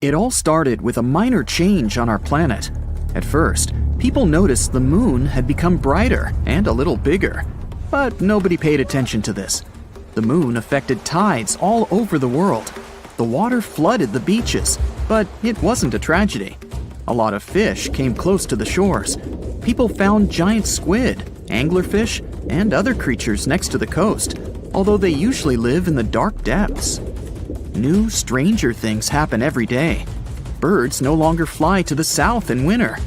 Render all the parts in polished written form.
It all started with a minor change on our planet. At first, people noticed the moon had become brighter and a little bigger, but nobody paid attention to this. The moon affected tides all over the world. The water flooded the beaches, but it wasn't a tragedy. A lot of fish came close to the shores. People found giant squid, anglerfish, and other creatures next to the coast, although they usually live in the dark depths. New, stranger things happen every day. Birds no longer fly to the south in winter.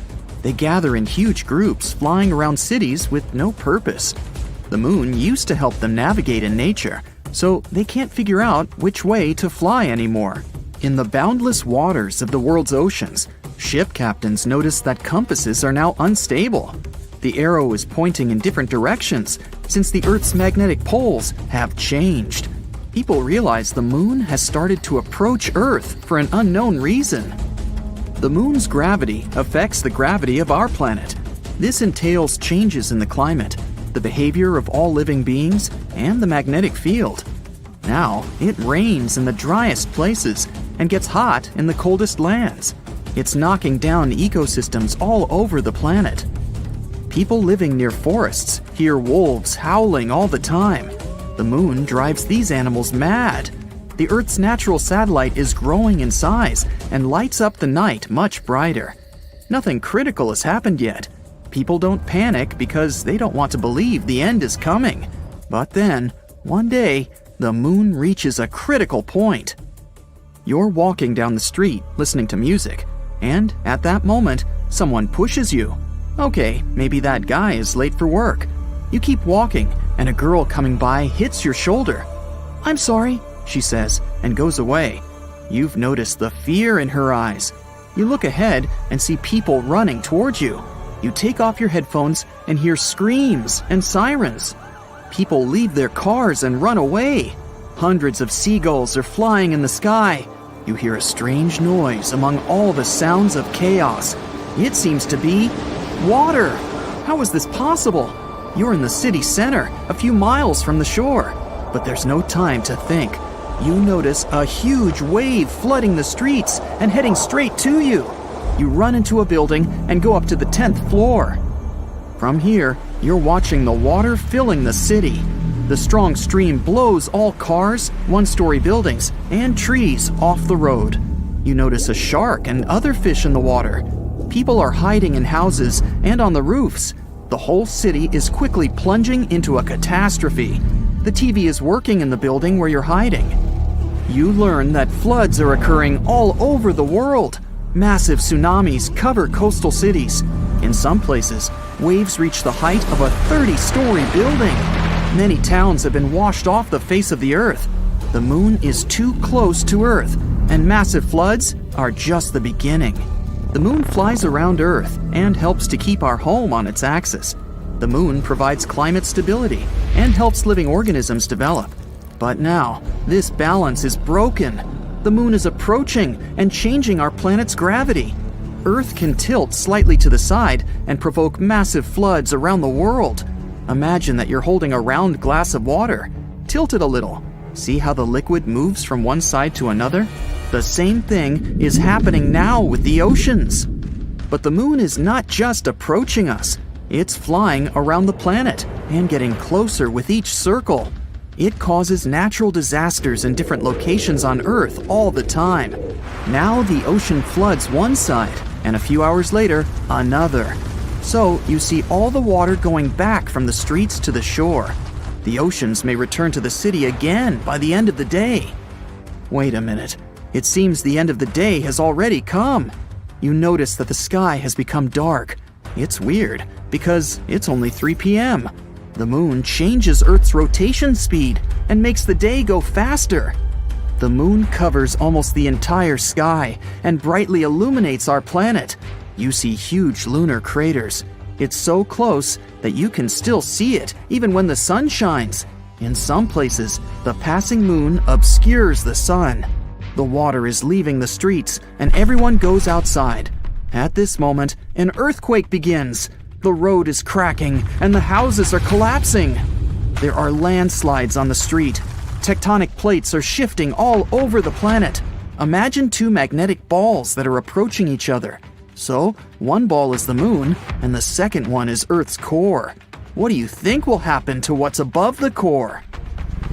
They gather in huge groups, flying around cities with no purpose. The moon used to help them navigate in nature, so they can't figure out which way to fly anymore. In the boundless waters of the world's oceans, ship captains notice that compasses are now unstable. The arrow is pointing in different directions since the Earth's magnetic poles have changed. People realize the moon has started to approach Earth for an unknown reason. The moon's gravity affects the gravity of our planet. This entails changes in the climate, the behavior of all living beings, and the magnetic field. Now, it rains in the driest places and gets hot in the coldest lands. It's knocking down ecosystems all over the planet. People living near forests hear wolves howling all the time. The moon drives these animals mad. The Earth's natural satellite is growing in size and lights up the night much brighter. Nothing critical has happened yet. People don't panic because they don't want to believe the end is coming. But then, one day, the moon reaches a critical point. You're walking down the street listening to music, and at that moment, someone pushes you. Okay, maybe that guy is late for work. You keep walking, and a girl coming by hits your shoulder. "I'm sorry," she says, and goes away. You've noticed the fear in her eyes. You look ahead and see people running towards you. You take off your headphones and hear screams and sirens. People leave their cars and run away. Hundreds of seagulls are flying in the sky. You hear a strange noise among all the sounds of chaos. It seems to be water. How is this possible? You're in the city center, a few miles from the shore. But there's no time to think. You notice a huge wave flooding the streets and heading straight to you. You run into a building and go up to the 10th floor. From here, you're watching the water filling the city. The strong stream blows all cars, one-story buildings, and trees off the road. You notice a shark and other fish in the water. People are hiding in houses and on the roofs. The whole city is quickly plunging into a catastrophe. The TV is working in the building where you're hiding. You learn that floods are occurring all over the world. Massive tsunamis cover coastal cities. In some places, waves reach the height of a 30-story building. Many towns have been washed off the face of the Earth. The moon is too close to Earth, and massive floods are just the beginning. The moon flies around Earth and helps to keep our home on its axis. The moon provides climate stability and helps living organisms develop. But now, this balance is broken. The moon is approaching and changing our planet's gravity. Earth can tilt slightly to the side and provoke massive floods around the world. Imagine that you're holding a round glass of water. Tilt it a little. See how the liquid moves from one side to another? The same thing is happening now with the oceans. But the moon is not just approaching us. It's flying around the planet and getting closer with each circle. It causes natural disasters in different locations on Earth all the time. Now the ocean floods one side, and a few hours later, another. So you see all the water going back from the streets to the shore. The oceans may return to the city again by the end of the day. Wait a minute. It seems the end of the day has already come. You notice that the sky has become dark. It's weird, because it's only 3 p.m. The moon changes Earth's rotation speed and makes the day go faster. The moon covers almost the entire sky and brightly illuminates our planet. You see huge lunar craters. It's so close that you can still see it even when the sun shines. In some places, the passing moon obscures the sun. The water is leaving the streets and everyone goes outside. At this moment, an earthquake begins. The road is cracking and the houses are collapsing. There are landslides on the street. Tectonic plates are shifting all over the planet. Imagine two magnetic balls that are approaching each other. So, one ball is the moon, and the second one is Earth's core. What do you think will happen to what's above the core?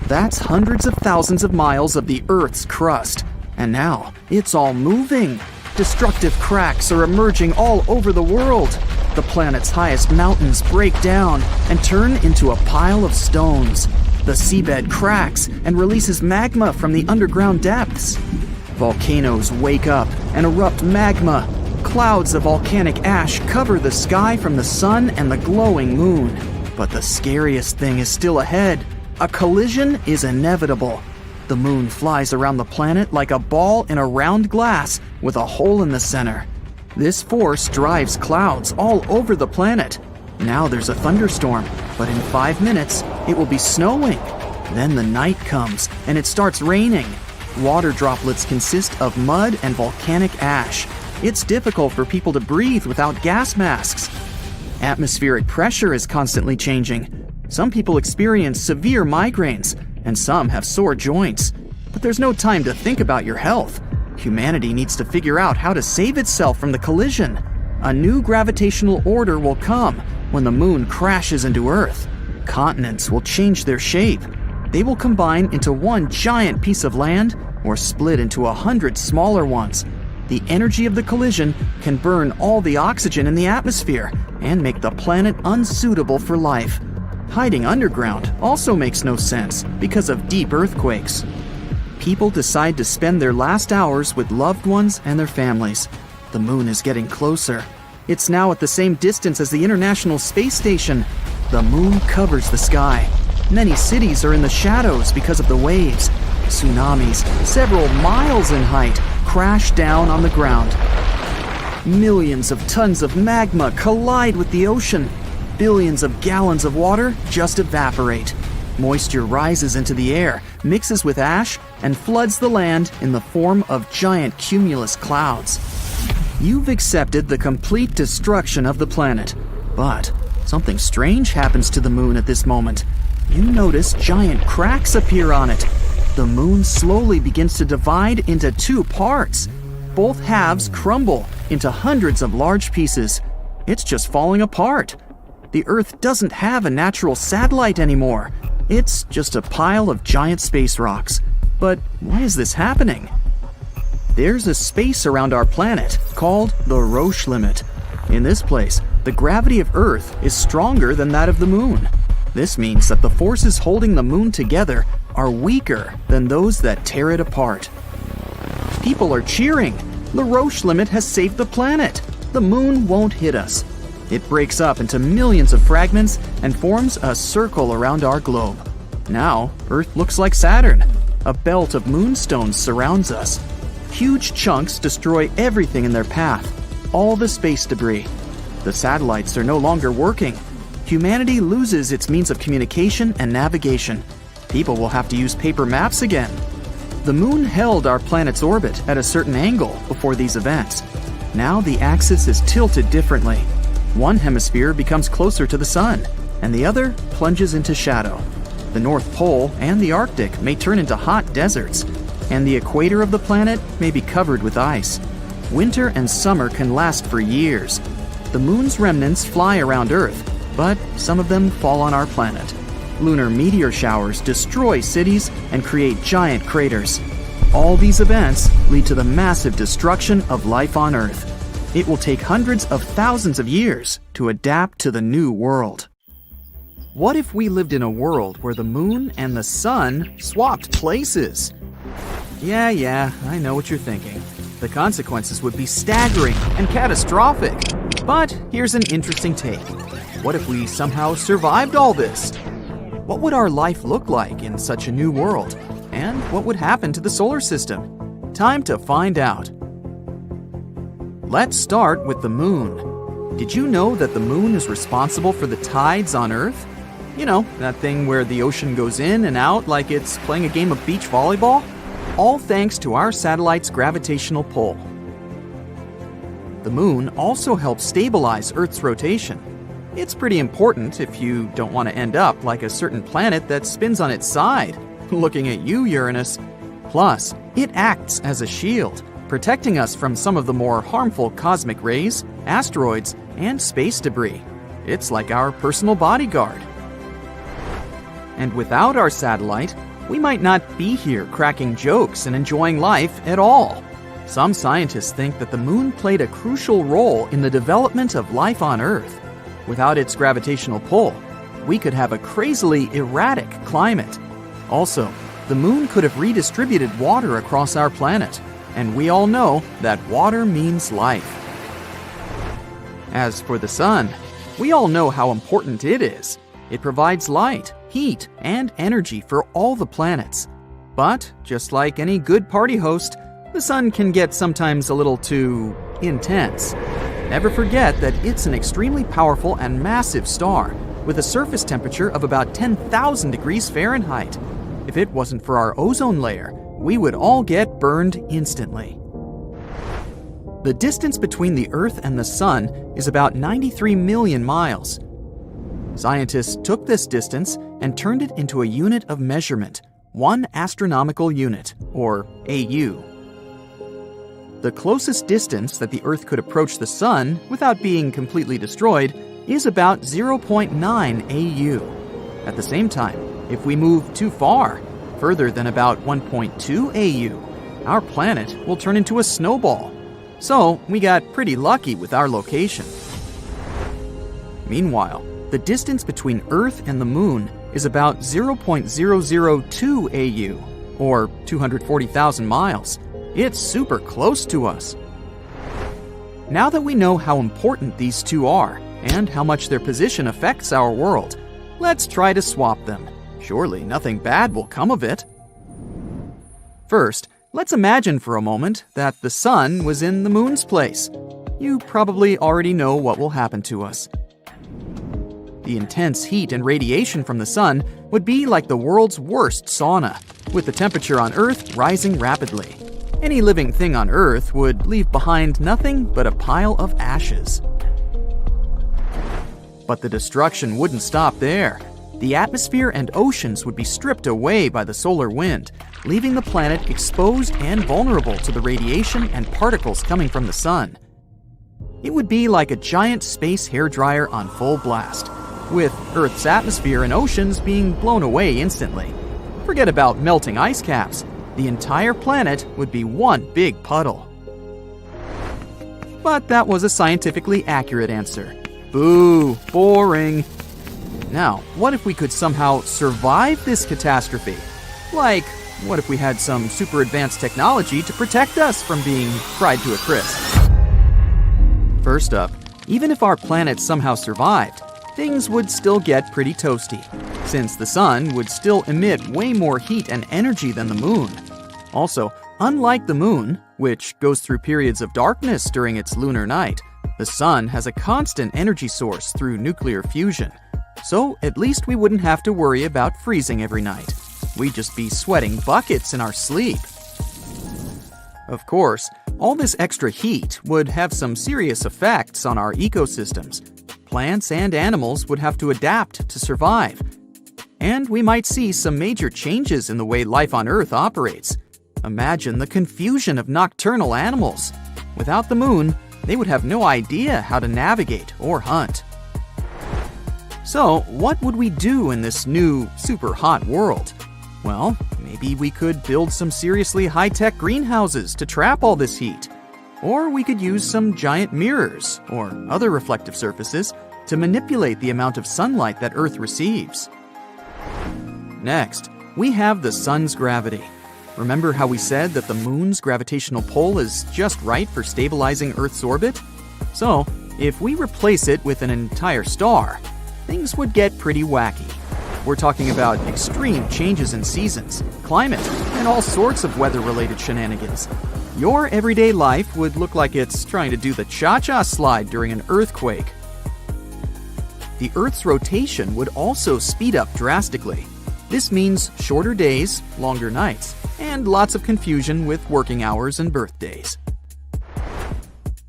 That's hundreds of thousands of miles of the Earth's crust. And now, it's all moving. Destructive cracks are emerging all over the world. The planet's highest mountains break down and turn into a pile of stones. The seabed cracks and releases magma from the underground depths. Volcanoes wake up and erupt magma. Clouds of volcanic ash cover the sky from the sun and the glowing moon. But the scariest thing is still ahead. A collision is inevitable. The moon flies around the planet like a ball in a round glass with a hole in the center. This force drives clouds all over the planet. Now there's a thunderstorm, but in 5 minutes, it will be snowing. Then the night comes, and it starts raining. Water droplets consist of mud and volcanic ash. It's difficult for people to breathe without gas masks. Atmospheric pressure is constantly changing. Some people experience severe migraines, and some have sore joints. But there's no time to think about your health. Humanity needs to figure out how to save itself from the collision. A new gravitational order will come when the moon crashes into Earth. Continents will change their shape. They will combine into one giant piece of land or split into 100 smaller ones. The energy of the collision can burn all the oxygen in the atmosphere and make the planet unsuitable for life. Hiding underground also makes no sense because of deep earthquakes. People decide to spend their last hours with loved ones and their families. The moon is getting closer. It's now at the same distance as the International Space Station. The moon covers the sky. Many cities are in the shadows because of the waves. Tsunamis, several miles in height, crash down on the ground. Millions of tons of magma collide with the ocean. Billions of gallons of water just evaporate. Moisture rises into the air, mixes with ash, and floods the land in the form of giant cumulus clouds. You've accepted the complete destruction of the planet. But something strange happens to the moon at this moment. You notice giant cracks appear on it. The moon slowly begins to divide into two parts. Both halves crumble into hundreds of large pieces. It's just falling apart. The Earth doesn't have a natural satellite anymore. It's just a pile of giant space rocks. But why is this happening? There's a space around our planet called the Roche limit. In this place, the gravity of Earth is stronger than that of the moon. This means that the forces holding the moon together are weaker than those that tear it apart. People are cheering. The Roche limit has saved the planet. The moon won't hit us. It breaks up into millions of fragments and forms a circle around our globe. Now, Earth looks like Saturn. A belt of moonstones surrounds us. Huge chunks destroy everything in their path, all the space debris. The satellites are no longer working. Humanity loses its means of communication and navigation. People will have to use paper maps again. The moon held our planet's orbit at a certain angle before these events. Now the axis is tilted differently. One hemisphere becomes closer to the sun, and the other plunges into shadow. The North Pole and the Arctic may turn into hot deserts, and the equator of the planet may be covered with ice. Winter and summer can last for years. The moon's remnants fly around Earth, but some of them fall on our planet. Lunar meteor showers destroy cities and create giant craters. All these events lead to the massive destruction of life on Earth. It will take hundreds of thousands of years to adapt to the new world. What if we lived in a world where the moon and the sun swapped places? Yeah, I know what you're thinking. The consequences would be staggering and catastrophic. But here's an interesting take. What if we somehow survived all this? What would our life look like in such a new world? And what would happen to the solar system? Time to find out. Let's start with the moon. Did you know that the moon is responsible for the tides on Earth? You know, that thing where the ocean goes in and out like it's playing a game of beach volleyball? All thanks to our satellite's gravitational pull. The moon also helps stabilize Earth's rotation. It's pretty important if you don't want to end up like a certain planet that spins on its side. Looking at you, Uranus. Plus, It acts as a shield, protecting us from some of the more harmful cosmic rays, asteroids, and space debris. It's like our personal bodyguard. And without our satellite, we might not be here cracking jokes and enjoying life at all. Some scientists think that the moon played a crucial role in the development of life on Earth. Without its gravitational pull, we could have a crazily erratic climate. Also, the moon could have redistributed water across our planet, and we all know that water means life. As for the sun, we all know how important it is. It provides light, heat, and energy for all the planets. But, just like any good party host, the sun can get sometimes a little too intense. Never forget that it's an extremely powerful and massive star, with a surface temperature of about 10,000 degrees Fahrenheit. If it wasn't for our ozone layer, we would all get burned instantly. The distance between the Earth and the Sun is about 93 million miles. Scientists took this distance and turned it into a unit of measurement, 1 astronomical unit, or AU. The closest distance that the Earth could approach the Sun without being completely destroyed is about 0.9 AU. At the same time, if we move too far, further than about 1.2 AU, our planet will turn into a snowball. So we got pretty lucky with our location. Meanwhile, the distance between Earth and the Moon is about 0.002 AU, or 240,000 miles. It's super close to us. Now that we know how important these two are, and how much their position affects our world, let's try to swap them. Surely nothing bad will come of it. First, let's imagine for a moment that the Sun was in the Moon's place. You probably already know what will happen to us. The intense heat and radiation from the Sun would be like the world's worst sauna, with the temperature on Earth rising rapidly. Any living thing on Earth would leave behind nothing but a pile of ashes. But the destruction wouldn't stop there. The atmosphere and oceans would be stripped away by the solar wind, leaving the planet exposed and vulnerable to the radiation and particles coming from the Sun. It would be like a giant space hairdryer on full blast, with Earth's atmosphere and oceans being blown away instantly. Forget about melting ice caps. The entire planet would be one big puddle. But that was a scientifically accurate answer. Boo, boring. Now, what if we could somehow survive this catastrophe? Like, what if we had some super advanced technology to protect us from being fried to a crisp? First up, even if our planet somehow survived, things would still get pretty toasty, since the Sun would still emit way more heat and energy than the Moon. Also, unlike the Moon, which goes through periods of darkness during its lunar night, the Sun has a constant energy source through nuclear fusion. So at least we wouldn't have to worry about freezing every night. We'd just be sweating buckets in our sleep. Of course, all this extra heat would have some serious effects on our ecosystems. Plants and animals would have to adapt to survive. And we might see some major changes in the way life on Earth operates. Imagine the confusion of nocturnal animals. Without the Moon, they would have no idea how to navigate or hunt. So, what would we do in this new, super hot world? Well, maybe we could build some seriously high-tech greenhouses to trap all this heat. Or we could use some giant mirrors, or other reflective surfaces, to manipulate the amount of sunlight that Earth receives. Next, we have the Sun's gravity. Remember how we said that the Moon's gravitational pull is just right for stabilizing Earth's orbit? So, if we replace it with an entire star, things would get pretty wacky. We're talking about extreme changes in seasons, climate, and all sorts of weather-related shenanigans. Your everyday life would look like it's trying to do the cha-cha slide during an earthquake. The Earth's rotation would also speed up drastically. This means shorter days, longer nights, and lots of confusion with working hours and birthdays.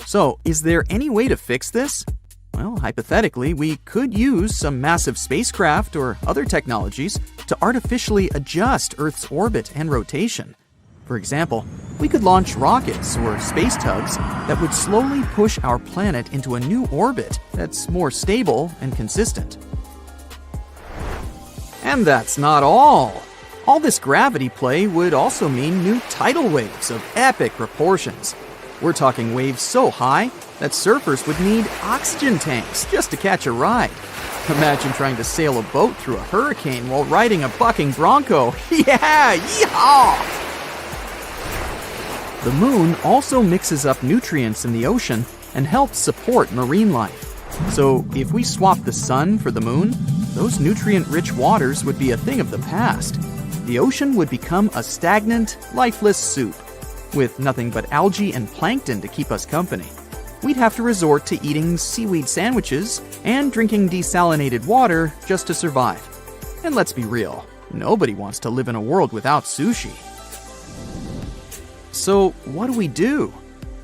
So, is there any way to fix this? Well, hypothetically, we could use some massive spacecraft or other technologies to artificially adjust Earth's orbit and rotation. For example, we could launch rockets or space tugs that would slowly push our planet into a new orbit that's more stable and consistent. And that's not all. All this gravity play would also mean new tidal waves of epic proportions. We're talking waves so high that surfers would need oxygen tanks just to catch a ride. Imagine trying to sail a boat through a hurricane while riding a bucking bronco. Yeah, yeehaw! The moon also mixes up nutrients in the ocean and helps support marine life. So if we swap the sun for the moon, those nutrient-rich waters would be a thing of the past. The ocean would become a stagnant, lifeless soup, with nothing but algae and plankton to keep us company. We'd have to resort to eating seaweed sandwiches and drinking desalinated water just to survive. And let's be real, nobody wants to live in a world without sushi. So what do?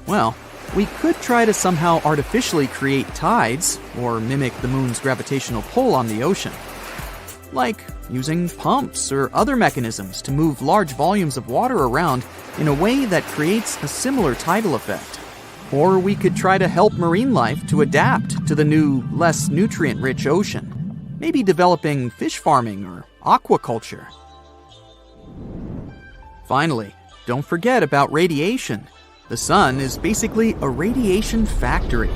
Well, we could try to somehow artificially create tides or mimic the moon's gravitational pull on the ocean. Like using pumps or other mechanisms to move large volumes of water around in a way that creates a similar tidal effect. Or we could try to help marine life to adapt to the new, less nutrient-rich ocean. Maybe developing fish farming or aquaculture. Finally, don't forget about radiation. The sun is basically a radiation factory.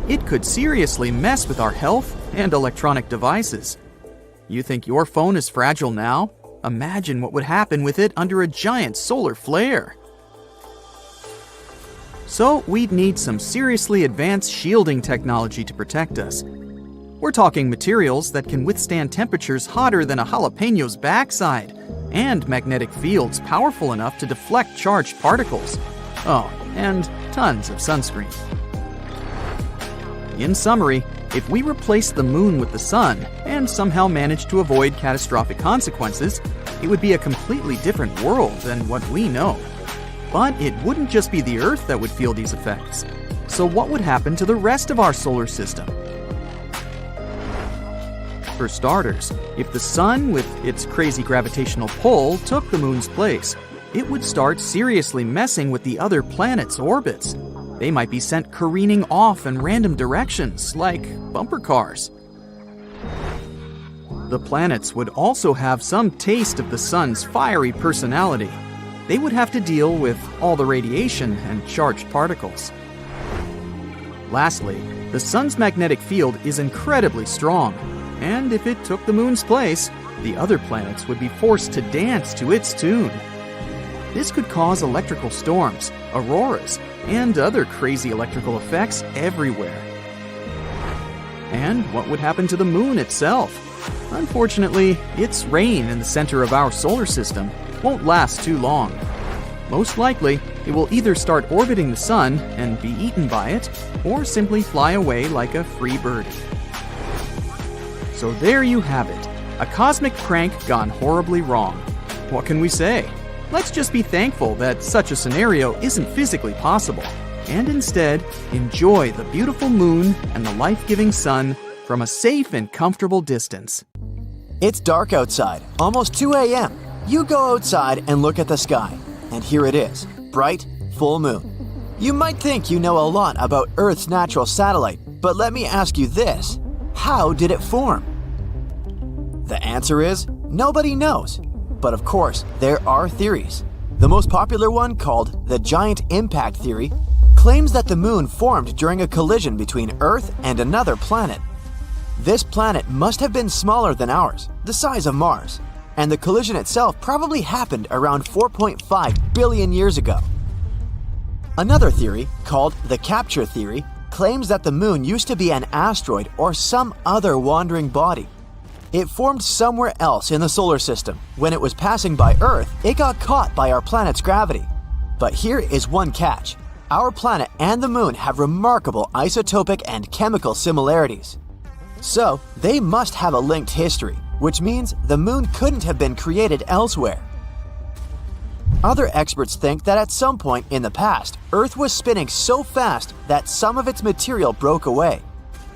It could seriously mess with our health and electronic devices. You think your phone is fragile now? Imagine what would happen with it under a giant solar flare. So we'd need some seriously advanced shielding technology to protect us. We're talking materials that can withstand temperatures hotter than a jalapeño's backside, and magnetic fields powerful enough to deflect charged particles. Oh, and tons of sunscreen. In summary, if we replace the moon with the sun and somehow manage to avoid catastrophic consequences, it would be a completely different world than what we know. But it wouldn't just be the Earth that would feel these effects. So what would happen to the rest of our solar system? For starters, if the sun, with its crazy gravitational pull, took the moon's place, it would start seriously messing with the other planets' orbits. They might be sent careening off in random directions, like bumper cars. The planets would also have some taste of the sun's fiery personality. They would have to deal with all the radiation and charged particles. Lastly, the sun's magnetic field is incredibly strong, and if it took the moon's place, the other planets would be forced to dance to its tune. This could cause electrical storms, auroras, and other crazy electrical effects everywhere. And what would happen to the moon itself? Unfortunately, its reign in the center of our solar system won't last too long. Most likely, it will either start orbiting the sun and be eaten by it, or simply fly away like a free bird. So there you have it, a cosmic prank gone horribly wrong. What can we say? Let's just be thankful that such a scenario isn't physically possible, and instead enjoy the beautiful moon and the life-giving sun from a safe and comfortable distance. It's dark outside, almost 2 a.m. You go outside and look at the sky, and here it is, bright, full moon. You might think you know a lot about Earth's natural satellite, but let me ask you this: how did it form? The answer is, nobody knows. But of course, there are theories. The most popular one, called the giant impact theory, claims that the moon formed during a collision between Earth and another planet. This planet must have been smaller than ours, the size of Mars, and the collision itself probably happened around 4.5 billion years ago. Another theory, called the capture theory, claims that the moon used to be an asteroid or some other wandering body. It formed somewhere else in the solar system. When it was passing by Earth, it got caught by our planet's gravity. But here is one catch. Our planet and the moon have remarkable isotopic and chemical similarities. So, they must have a linked history, which means the moon couldn't have been created elsewhere. Other experts think that at some point in the past, Earth was spinning so fast that some of its material broke away.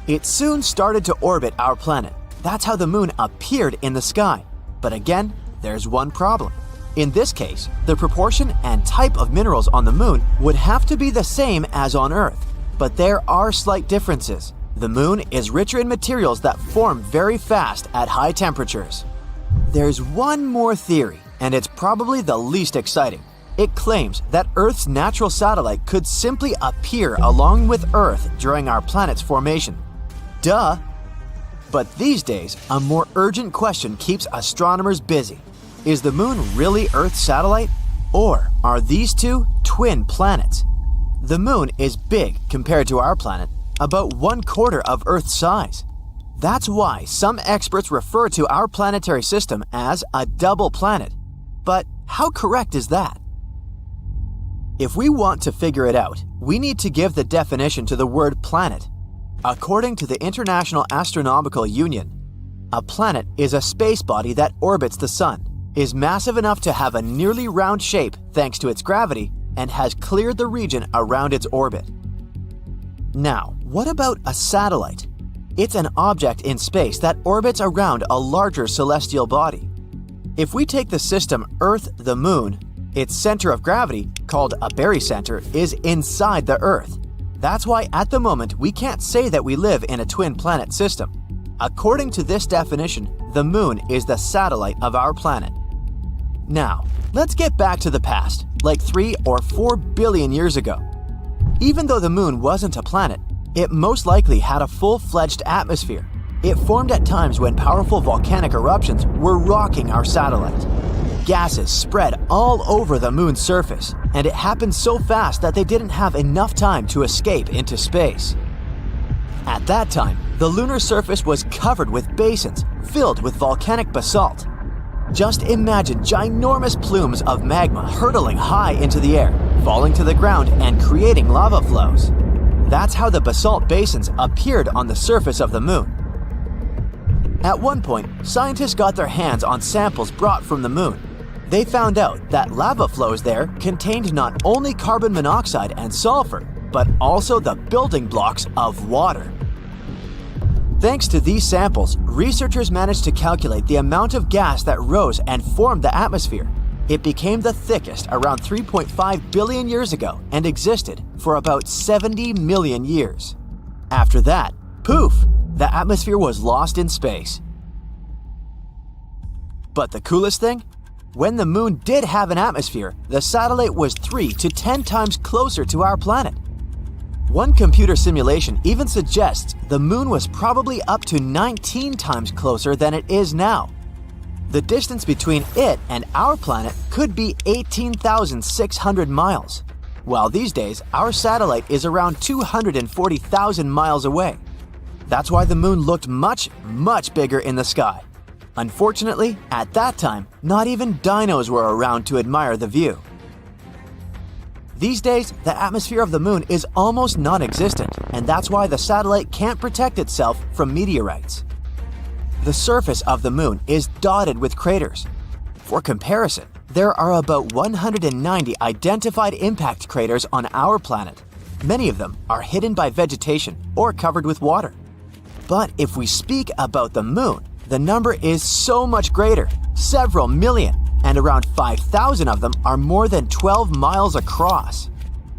It soon started to orbit our planet. That's how the moon appeared in the sky. But again, there's one problem. In this case, the proportion and type of minerals on the moon would have to be the same as on Earth. But there are slight differences. The moon is richer in materials that form very fast at high temperatures. There's one more theory, and it's probably the least exciting. It claims that Earth's natural satellite could simply appear along with Earth during our planet's formation. Duh! But these days, a more urgent question keeps astronomers busy. Is the moon really Earth's satellite? Or are these two twin planets? The moon is big compared to our planet, about 1/4 of Earth's size. That's why some experts refer to our planetary system as a double planet. But how correct is that? If we want to figure it out, we need to give the definition to the word planet. According to the International Astronomical Union, a planet is a space body that orbits the Sun, is massive enough to have a nearly round shape thanks to its gravity, and has cleared the region around its orbit. Now, what about a satellite? It's an object in space that orbits around a larger celestial body. If we take the system Earth, the Moon, its center of gravity, called a barycenter, is inside the Earth. That's why at the moment we can't say that we live in a twin planet system. According to this definition, the Moon is the satellite of our planet. Now, let's get back to the past, like 3 or 4 billion years ago. Even though the Moon wasn't a planet, it most likely had a full-fledged atmosphere. It formed at times when powerful volcanic eruptions were rocking our satellite. Gases spread all over the Moon's surface, and it happened so fast that they didn't have enough time to escape into space. At that time, the lunar surface was covered with basins filled with volcanic basalt. Just imagine ginormous plumes of magma hurtling high into the air, falling to the ground and creating lava flows. That's how the basalt basins appeared on the surface of the Moon. At one point, scientists got their hands on samples brought from the Moon. They found out that lava flows there contained not only carbon monoxide and sulfur, but also the building blocks of water. Thanks to these samples, researchers managed to calculate the amount of gas that rose and formed the atmosphere. It became the thickest around 3.5 billion years ago and existed for about 70 million years. After that, poof, the atmosphere was lost in space. But the coolest thing? When the Moon did have an atmosphere, the satellite was 3 to 10 times closer to our planet. One computer simulation even suggests the Moon was probably up to 19 times closer than it is now. The distance between it and our planet could be 18,600 miles, while these days our satellite is around 240,000 miles away. That's why the Moon looked much, much bigger in the sky. Unfortunately, at that time, not even dinos were around to admire the view. These days, the atmosphere of the Moon is almost non-existent, and that's why the satellite can't protect itself from meteorites. The surface of the Moon is dotted with craters. For comparison, there are about 190 identified impact craters on our planet. Many of them are hidden by vegetation or covered with water. But if we speak about the Moon, the number is so much greater, several million, and around 5,000 of them are more than 12 miles across.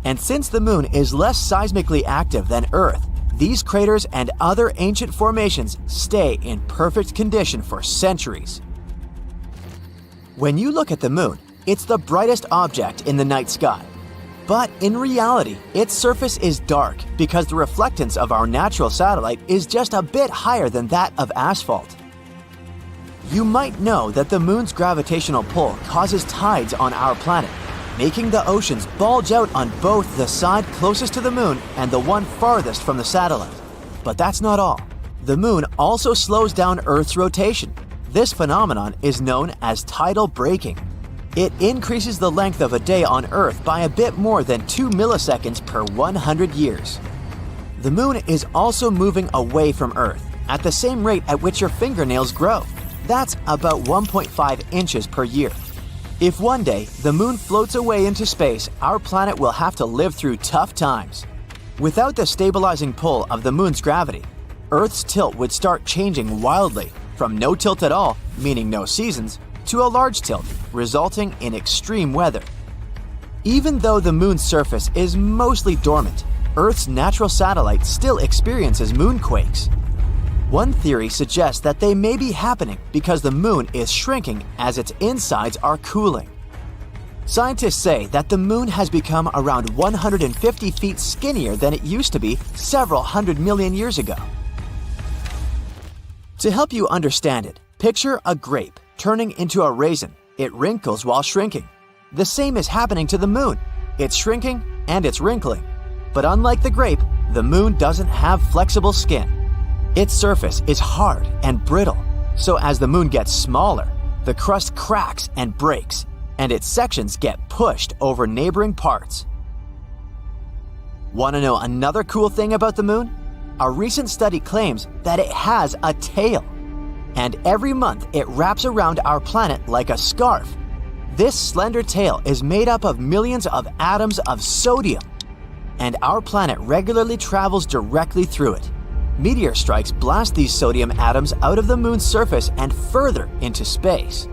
And since the Moon is less seismically active than Earth, these craters and other ancient formations stay in perfect condition for centuries. When you look at the Moon, it's the brightest object in the night sky. But in reality, its surface is dark because the reflectance of our natural satellite is just a bit higher than that of asphalt. You might know that the Moon's gravitational pull causes tides on our planet, making the oceans bulge out on both the side closest to the Moon and the one farthest from the satellite. But that's not all. The Moon also slows down Earth's rotation. This phenomenon is known as tidal braking. It increases the length of a day on Earth by a bit more than 2 milliseconds per 100 years. The Moon is also moving away from Earth at the same rate at which your fingernails grow. That's about 1.5 inches per year. If one day the Moon floats away into space, our planet will have to live through tough times. Without the stabilizing pull of the Moon's gravity, Earth's tilt would start changing wildly, from no tilt at all, meaning no seasons, to a large tilt, resulting in extreme weather. Even though the moon's surface is mostly dormant, Earth's natural satellite still experiences moonquakes. One theory suggests that they may be happening because the moon is shrinking as its insides are cooling. Scientists say that the moon has become around 150 feet skinnier than it used to be several hundred million years ago. To help you understand it, picture a grape turning into a raisin. It wrinkles while shrinking. The same is happening to the moon. It's shrinking and it's wrinkling. But unlike the grape, the moon doesn't have flexible skin. Its surface is hard and brittle, so as the moon gets smaller, the crust cracks and breaks, and its sections get pushed over neighboring parts. Want to know another cool thing about the moon? A recent study claims that it has a tail, and every month it wraps around our planet like a scarf. This slender tail is made up of millions of atoms of sodium, and our planet regularly travels directly through it. Meteor strikes blast these sodium atoms out of the moon's surface and further into space.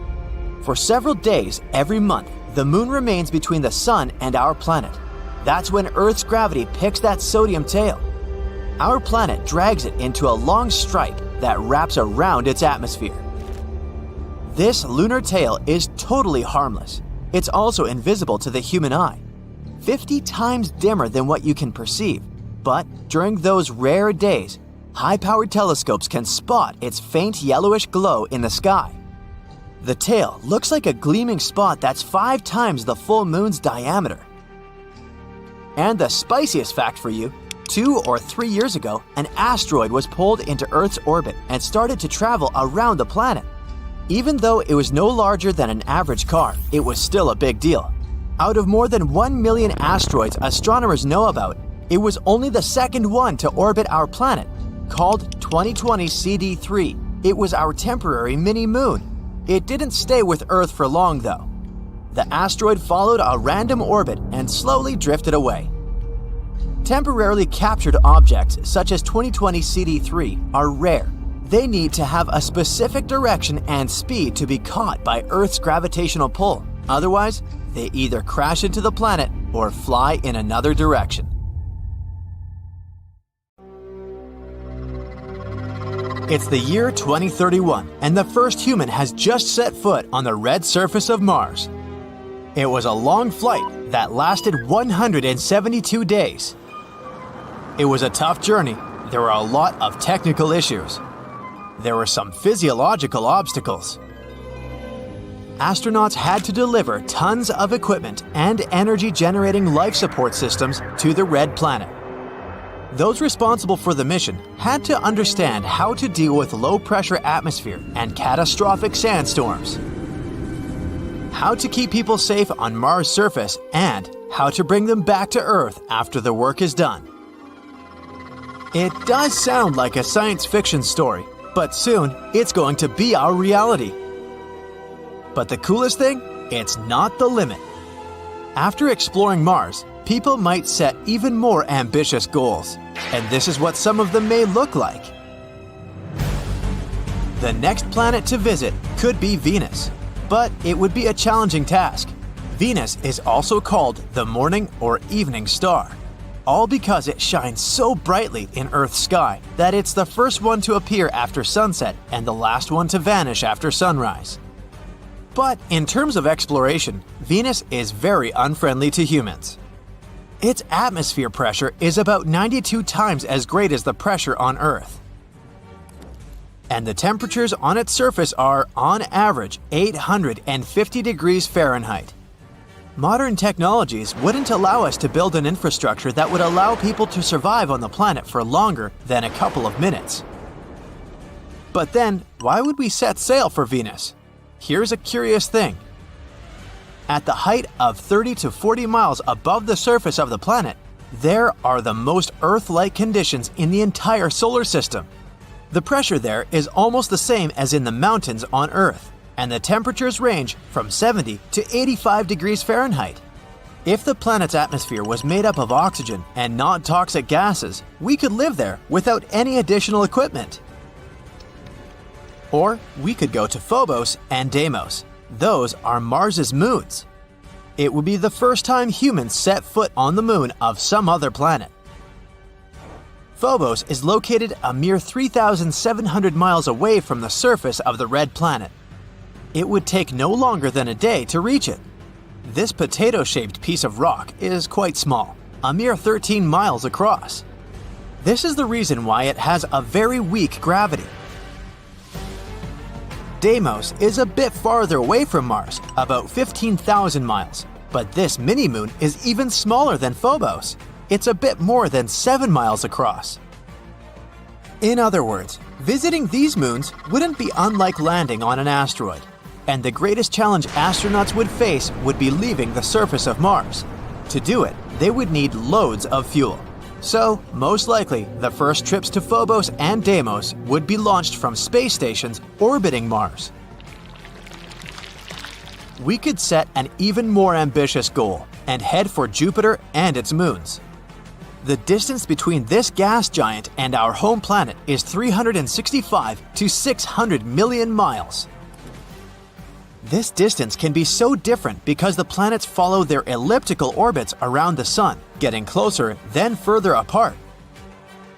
For several days every month, the moon remains between the sun and our planet. That's when Earth's gravity picks that sodium tail. Our planet drags it into a long stripe that wraps around its atmosphere. This lunar tail is totally harmless. It's also invisible to the human eye, 50 times dimmer than what you can perceive. But during those rare days, high-powered telescopes can spot its faint yellowish glow in the sky. The tail looks like a gleaming spot that's 5 times the full moon's diameter. And the spiciest fact for you, 2 or 3 years ago, an asteroid was pulled into Earth's orbit and started to travel around the planet. Even though it was no larger than an average car, it was still a big deal. Out of more than 1 million asteroids astronomers know about, it was only the second one to orbit our planet, called 2020 CD3. It was our temporary mini-moon. It didn't stay with Earth for long, though. The asteroid followed a random orbit and slowly drifted away. Temporarily captured objects such as 2020 CD3 are rare. They need to have a specific direction and speed to be caught by Earth's gravitational pull. Otherwise, they either crash into the planet or fly in another direction. It's the year 2031, and the first human has just set foot on the red surface of Mars. It was a long flight that lasted 172 days. It was a tough journey. There were a lot of technical issues. There were some physiological obstacles. Astronauts had to deliver tons of equipment and energy-generating life support systems to the red planet. Those responsible for the mission had to understand how to deal with low-pressure atmosphere and catastrophic sandstorms, how to keep people safe on Mars' surface, and how to bring them back to Earth after the work is done. It does sound like a science fiction story, but soon it's going to be our reality. But the coolest thing? It's not the limit. After exploring Mars, people might set even more ambitious goals, and this is what some of them may look like. The next planet to visit could be Venus, but it would be a challenging task. Venus is also called the morning or evening star, all because it shines so brightly in Earth's sky that it's the first one to appear after sunset and the last one to vanish after sunrise. But in terms of exploration, Venus is very unfriendly to humans. Its atmosphere pressure is about 92 times as great as the pressure on Earth. And the temperatures on its surface are, on average, 850 degrees Fahrenheit. Modern technologies wouldn't allow us to build an infrastructure that would allow people to survive on the planet for longer than a couple of minutes. But then, why would we set sail for Venus? Here's a curious thing. At the height of 30 to 40 miles above the surface of the planet, there are the most Earth-like conditions in the entire solar system. The pressure there is almost the same as in the mountains on Earth, and the temperatures range from 70 to 85 degrees Fahrenheit. If the planet's atmosphere was made up of oxygen and non-toxic gases, we could live there without any additional equipment. Or we could go to Phobos and Deimos. Those are Mars's moons. It would be the first time humans set foot on the moon of some other planet. Phobos is located a mere 3,700 miles away from the surface of the red planet. It would take no longer than a day to reach it. This potato-shaped piece of rock is quite small, a mere 13 miles across. This is the reason why it has a very weak gravity. Deimos is a bit farther away from Mars, about 15,000 miles, but this mini-moon is even smaller than Phobos. It's a bit more than 7 miles across. In other words, visiting these moons wouldn't be unlike landing on an asteroid, and the greatest challenge astronauts would face would be leaving the surface of Mars. To do it, they would need loads of fuel. So, most likely, the first trips to Phobos and Deimos would be launched from space stations orbiting Mars. We could set an even more ambitious goal and head for Jupiter and its moons. The distance between this gas giant and our home planet is 365 to 600 million miles. This distance can be so different because the planets follow their elliptical orbits around the Sun, getting closer then further apart.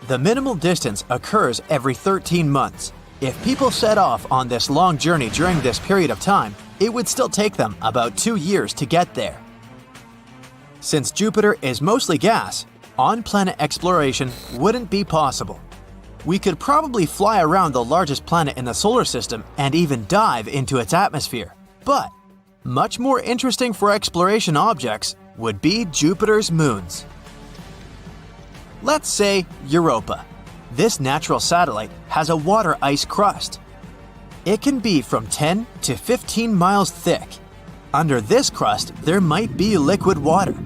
The minimal distance occurs every 13 months. If people set off on this long journey during this period of time, it would still take them about 2 years to get there. Since Jupiter is mostly gas, on-planet exploration wouldn't be possible. We could probably fly around the largest planet in the solar system and even dive into its atmosphere. But much more interesting for exploration objects would be Jupiter's moons. Let's say Europa. This natural satellite has a water ice crust. It can be from 10 to 15 miles thick. Under this crust, there might be liquid water.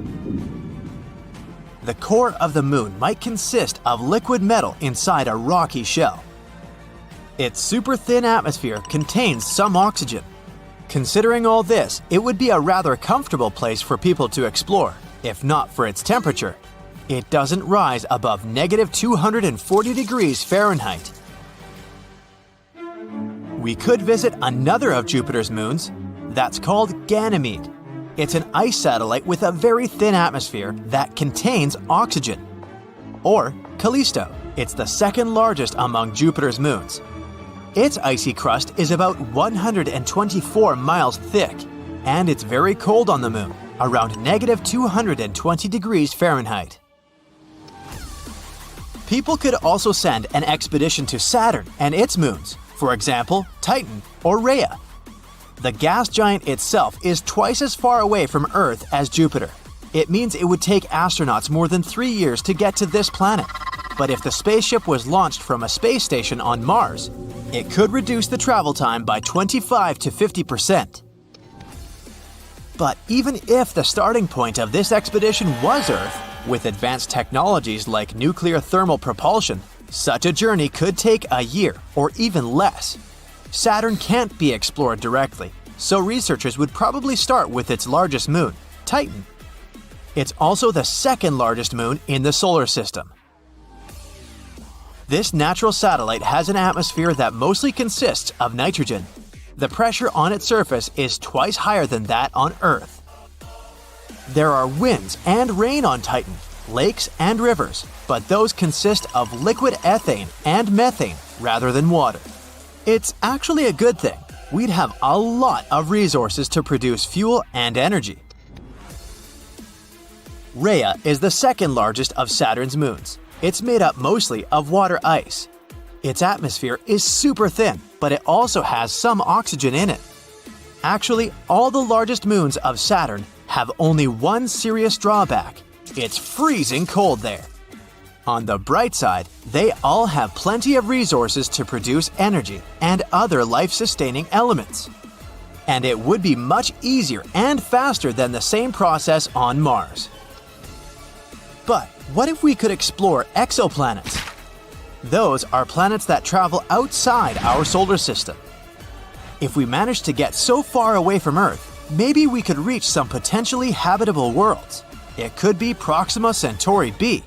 The core of the moon might consist of liquid metal inside a rocky shell. Its super thin atmosphere contains some oxygen. Considering all this, it would be a rather comfortable place for people to explore, if not for its temperature. It doesn't rise above -240 degrees Fahrenheit. We could visit another of Jupiter's moons. That's called Ganymede. It's an ice satellite with a very thin atmosphere that contains oxygen. Or Callisto. It's the second largest among Jupiter's moons. Its icy crust is about 124 miles thick, and it's very cold on the moon, around -220 degrees Fahrenheit. People could also send an expedition to Saturn and its moons, for example, Titan or Rhea. The gas giant itself is twice as far away from Earth as Jupiter. It means it would take astronauts more than 3 years to get to this planet. But if the spaceship was launched from a space station on Mars, it could reduce the travel time by 25 to 50%. But even if the starting point of this expedition was Earth, with advanced technologies like nuclear thermal propulsion, such a journey could take a year or even less. Saturn can't be explored directly, so researchers would probably start with its largest moon, Titan. It's also the second largest moon in the solar system. This natural satellite has an atmosphere that mostly consists of nitrogen. The pressure on its surface is twice higher than that on Earth. There are winds and rain on Titan, lakes and rivers, but those consist of liquid ethane and methane rather than water. It's actually a good thing. We'd have a lot of resources to produce fuel and energy. Rhea is the second largest of Saturn's moons. It's made up mostly of water ice. Its atmosphere is super thin, but it also has some oxygen in it. Actually, all the largest moons of Saturn have only one serious drawback. It's freezing cold there. On the bright side, they all have plenty of resources to produce energy and other life-sustaining elements. And it would be much easier and faster than the same process on Mars. But what if we could explore exoplanets? Those are planets that travel outside our solar system. If we manage to get so far away from Earth, maybe we could reach some potentially habitable worlds. It could be Proxima Centauri b.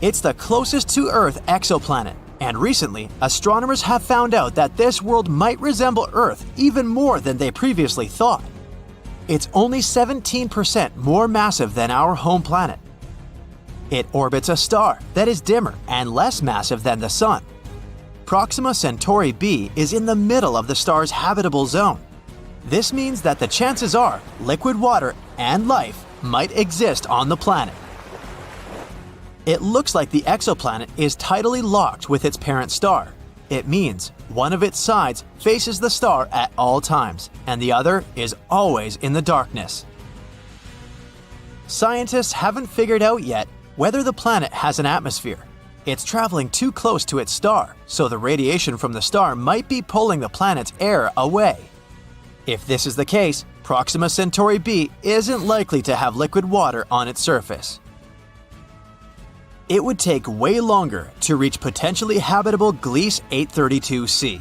It's the closest to Earth exoplanet, And recently, astronomers have found out that this world might resemble Earth even more than they previously thought. It's only 17% more massive than our home planet. It orbits a star that is dimmer and less massive than the Sun. Proxima Centauri b is in the middle of the star's habitable zone. This means that the chances are liquid water and life might exist on the planet. It looks like the exoplanet is tidally locked with its parent star. It means one of its sides faces the star at all times, and the other is always in the darkness. Scientists haven't figured out yet whether the planet has an atmosphere. It's traveling too close to its star, so the radiation from the star might be pulling the planet's air away. If this is the case, Proxima Centauri b isn't likely to have liquid water on its surface. It would take way longer to reach potentially habitable Gliese 832c.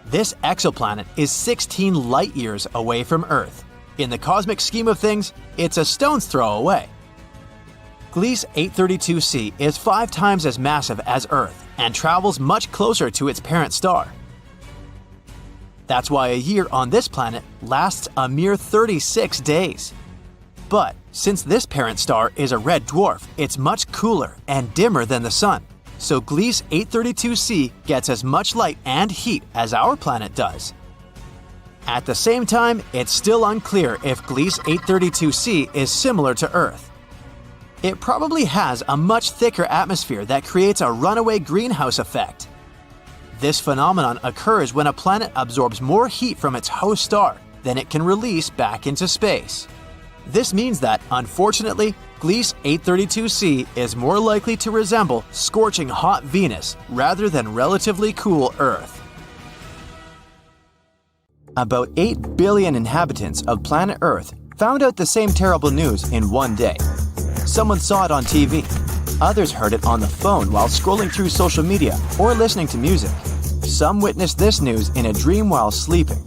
This exoplanet is 16 light-years away from Earth. In the cosmic scheme of things, it's a stone's throw away. Gliese 832c is 5 times as massive as Earth and travels much closer to its parent star. That's why a year on this planet lasts a mere 36 days. But since this parent star is a red dwarf, it's much cooler and dimmer than the Sun, so Gliese 832c gets as much light and heat as our planet does. At the same time, it's still unclear if Gliese 832c is similar to Earth. It probably has a much thicker atmosphere that creates a runaway greenhouse effect. This phenomenon occurs when a planet absorbs more heat from its host star than it can release back into space. This means that, unfortunately, Gliese 832c is more likely to resemble scorching hot Venus rather than relatively cool Earth. About 8 billion inhabitants of planet Earth found out the same terrible news in one day. Someone saw it on TV. Others heard it on the phone while scrolling through social media or listening to music. Some witnessed this news in a dream while sleeping.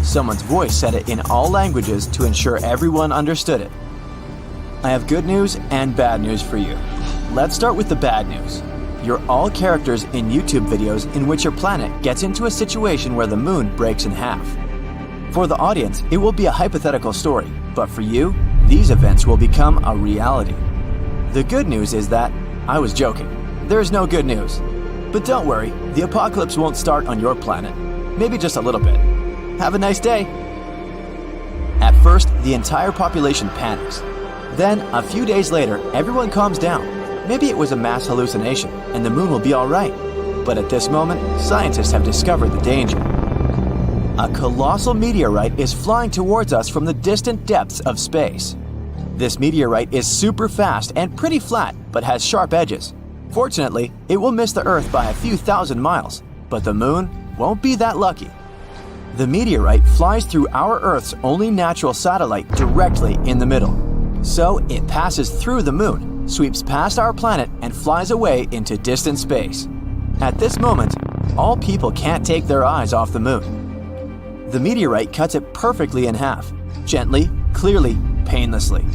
Someone's voice said it in all languages to ensure everyone understood it. I have good news and bad news for you. Let's start with the bad news. You're all characters in YouTube videos in which your planet gets into a situation where the moon breaks in half. For the audience, it will be a hypothetical story, but for you, these events will become a reality. The good news is that I was joking. There's no good news. But don't worry, the apocalypse won't start on your planet. Maybe just a little bit. Have a nice day. At first, the entire population panics. Then, a few days later, everyone calms down. Maybe it was a mass hallucination, and the moon will be alright. But at this moment, scientists have discovered the danger. A colossal meteorite is flying towards us from the distant depths of space. This meteorite is super fast and pretty flat, but has sharp edges. Fortunately, it will miss the Earth by a few thousand miles, but the moon won't be that lucky. The meteorite flies through our Earth's only natural satellite directly in the middle. So it passes through the moon, sweeps past our planet, and flies away into distant space. At this moment, all people can't take their eyes off the moon. The meteorite cuts it perfectly in half, gently, clearly, painlessly.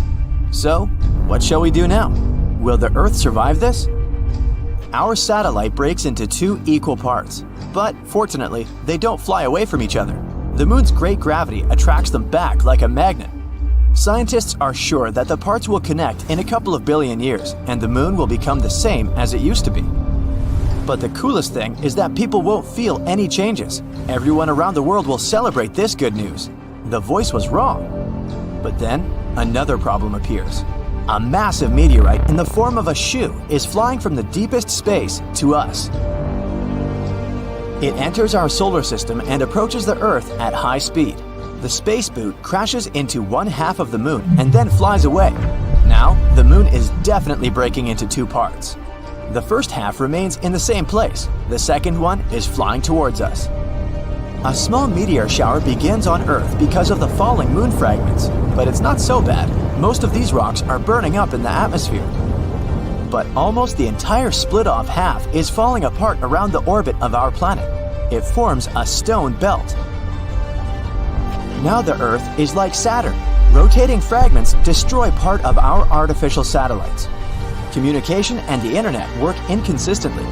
So, what shall we do now? Will the Earth survive this? Our satellite breaks into 2 equal parts, but fortunately, they don't fly away from each other. The moon's great gravity attracts them back like a magnet. Scientists are sure that the parts will connect in a couple of billion years, and the moon will become the same as it used to be. But the coolest thing is that people won't feel any changes. Everyone around the world will celebrate this good news. The voice was wrong. But then, another problem appears. A massive meteorite in the form of a shoe is flying from the deepest space to us. It enters our solar system and approaches the Earth at high speed. The space boot crashes into one half of the moon and then flies away. Now, the moon is definitely breaking into 2 parts. The first half remains in the same place. The second one is flying towards us. A small meteor shower begins on Earth because of the falling moon fragments, but it's not so bad. Most of these rocks are burning up in the atmosphere. But almost the entire split-off half is falling apart around the orbit of our planet. It forms a stone belt. Now the Earth is like Saturn. Rotating fragments destroy part of our artificial satellites. Communication and the internet work inconsistently.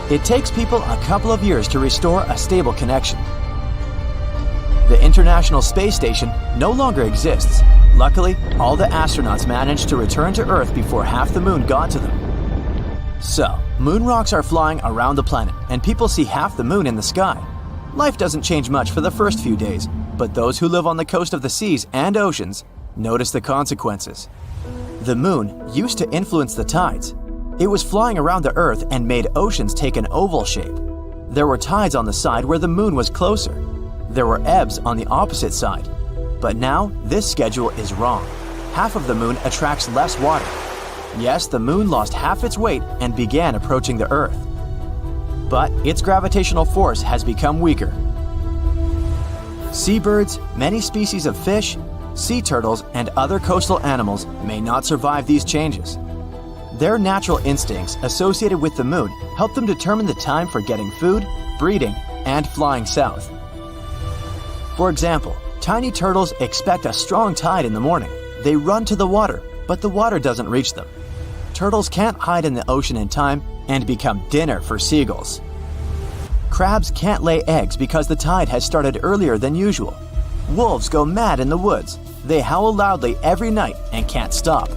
It takes people a couple of years to restore a stable connection. The International Space Station no longer exists. Luckily, all the astronauts managed to return to Earth before half the moon got to them. So, moon rocks are flying around the planet, and people see half the moon in the sky. Life doesn't change much for the first few days, but those who live on the coast of the seas and oceans notice the consequences. The moon used to influence the tides. It was flying around the Earth and made oceans take an oval shape. There were tides on the side where the moon was closer. There were ebbs on the opposite side. But now, this schedule is wrong. Half of the moon attracts less water. Yes, the moon lost half its weight and began approaching the Earth. But its gravitational force has become weaker. Seabirds, many species of fish, sea turtles, and other coastal animals may not survive these changes. Their natural instincts associated with the moon help them determine the time for getting food, breeding, and flying south. For example, tiny turtles expect a strong tide in the morning. They run to the water, but the water doesn't reach them. Turtles can't hide in the ocean in time and become dinner for seagulls. Crabs can't lay eggs because the tide has started earlier than usual. Wolves go mad in the woods. They howl loudly every night and can't stop.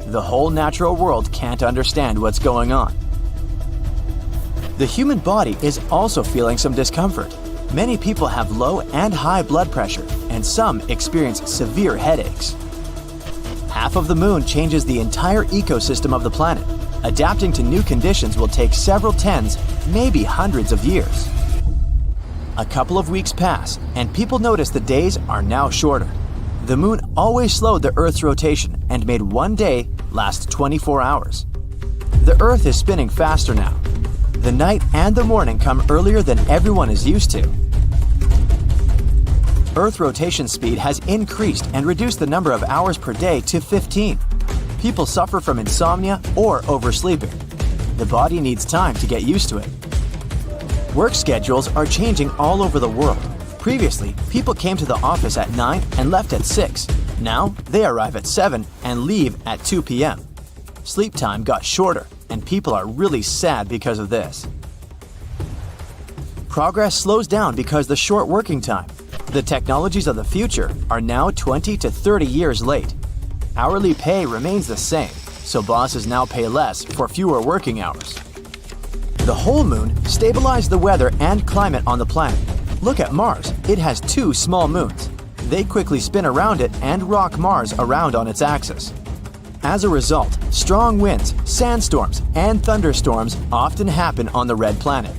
The whole natural world can't understand what's going on. The human body is also feeling some discomfort. Many people have low and high blood pressure, and some experience severe headaches. Half of the moon changes the entire ecosystem of the planet. Adapting to new conditions will take several tens, maybe hundreds of years. A couple of weeks pass, and people notice the days are now shorter. The moon always slowed the Earth's rotation and made one day last 24 hours. The Earth is spinning faster now. The night and the morning come earlier than everyone is used to. Earth rotation speed has increased and reduced the number of hours per day to 15. People suffer from insomnia or oversleeping. The body needs time to get used to it. Work schedules are changing all over the world. Previously, people came to the office at 9 and left at 6. Now, they arrive at 7 and leave at 2 p.m. Sleep time got shorter, and people are really sad because of this. Progress slows down because the short working time. The technologies of the future are now 20 to 30 years late. Hourly pay remains the same, so bosses now pay less for fewer working hours. The whole moon stabilized the weather and climate on the planet. Look at Mars. It has 2 small moons. They quickly spin around it and rock Mars around on its axis. As a result, strong winds, sandstorms, and thunderstorms often happen on the red planet.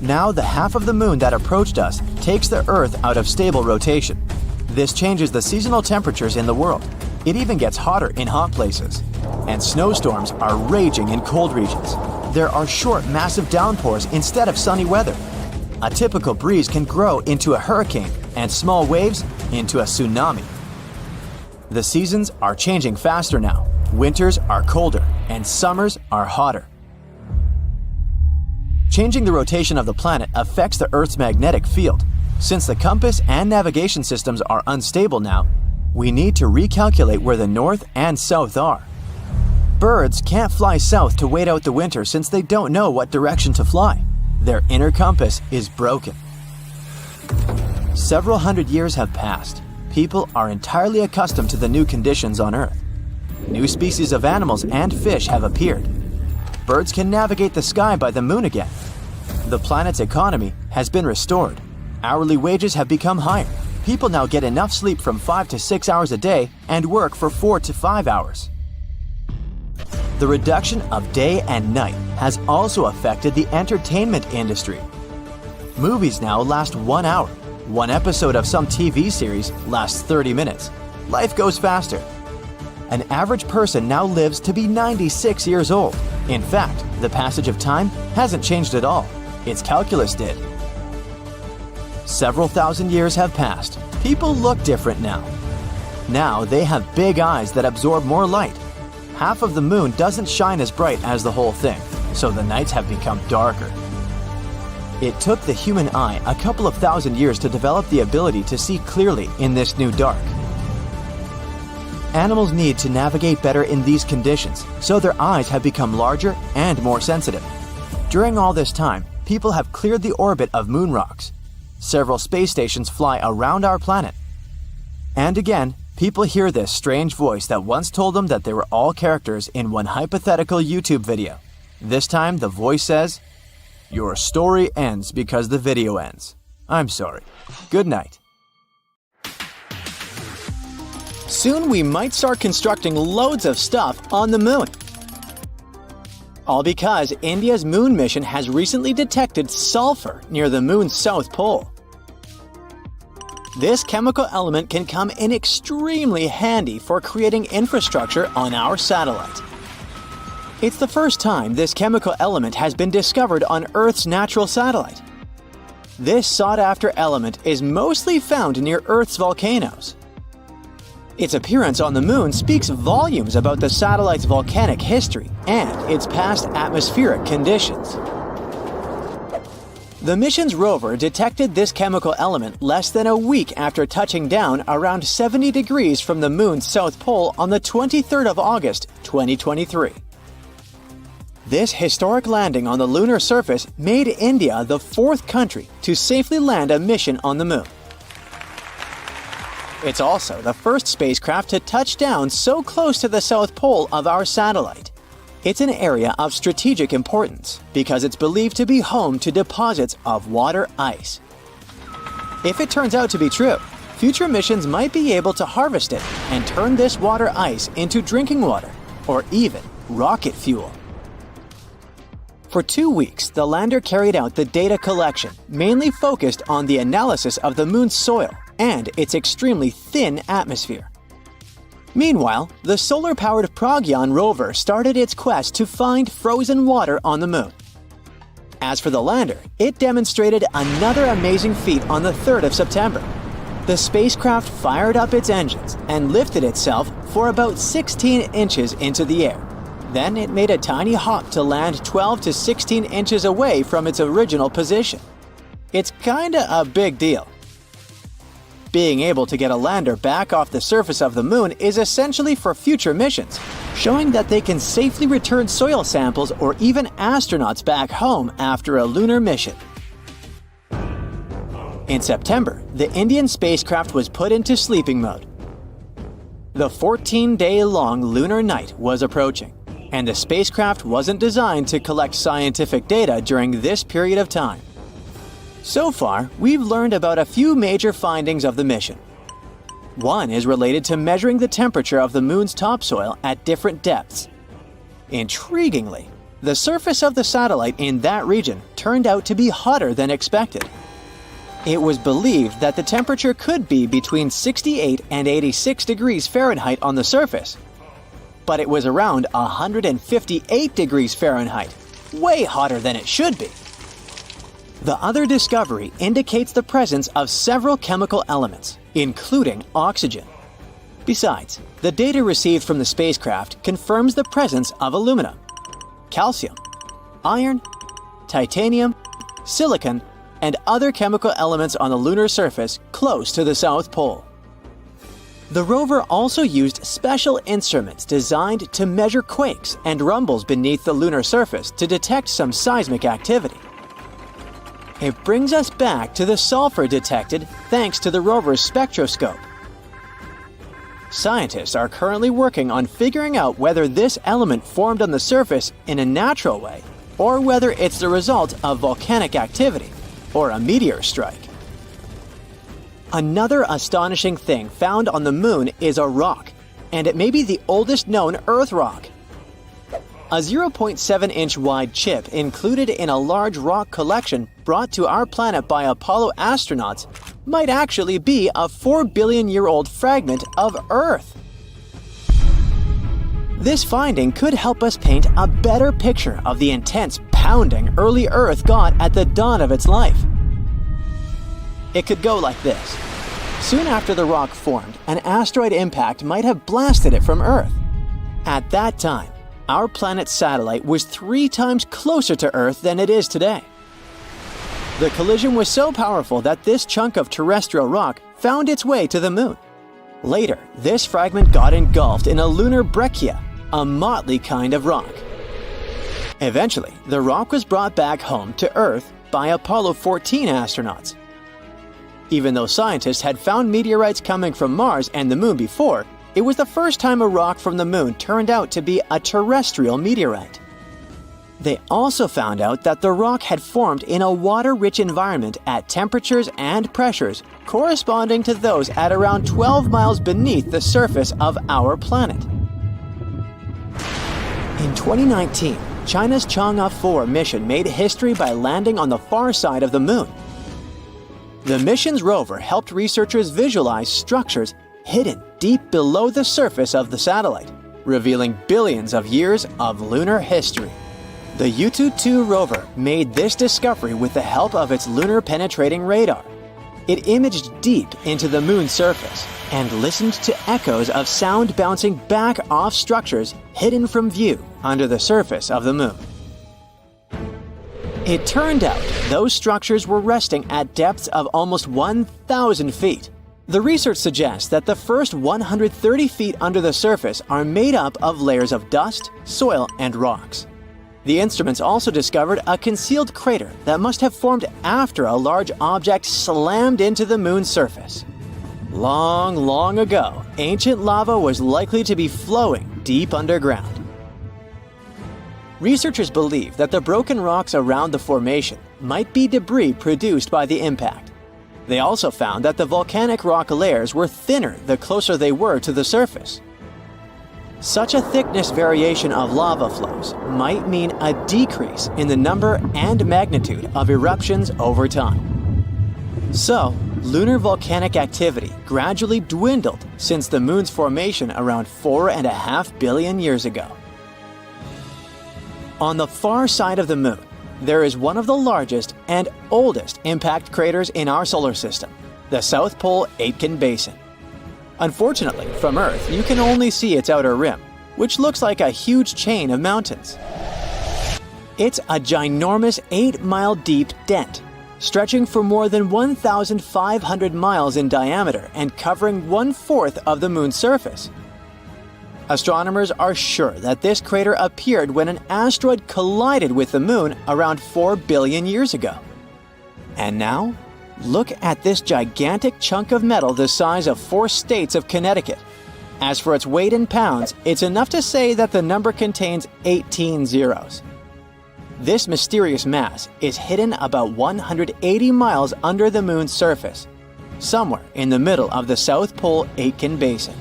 Now the half of the moon that approached us takes the Earth out of stable rotation. This changes the seasonal temperatures in the world. It even gets hotter in hot places. And snowstorms are raging in cold regions. There are short, massive downpours instead of sunny weather. A typical breeze can grow into a hurricane and small waves into a tsunami. The seasons are changing faster now. Winters are colder and summers are hotter. Changing the rotation of the planet affects the Earth's magnetic field. Since the compass and navigation systems are unstable now, we need to recalculate where the north and south are. Birds can't fly south to wait out the winter since they don't know what direction to fly. Their inner compass is broken. Several hundred years have passed. People are entirely accustomed to the new conditions on Earth. New species of animals and fish have appeared. Birds can navigate the sky by the moon again. The planet's economy has been restored. Hourly wages have become higher. People now get enough sleep from 5 to 6 hours a day and work for 4 to 5 hours. The reduction of day and night has also affected the entertainment industry. Movies now last 1 hour. One episode of some TV series lasts 30 minutes. Life goes faster. An average person now lives to be 96 years old. In fact, the passage of time hasn't changed at all. Its calculus did. Several thousand years have passed. People look different now. Now they have big eyes that absorb more light. Half of the moon doesn't shine as bright as the whole thing, so the nights have become darker. It took the human eye a couple of thousand years to develop the ability to see clearly in this new dark. Animals need to navigate better in these conditions, so their eyes have become larger and more sensitive. During all this time, people have cleared the orbit of moon rocks. Several space stations fly around our planet. And again, people hear this strange voice that once told them that they were all characters in one hypothetical YouTube video. This time, the voice says, "Your story ends because the video ends. I'm sorry. Good night." Soon we might start constructing loads of stuff on the moon. All because India's moon mission has recently detected sulfur near the moon's south pole. This chemical element can come in extremely handy for creating infrastructure on our satellite. It's the first time this chemical element has been discovered on Earth's natural satellite. This sought-after element is mostly found near Earth's volcanoes. Its appearance on the moon speaks volumes about the satellite's volcanic history and its past atmospheric conditions. The mission's rover detected this chemical element less than a week after touching down around 70 degrees from the moon's south pole on the 23rd of August, 2023. This historic landing on the lunar surface made India the fourth country to safely land a mission on the moon. It's also the first spacecraft to touch down so close to the south pole of our satellite. It's an area of strategic importance because it's believed to be home to deposits of water ice. If it turns out to be true, future missions might be able to harvest it and turn this water ice into drinking water or even rocket fuel. For 2 weeks, the lander carried out the data collection, mainly focused on the analysis of the moon's soil and its extremely thin atmosphere. Meanwhile, the solar-powered Pragyan rover started its quest to find frozen water on the moon. As for the lander, it demonstrated another amazing feat on the 3rd of September. The spacecraft fired up its engines and lifted itself for about 16 inches into the air. Then it made a tiny hop to land 12 to 16 inches away from its original position. It's kinda a big deal. Being able to get a lander back off the surface of the moon is essentially for future missions, showing that they can safely return soil samples or even astronauts back home after a lunar mission. In September, the Indian spacecraft was put into sleeping mode. The 14-day-long lunar night was approaching, and the spacecraft wasn't designed to collect scientific data during this period of time. So far, we've learned about a few major findings of the mission. One is related to measuring the temperature of the moon's topsoil at different depths. Intriguingly, the surface of the satellite in that region turned out to be hotter than expected. It was believed that the temperature could be between 68 and 86 degrees Fahrenheit on the surface, but it was around 158 degrees Fahrenheit, way hotter than it should be. The other discovery indicates the presence of several chemical elements, including oxygen. Besides, the data received from the spacecraft confirms the presence of aluminum, calcium, iron, titanium, silicon, and other chemical elements on the lunar surface close to the South Pole. The rover also used special instruments designed to measure quakes and rumbles beneath the lunar surface to detect some seismic activity. It brings us back to the sulfur detected thanks to the rover's spectroscope. Scientists are currently working on figuring out whether this element formed on the surface in a natural way or whether it's the result of volcanic activity or a meteor strike. Another astonishing thing found on the moon is a rock, and it may be the oldest known Earth rock. A 0.7-inch wide chip included in a large rock collection brought to our planet by Apollo astronauts might actually be a 4-billion-year-old fragment of Earth. This finding could help us paint a better picture of the intense pounding early Earth got at the dawn of its life. It could go like this. Soon after the rock formed, an asteroid impact might have blasted it from Earth. At that time, our planet's satellite was 3 times closer to Earth than it is today. The collision was so powerful that this chunk of terrestrial rock found its way to the moon. Later, this fragment got engulfed in a lunar breccia, a motley kind of rock. Eventually, the rock was brought back home to Earth by Apollo 14 astronauts. Even though scientists had found meteorites coming from Mars and the Moon before, it was the first time a rock from the Moon turned out to be a terrestrial meteorite. They also found out that the rock had formed in a water-rich environment at temperatures and pressures corresponding to those at around 12 miles beneath the surface of our planet. In 2019, China's Chang'e 4 mission made history by landing on the far side of the Moon. The mission's rover helped researchers visualize structures hidden deep below the surface of the satellite, revealing billions of years of lunar history. The Yutu-2 rover made this discovery with the help of its lunar penetrating radar. It imaged deep into the Moon's surface and listened to echoes of sound bouncing back off structures hidden from view under the surface of the Moon. It turned out those structures were resting at depths of almost 1,000 feet. The research suggests that the first 130 feet under the surface are made up of layers of dust, soil, and rocks. The instruments also discovered a concealed crater that must have formed after a large object slammed into the Moon's surface. Long, long ago, ancient lava was likely to be flowing deep underground. Researchers believe that the broken rocks around the formation might be debris produced by the impact. They also found that the volcanic rock layers were thinner the closer they were to the surface. Such a thickness variation of lava flows might mean a decrease in the number and magnitude of eruptions over time. So, lunar volcanic activity gradually dwindled since the Moon's formation around 4.5 billion years ago. On the far side of the Moon, there is one of the largest and oldest impact craters in our solar system, the South Pole Aitken Basin. Unfortunately, from Earth, you can only see its outer rim, which looks like a huge chain of mountains. It's a ginormous 8-mile deep dent, stretching for more than 1,500 miles in diameter and covering 1/4 of the Moon's surface. Astronomers are sure that this crater appeared when an asteroid collided with the Moon around 4 billion years ago. And now, look at this gigantic chunk of metal the size of 4 states of Connecticut. As for its weight in pounds, it's enough to say that the number contains 18 zeros. This mysterious mass is hidden about 180 miles under the Moon's surface, somewhere in the middle of the South Pole Aitken Basin.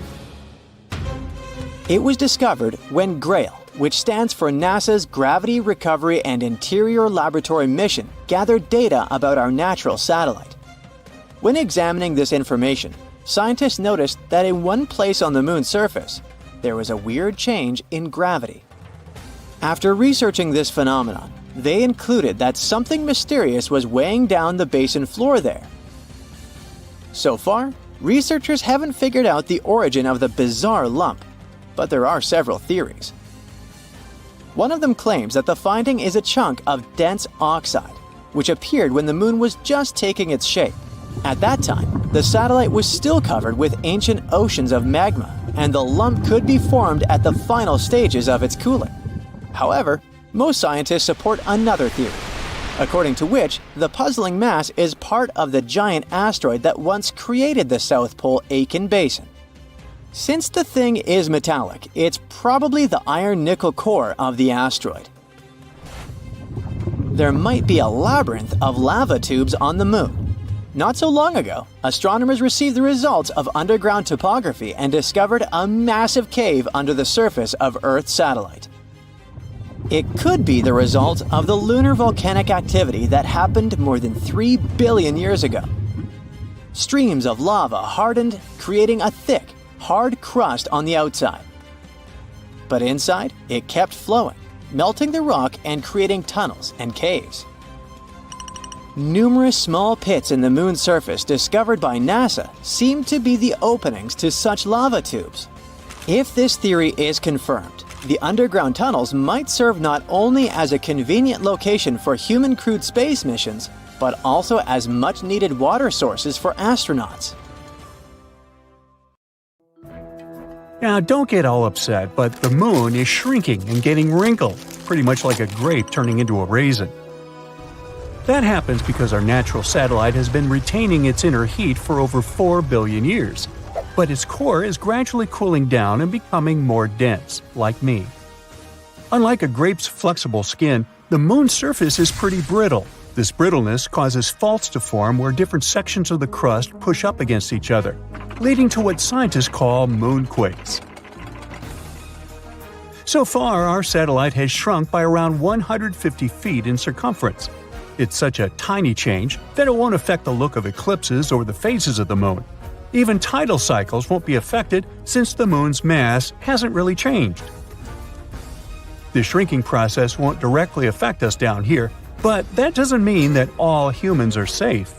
It was discovered when GRAIL, which stands for NASA's Gravity Recovery and Interior Laboratory Mission, gathered data about our natural satellite. When examining this information, scientists noticed that in one place on the Moon's surface, there was a weird change in gravity. After researching this phenomenon, they concluded that something mysterious was weighing down the basin floor there. So far, researchers haven't figured out the origin of the bizarre lump, but there are several theories. One of them claims that the finding is a chunk of dense oxide, which appeared when the Moon was just taking its shape. At that time, the satellite was still covered with ancient oceans of magma, and the lump could be formed at the final stages of its cooling. However, most scientists support another theory, according to which the puzzling mass is part of the giant asteroid that once created the South Pole Aitken Basin. Since the thing is metallic, it's probably the iron-nickel core of the asteroid. There might be a labyrinth of lava tubes on the Moon. Not so long ago, astronomers received the results of underground topography and discovered a massive cave under the surface of Earth's satellite. It could be the result of the lunar volcanic activity that happened more than 3 billion years ago. Streams of lava hardened, creating a thick, hard crust on the outside. But inside, it kept flowing, melting the rock and creating tunnels and caves. Numerous small pits in the Moon's surface discovered by NASA seem to be the openings to such lava tubes. If this theory is confirmed, the underground tunnels might serve not only as a convenient location for human-crewed space missions, but also as much-needed water sources for astronauts. Now, don't get all upset, but the Moon is shrinking and getting wrinkled. pretty much like a grape turning into a raisin. That happens because our natural satellite has been retaining its inner heat for over 4 billion years, but its core is gradually cooling down and becoming more dense, like me. Unlike a grape's flexible skin, the Moon's surface is pretty brittle. This brittleness causes faults to form where different sections of the crust push up against each other, leading to what scientists call moonquakes. So far, our satellite has shrunk by around 150 feet in circumference. It's such a tiny change that it won't affect the look of eclipses or the phases of the Moon. Even tidal cycles won't be affected since the Moon's mass hasn't really changed. The shrinking process won't directly affect us down here, but that doesn't mean that all humans are safe.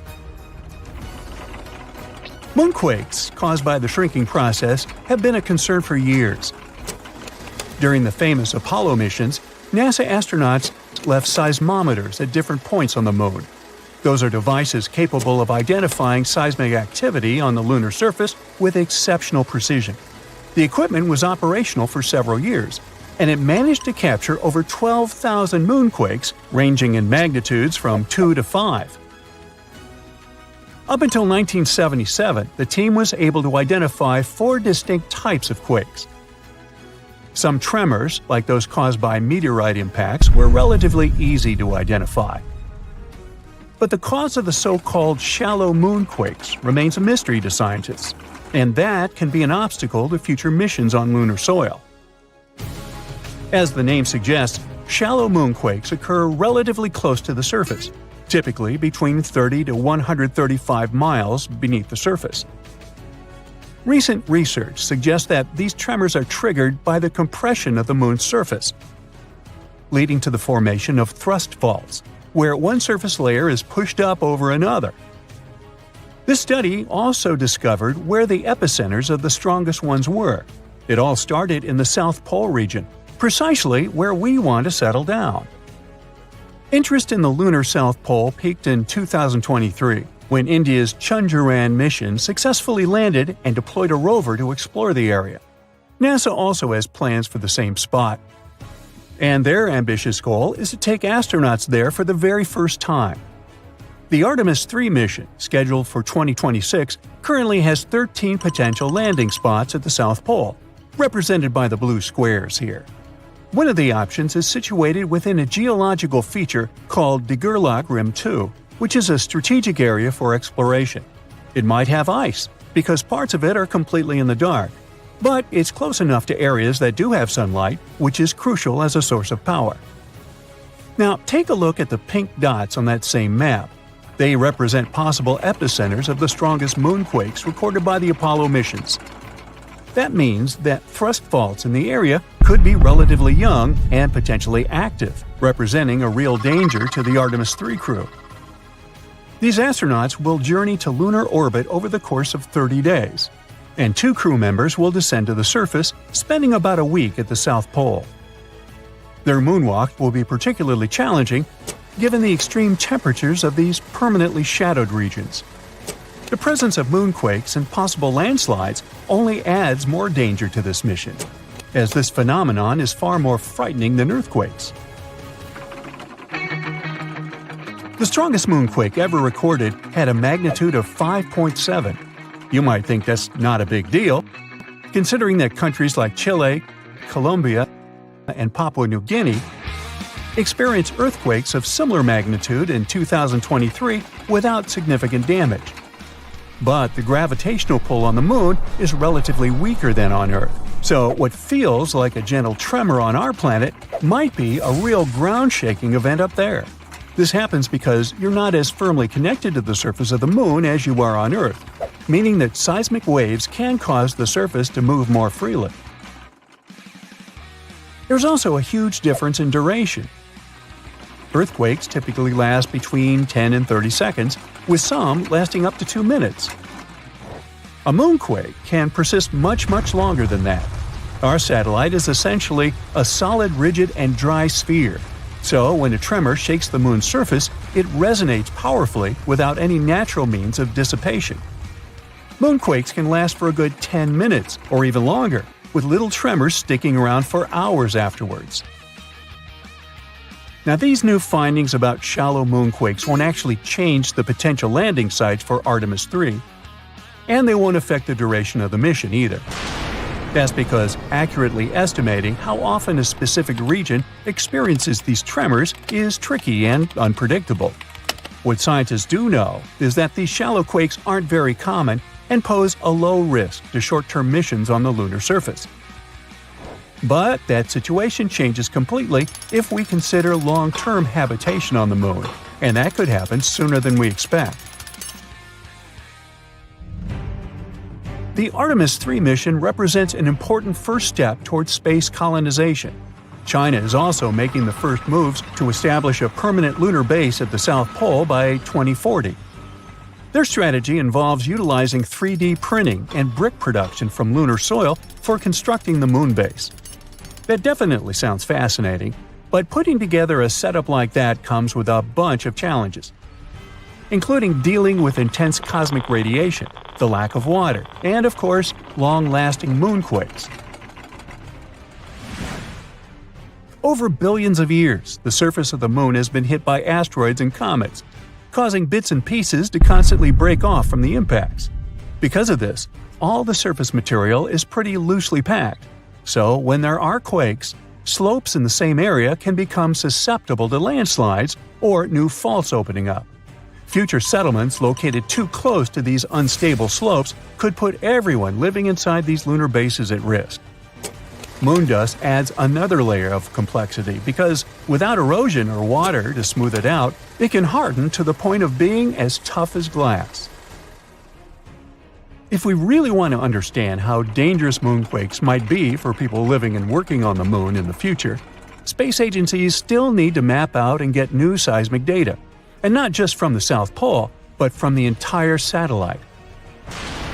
Moonquakes, caused by the shrinking process, have been a concern for years. During the famous Apollo missions, NASA astronauts left seismometers at different points on the Moon. Those are devices capable of identifying seismic activity on the lunar surface with exceptional precision. The equipment was operational for several years, and it managed to capture over 12,000 moonquakes, ranging in magnitudes from 2 to 5. Up until 1977, the team was able to identify 4 distinct types of quakes. Some tremors, like those caused by meteorite impacts, were relatively easy to identify. But the cause of the so-called shallow moonquakes remains a mystery to scientists, and that can be an obstacle to future missions on lunar soil. As the name suggests, shallow moonquakes occur relatively close to the surface, typically between 30 to 135 miles beneath the surface. Recent research suggests that these tremors are triggered by the compression of the Moon's surface, leading to the formation of thrust faults, where one surface layer is pushed up over another. This study also discovered where the epicenters of the strongest ones were. It all started in the South Pole region, precisely where we want to settle down. Interest in the lunar South Pole peaked in 2023, when India's Chandrayaan mission successfully landed and deployed a rover to explore the area. NASA also has plans for the same spot. And their ambitious goal is to take astronauts there for the very first time. The Artemis 3 mission, scheduled for 2026, currently has 13 potential landing spots at the South Pole, represented by the blue squares here. One of the options is situated within a geological feature called Diguirloch Rim 2, which is a strategic area for exploration. It might have ice, because parts of it are completely in the dark, but it's close enough to areas that do have sunlight, which is crucial as a source of power. Now, take a look at the pink dots on that same map. They represent possible epicenters of the strongest moonquakes recorded by the Apollo missions. That means that thrust faults in the area could be relatively young and potentially active, representing a real danger to the Artemis 3 crew. These astronauts will journey to lunar orbit over the course of 30 days, and 2 crew members will descend to the surface, spending about a week at the South Pole. Their moonwalk will be particularly challenging, given the extreme temperatures of these permanently shadowed regions. The presence of moonquakes and possible landslides only adds more danger to this mission, as this phenomenon is far more frightening than earthquakes. The strongest moonquake ever recorded had a magnitude of 5.7. You might think that's not a big deal, considering that countries like Chile, Colombia, and Papua New Guinea experienced earthquakes of similar magnitude in 2023 without significant damage. But the gravitational pull on the Moon is relatively weaker than on Earth, so what feels like a gentle tremor on our planet might be a real ground-shaking event up there. This happens because you're not as firmly connected to the surface of the Moon as you are on Earth, meaning that seismic waves can cause the surface to move more freely. There's also a huge difference in duration. Earthquakes typically last between 10 and 30 seconds, with some lasting up to 2 minutes. A moonquake can persist much longer than that. Our satellite is essentially a solid, rigid, and dry sphere. So, when a tremor shakes the Moon's surface, it resonates powerfully without any natural means of dissipation. Moonquakes can last for a good 10 minutes, or even longer, with little tremors sticking around for hours afterwards. Now, these new findings about shallow moonquakes won't actually change the potential landing sites for Artemis 3, and they won't affect the duration of the mission either. That's because accurately estimating how often a specific region experiences these tremors is tricky and unpredictable. What scientists do know is that these shallow quakes aren't very common and pose a low risk to short-term missions on the lunar surface. But that situation changes completely if we consider long-term habitation on the Moon, and that could happen sooner than we expect. The Artemis 3 mission represents an important first step towards space colonization. China is also making the first moves to establish a permanent lunar base at the South Pole by 2040. Their strategy involves utilizing 3D printing and brick production from lunar soil for constructing the moon base. That definitely sounds fascinating, but putting together a setup like that comes with a bunch of challenges, including dealing with intense cosmic radiation, the lack of water, and of course, long-lasting moonquakes. Over billions of years, the surface of the Moon has been hit by asteroids and comets, causing bits and pieces to constantly break off from the impacts. Because of this, all the surface material is pretty loosely packed. So, when there are quakes, slopes in the same area can become susceptible to landslides or new faults opening up. Future settlements located too close to these unstable slopes could put everyone living inside these lunar bases at risk. Moon dust adds another layer of complexity because, without erosion or water to smooth it out, it can harden to the point of being as tough as glass. If we really want to understand how dangerous moonquakes might be for people living and working on the Moon in the future, space agencies still need to map out and get new seismic data, and not just from the South Pole, but from the entire satellite.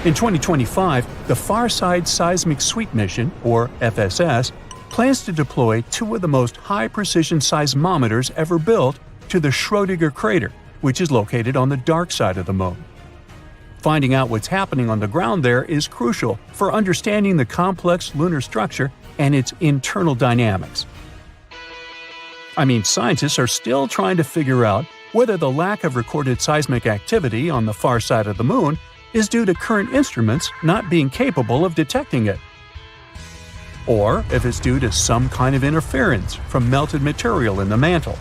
In 2025, the Farside Seismic Sweep Mission, or FSS, plans to deploy two of the most high-precision seismometers ever built to the Schrödinger crater, which is located on the dark side of the Moon. Finding out what's happening on the ground there is crucial for understanding the complex lunar structure and its internal dynamics. Scientists are still trying to figure out whether the lack of recorded seismic activity on the far side of the Moon is due to current instruments not being capable of detecting it, or if it's due to some kind of interference from melted material in the mantle.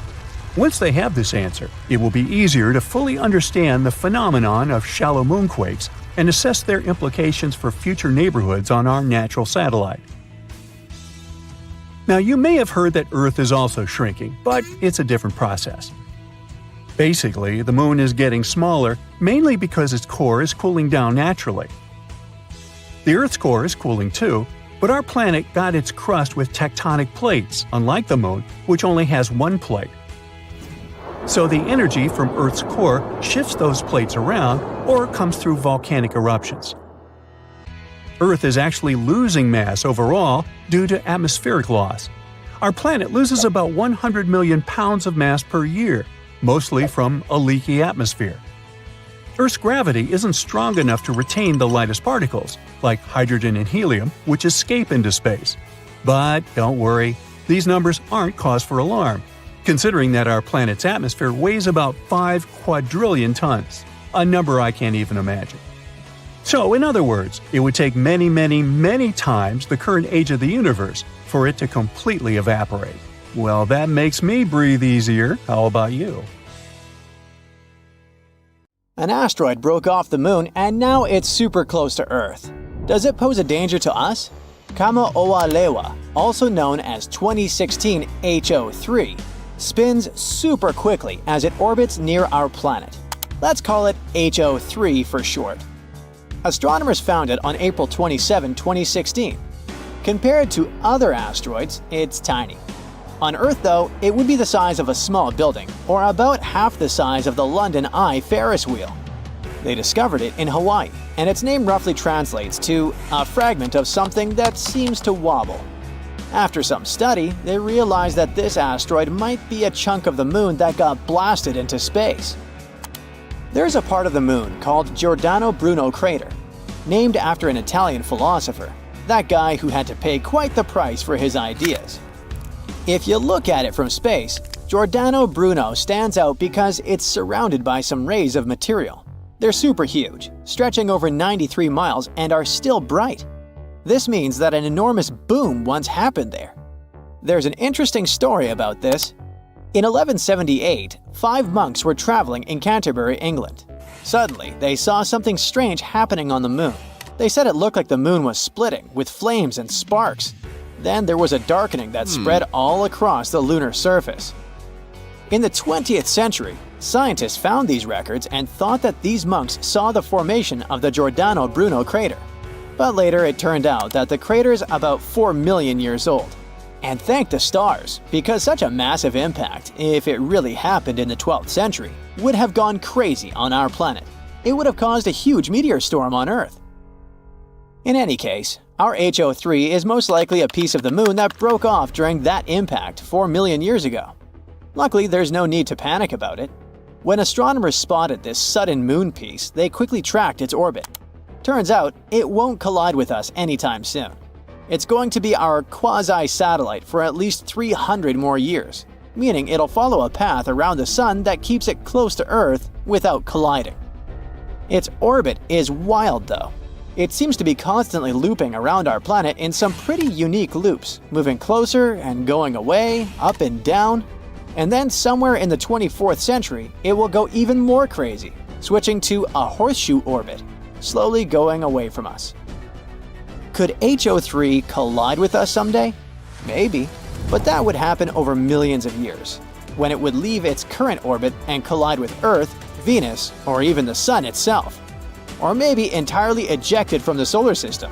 Once they have this answer, it will be easier to fully understand the phenomenon of shallow moonquakes and assess their implications for future neighborhoods on our natural satellite. Now, you may have heard that Earth is also shrinking, but it's a different process. Basically, the Moon is getting smaller mainly because its core is cooling down naturally. The Earth's core is cooling too, but our planet got its crust with tectonic plates, unlike the Moon, which only has one plate. So the energy from Earth's core shifts those plates around or comes through volcanic eruptions. Earth is actually losing mass overall due to atmospheric loss. Our planet loses about 100 million pounds of mass per year, mostly from a leaky atmosphere. Earth's gravity isn't strong enough to retain the lightest particles, like hydrogen and helium, which escape into space. But don't worry, these numbers aren't cause for alarm, considering that our planet's atmosphere weighs about 5 quadrillion tons, a number I can't even imagine. So, in other words, it would take many, many, many times the current age of the universe for it to completely evaporate. Well, that makes me breathe easier. How about you? An asteroid broke off the Moon and now it's super close to Earth. Does it pose a danger to us? Kamaoalewa, also known as 2016 HO3, spins super quickly as it orbits near our planet. Let's call it HO3 for short. Astronomers found it on April 27, 2016. Compared to other asteroids, it's tiny. On Earth, though, it would be the size of a small building, or about half the size of the London Eye Ferris wheel. They discovered it in Hawaii, and its name roughly translates to a fragment of something that seems to wobble. After some study, they realized that this asteroid might be a chunk of the Moon that got blasted into space. There's a part of the Moon called Giordano Bruno crater, named after an Italian philosopher, that guy who had to pay quite the price for his ideas. If you look at it from space, Giordano Bruno stands out because it's surrounded by some rays of material. They're super huge, stretching over 93 miles and are still bright. This means that an enormous boom once happened there. There's an interesting story about this. In 1178, 5 monks were traveling in Canterbury, England. Suddenly, they saw something strange happening on the moon. They said it looked like the moon was splitting, with flames and sparks. Then there was a darkening that spread all across the lunar surface. In the 20th century, scientists found these records and thought that these monks saw the formation of the Giordano Bruno crater. But later it turned out that the crater is about 4 million years old. And thank the stars, because such a massive impact, if it really happened in the 12th century, would have gone crazy on our planet. It would have caused a huge meteor storm on Earth. In any case, our HO3 is most likely a piece of the moon that broke off during that impact 4 million years ago. Luckily, there's no need to panic about it. When astronomers spotted this sudden moon piece, they quickly tracked its orbit. Turns out, it won't collide with us anytime soon. It's going to be our quasi-satellite for at least 300 more years, meaning it'll follow a path around the Sun that keeps it close to Earth without colliding. Its orbit is wild though. It seems to be constantly looping around our planet in some pretty unique loops, moving closer and going away, up and down. And then somewhere in the 24th century, it will go even more crazy, switching to a horseshoe orbit, slowly going away from us. Could HO3 collide with us someday? Maybe, but that would happen over millions of years, when it would leave its current orbit and collide with Earth, Venus, or even the Sun itself. Or maybe entirely ejected from the solar system.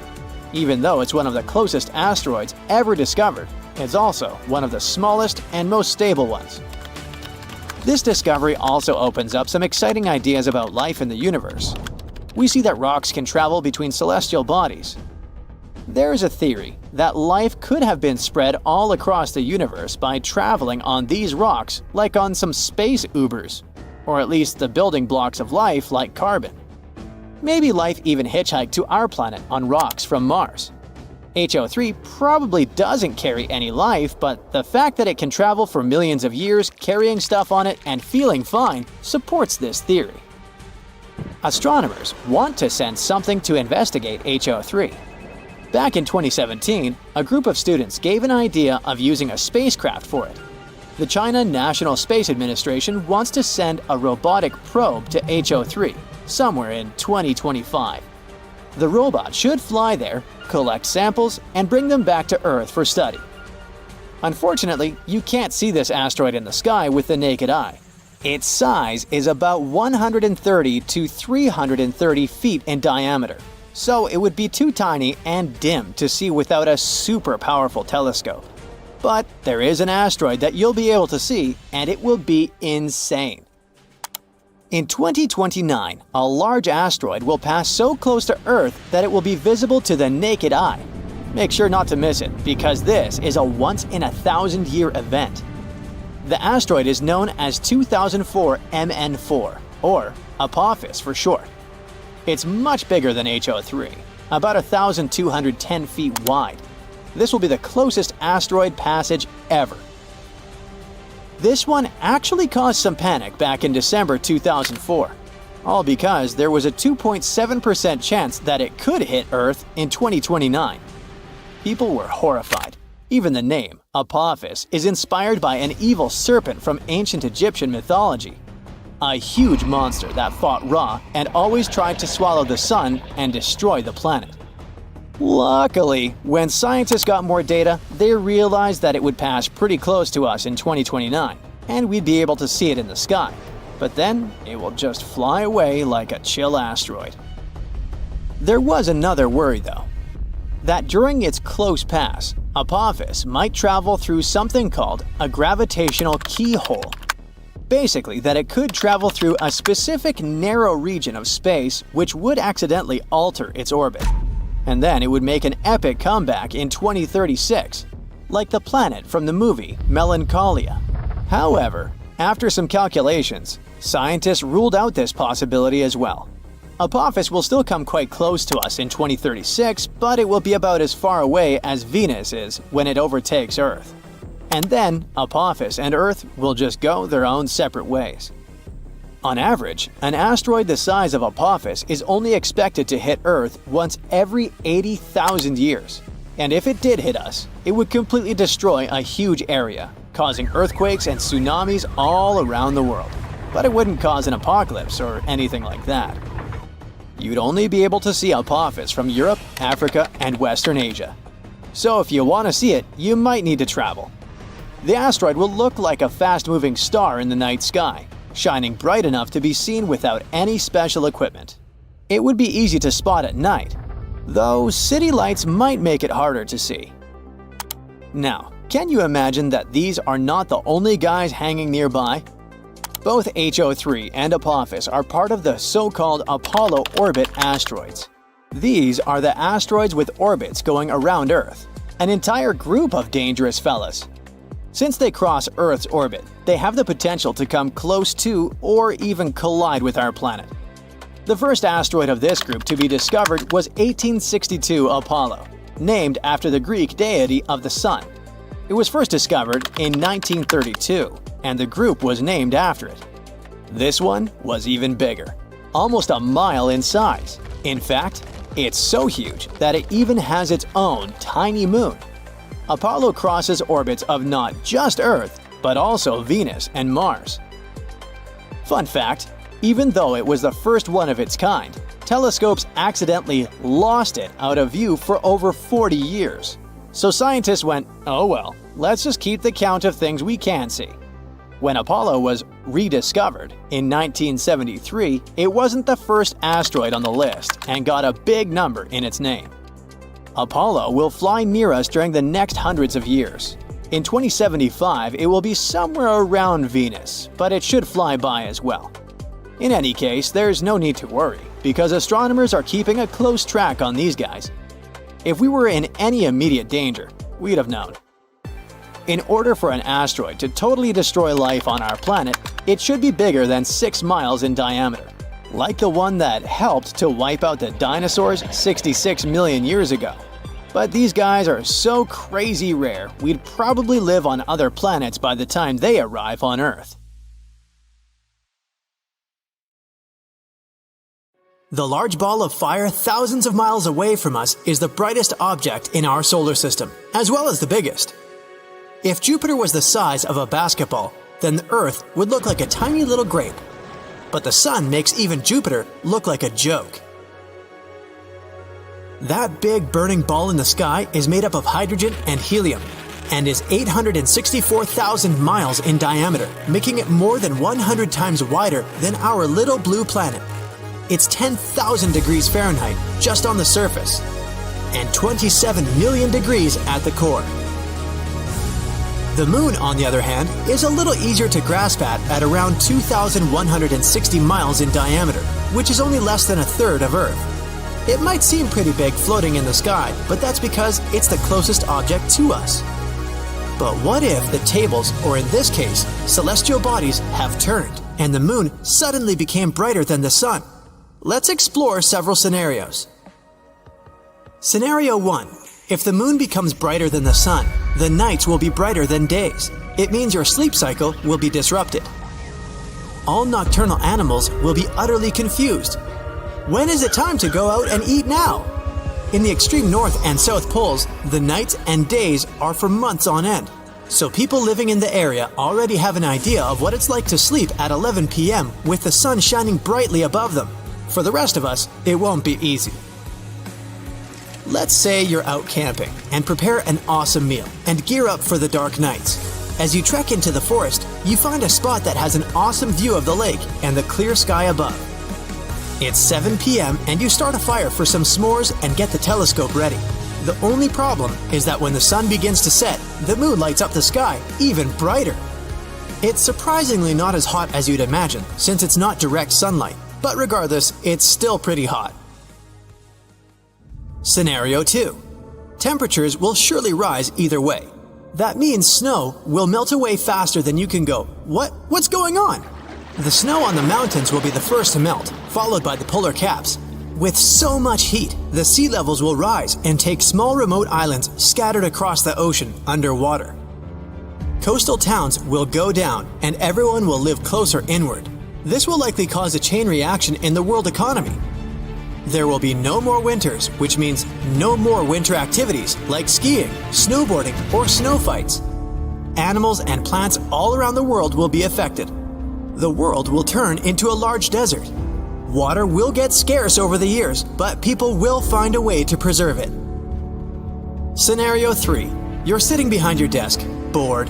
Even though it's one of the closest asteroids ever discovered, it's also one of the smallest and most stable ones. This discovery also opens up some exciting ideas about life in the universe. We see that rocks can travel between celestial bodies. There is a theory that life could have been spread all across the universe by traveling on these rocks like on some space Ubers, or at least the building blocks of life like carbon. Maybe life even hitchhiked to our planet on rocks from Mars. HO3 probably doesn't carry any life, but the fact that it can travel for millions of years carrying stuff on it and feeling fine supports this theory. Astronomers want to send something to investigate HO3. Back in 2017, a group of students gave an idea of using a spacecraft for it. The China National Space Administration wants to send a robotic probe to HO3 somewhere in 2025. The robot should fly there, collect samples, and bring them back to Earth for study. Unfortunately, you can't see this asteroid in the sky with the naked eye. Its size is about 130 to 330 feet in diameter, so it would be too tiny and dim to see without a super powerful telescope. But there is an asteroid that you'll be able to see, and it will be insane. In 2029, a large asteroid will pass so close to Earth that it will be visible to the naked eye. Make sure not to miss it, because this is a once-in-a-thousand-year event. The asteroid is known as 2004 MN4, or Apophis for short. It's much bigger than HO3, about 1,210 feet wide. This will be the closest asteroid passage ever. This one actually caused some panic back in December 2004, all because there was a 2.7% chance that it could hit Earth in 2029. People were horrified. Even the name, Apophis, is inspired by an evil serpent from ancient Egyptian mythology. A huge monster that fought Ra and always tried to swallow the sun and destroy the planet. Luckily, when scientists got more data, they realized that it would pass pretty close to us in 2029, and we'd be able to see it in the sky. But then, it will just fly away like a chill asteroid. There was another worry though. That during its close pass, Apophis might travel through something called a gravitational keyhole. Basically, that it could travel through a specific narrow region of space which would accidentally alter its orbit. And then it would make an epic comeback in 2036, like the planet from the movie Melancholia. However, after some calculations, scientists ruled out this possibility as well. Apophis will still come quite close to us in 2036, but it will be about as far away as Venus is when it overtakes Earth. and then Apophis and Earth will just go their own separate ways. On average, an asteroid the size of Apophis is only expected to hit Earth once every 80,000 years. And if it did hit us, it would completely destroy a huge area, causing earthquakes and tsunamis all around the world. But it wouldn't cause an apocalypse or anything like that. You'd only be able to see Apophis from Europe, Africa, and Western Asia. So if you want to see it, you might need to travel. The asteroid will look like a fast-moving star in the night sky, shining bright enough to be seen without any special equipment. It would be easy to spot at night, though city lights might make it harder to see. Now, can you imagine that these are not the only guys hanging nearby? Both HO3 and Apophis are part of the so-called Apollo orbit asteroids. These are the asteroids with orbits going around Earth, an entire group of dangerous fellas. Since they cross Earth's orbit, they have the potential to come close to or even collide with our planet. The first asteroid of this group to be discovered was 1862 Apollo, named after the Greek deity of the sun. It was first discovered in 1932, and the group was named after it. This one was even bigger, almost a mile in size. In fact, it's so huge that it even has its own tiny moon. Apollo crosses orbits of not just Earth, but also Venus and Mars. Fun fact, even though it was the first one of its kind, telescopes accidentally lost it out of view for over 40 years. So scientists went, oh well, let's just keep the count of things we can see. When Apollo was rediscovered in 1973, it wasn't the first asteroid on the list and got a big number in its name. Apollo will fly near us during the next hundreds of years. In 2075, it will be somewhere around Venus, but it should fly by as well. In any case, there's no need to worry, because astronomers are keeping a close track on these guys. If we were in any immediate danger, we'd have known. In order for an asteroid to totally destroy life on our planet, it should be bigger than 6 miles in diameter, like the one that helped to wipe out the dinosaurs 66 million years ago. But these guys are so crazy rare, we'd probably live on other planets by the time they arrive on Earth. The large ball of fire thousands of miles away from us is the brightest object in our solar system, as well as the biggest. If Jupiter was the size of a basketball, then the Earth would look like a tiny little grape. But the Sun makes even Jupiter look like a joke. That big burning ball in the sky is made up of hydrogen and helium, and is 864,000 miles in diameter, making it more than 100 times wider than our little blue planet. It's 10,000 degrees Fahrenheit just on the surface, and 27 million degrees at the core. The Moon, on the other hand, is a little easier to grasp at around 2,160 miles in diameter, which is only less than a third of Earth. It might seem pretty big floating in the sky, but that's because it's the closest object to us. But what if the tables, or in this case, celestial bodies, have turned, and the Moon suddenly became brighter than the Sun? Let's explore several scenarios. Scenario 1. If the Moon becomes brighter than the Sun, the nights will be brighter than days. It means your sleep cycle will be disrupted. All nocturnal animals will be utterly confused. When is it time to go out and eat now? In the extreme north and south poles, the nights and days are for months on end. So people living in the area already have an idea of what it's like to sleep at 11 p.m. with the sun shining brightly above them. For the rest of us, it won't be easy. Let's say you're out camping and prepare an awesome meal and gear up for the dark nights. As you trek into the forest, you find a spot that has an awesome view of the lake and the clear sky above. It's 7 p.m. and you start a fire for some s'mores and get the telescope ready. The only problem is that when the sun begins to set, the moon lights up the sky even brighter. It's surprisingly not as hot as you'd imagine, since it's not direct sunlight, but regardless, it's still pretty hot. Scenario 2. Temperatures will surely rise either way. That means snow will melt away faster than you can go, What's going on? The snow on the mountains will be the first to melt, followed by the polar caps. With so much heat, the sea levels will rise and take small remote islands scattered across the ocean underwater. Coastal towns will go down and everyone will live closer inward. This will likely cause a chain reaction in the world economy. There will be no more winters, which means no more winter activities like skiing, snowboarding, or snow fights. Animals and plants all around the world will be affected. The world will turn into a large desert. Water will get scarce over the years, but people will find a way to preserve it. Scenario 3. You're sitting behind your desk, bored.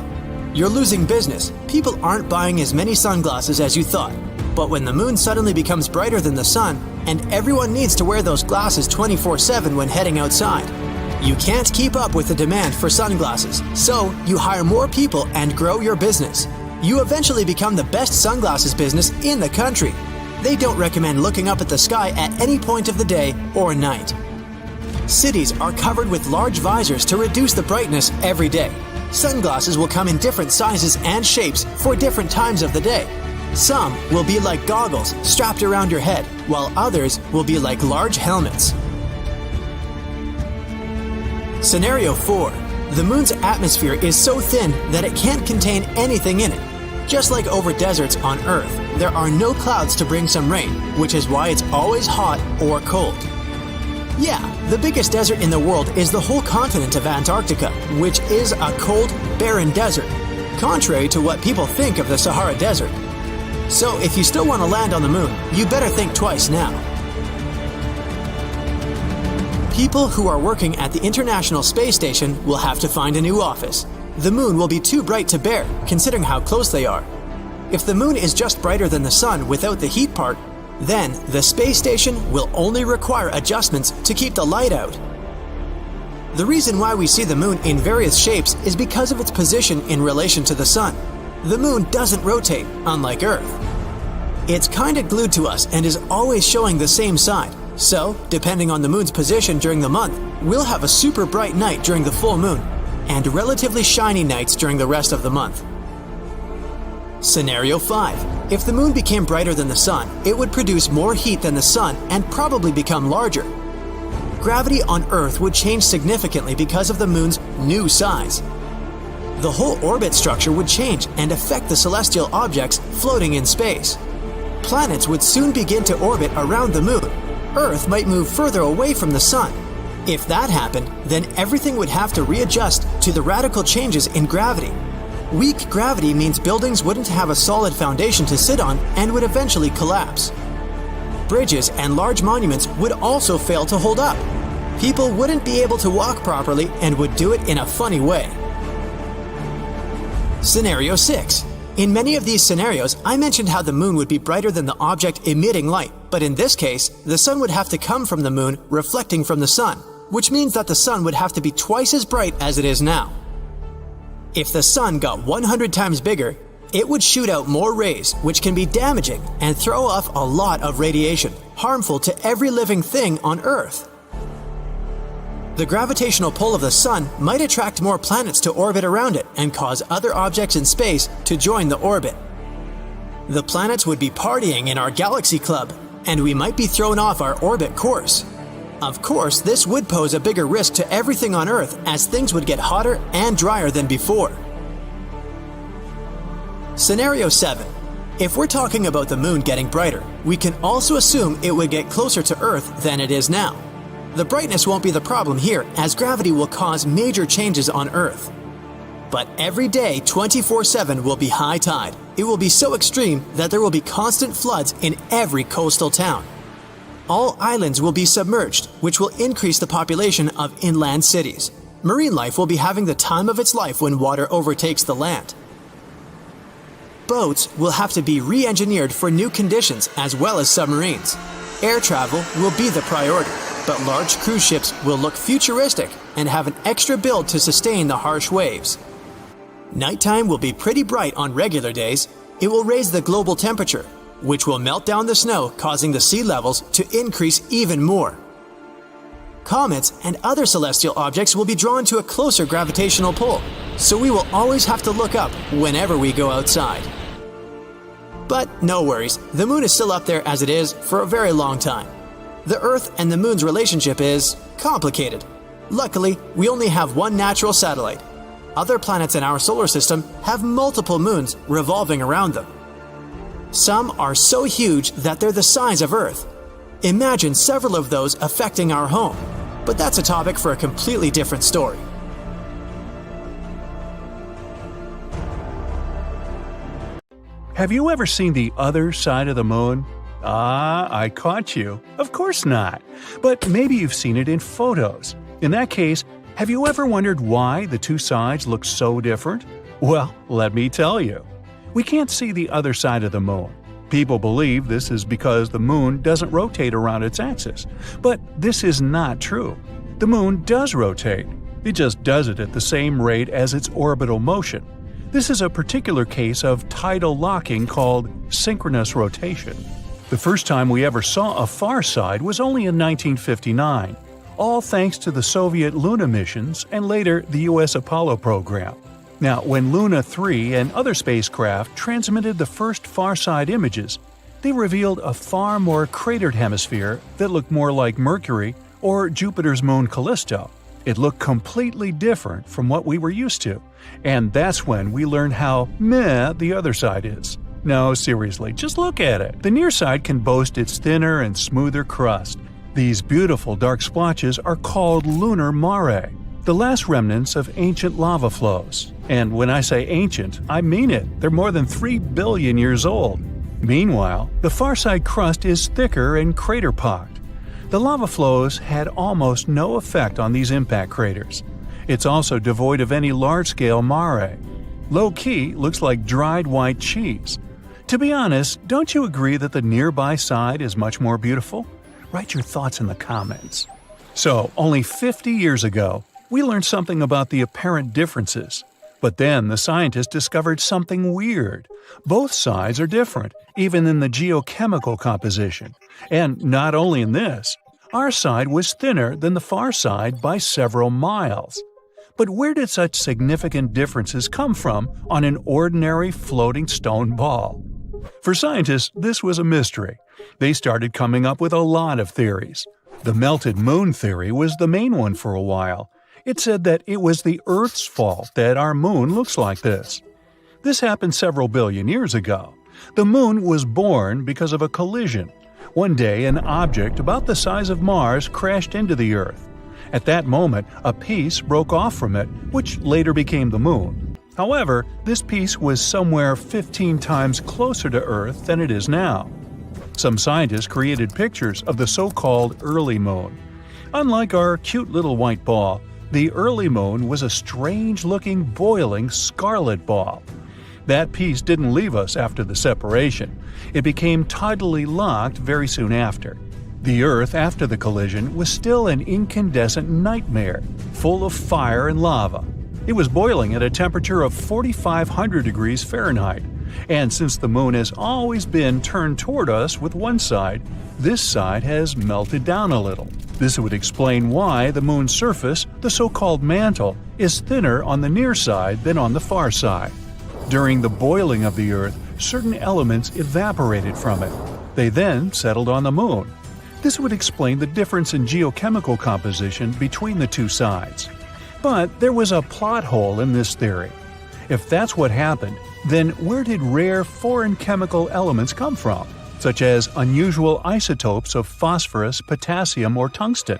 You're losing business. People aren't buying as many sunglasses as you thought. But when the moon suddenly becomes brighter than the sun, and everyone needs to wear those glasses 24/7 when heading outside, you can't keep up with the demand for sunglasses, so you hire more people and grow your business. You eventually become the best sunglasses business in the country. They don't recommend looking up at the sky at any point of the day or night. Cities are covered with large visors to reduce the brightness every day. Sunglasses will come in different sizes and shapes for different times of the day. Some will be like goggles strapped around your head, while others will be like large helmets. Scenario 4. The moon's atmosphere is so thin that it can't contain anything in it. Just like over deserts on Earth, there are no clouds to bring some rain, which is why it's always hot or cold. Yeah, the biggest desert in the world is the whole continent of Antarctica, which is a cold, barren desert, contrary to what people think of the Sahara Desert. So if you still want to land on the moon, you better think twice now. People who are working at the International Space Station will have to find a new office. The moon will be too bright to bear, considering how close they are. If the moon is just brighter than the sun without the heat part, then the space station will only require adjustments to keep the light out. The reason why we see the moon in various shapes is because of its position in relation to the sun. The moon doesn't rotate, unlike Earth. It's kinda glued to us and is always showing the same side. So, depending on the moon's position during the month, we'll have a super bright night during the full moon and relatively shiny nights during the rest of the month. Scenario 5. If the moon became brighter than the sun, it would produce more heat than the sun and probably become larger. Gravity on Earth would change significantly because of the moon's new size. The whole orbit structure would change and affect the celestial objects floating in space. Planets would soon begin to orbit around the moon. Earth might move further away from the sun. If that happened, then everything would have to readjust to the radical changes in gravity. Weak gravity means buildings wouldn't have a solid foundation to sit on and would eventually collapse. Bridges and large monuments would also fail to hold up. People wouldn't be able to walk properly and would do it in a funny way. Scenario 6. In many of these scenarios, I mentioned how the moon would be brighter than the object emitting light, but in this case, the sun would have to come from the moon reflecting from the sun, which means that the sun would have to be twice as bright as it is now. If the sun got 100 times bigger, it would shoot out more rays, which can be damaging and throw off a lot of radiation, harmful to every living thing on Earth. The gravitational pull of the sun might attract more planets to orbit around it and cause other objects in space to join the orbit. The planets would be partying in our galaxy club, and we might be thrown off our orbit course. Of course, this would pose a bigger risk to everything on Earth as things would get hotter and drier than before. Scenario 7. If we're talking about the moon getting brighter, we can also assume it would get closer to Earth than it is now. The brightness won't be the problem here, as gravity will cause major changes on Earth. But every day, 24/7 will be high tide. It will be so extreme that there will be constant floods in every coastal town. All islands will be submerged, which will increase the population of inland cities. Marine life will be having the time of its life when water overtakes the land. Boats will have to be re-engineered for new conditions as well as submarines. Air travel will be the priority, but large cruise ships will look futuristic and have an extra build to sustain the harsh waves. Nighttime will be pretty bright on regular days. It will raise the global temperature, which will melt down the snow, causing the sea levels to increase even more. Comets and other celestial objects will be drawn to a closer gravitational pull, so we will always have to look up whenever we go outside. But no worries, the moon is still up there as it is for a very long time. The Earth and the moon's relationship is complicated. Luckily, we only have one natural satellite. Other planets in our solar system have multiple moons revolving around them. Some are so huge that they're the size of Earth. Imagine several of those affecting our home, but that's a topic for a completely different story. Have you ever seen the other side of the moon? I caught you. Of course not. But maybe you've seen it in photos. In that case, have you ever wondered why the two sides look so different? Well, let me tell you. We can't see the other side of the moon. People believe this is because the moon doesn't rotate around its axis. But this is not true. The moon does rotate. It just does it at the same rate as its orbital motion. This is a particular case of tidal locking called synchronous rotation. The first time we ever saw a far side was only in 1959, all thanks to the Soviet Lunar missions and later the US Apollo program. Now, when Luna 3 and other spacecraft transmitted the first far-side images, they revealed a far more cratered hemisphere that looked more like Mercury or Jupiter's moon Callisto. It looked completely different from what we were used to, and that's when we learned how meh the other side is. No, seriously, just look at it. The near side can boast its thinner and smoother crust. These beautiful dark splotches are called lunar mare, the last remnants of ancient lava flows. And when I say ancient, I mean it. They're more than 3 billion years old. Meanwhile, the far side crust is thicker and crater-pocked. The lava flows had almost no effect on these impact craters. It's also devoid of any large-scale mare. Low-key looks like dried white cheese. To be honest, don't you agree that the nearby side is much more beautiful? Write your thoughts in the comments. So, only 50 years ago, we learned something about the apparent differences. But then the scientists discovered something weird. Both sides are different, even in the geochemical composition. And not only in this, our side was thinner than the far side by several miles. But where did such significant differences come from on an ordinary floating stone ball? For scientists, this was a mystery. They started coming up with a lot of theories. The melted moon theory was the main one for a while. It said that it was the Earth's fault that our moon looks like this. This happened several billion years ago. The moon was born because of a collision. One day, an object about the size of Mars crashed into the Earth. At that moment, a piece broke off from it, which later became the moon. However, this piece was somewhere 15 times closer to Earth than it is now. Some scientists created pictures of the so-called early moon. Unlike our cute little white ball, the early moon was a strange-looking, boiling scarlet ball. That piece didn't leave us after the separation. It became tidally locked very soon after. The Earth after the collision was still an incandescent nightmare, full of fire and lava. It was boiling at a temperature of 4,500 degrees Fahrenheit. And since the moon has always been turned toward us with one side, this side has melted down a little. This would explain why the moon's surface, the so-called mantle, is thinner on the near side than on the far side. During the boiling of the Earth, certain elements evaporated from it. They then settled on the moon. This would explain the difference in geochemical composition between the two sides. But there was a plot hole in this theory. If that's what happened, then where did rare foreign chemical elements come from, such as unusual isotopes of phosphorus, potassium, or tungsten?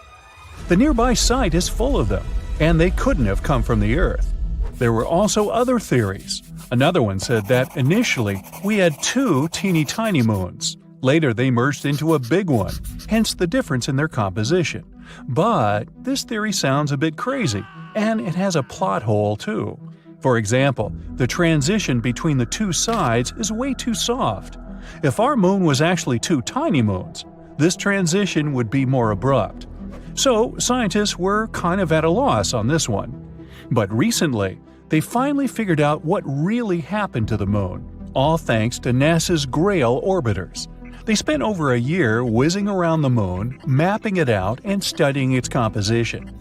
The nearby site is full of them, and they couldn't have come from the Earth. There were also other theories. Another one said that initially we had 2 teeny-tiny moons. Later they merged into a big one, hence the difference in their composition. But this theory sounds a bit crazy, and it has a plot hole too. For example, the transition between the two sides is way too soft. If our moon was actually 2 tiny moons, this transition would be more abrupt. So scientists were kind of at a loss on this one. But recently, they finally figured out what really happened to the moon, all thanks to NASA's Grail orbiters. They spent over a year whizzing around the moon, mapping it out, and studying its composition.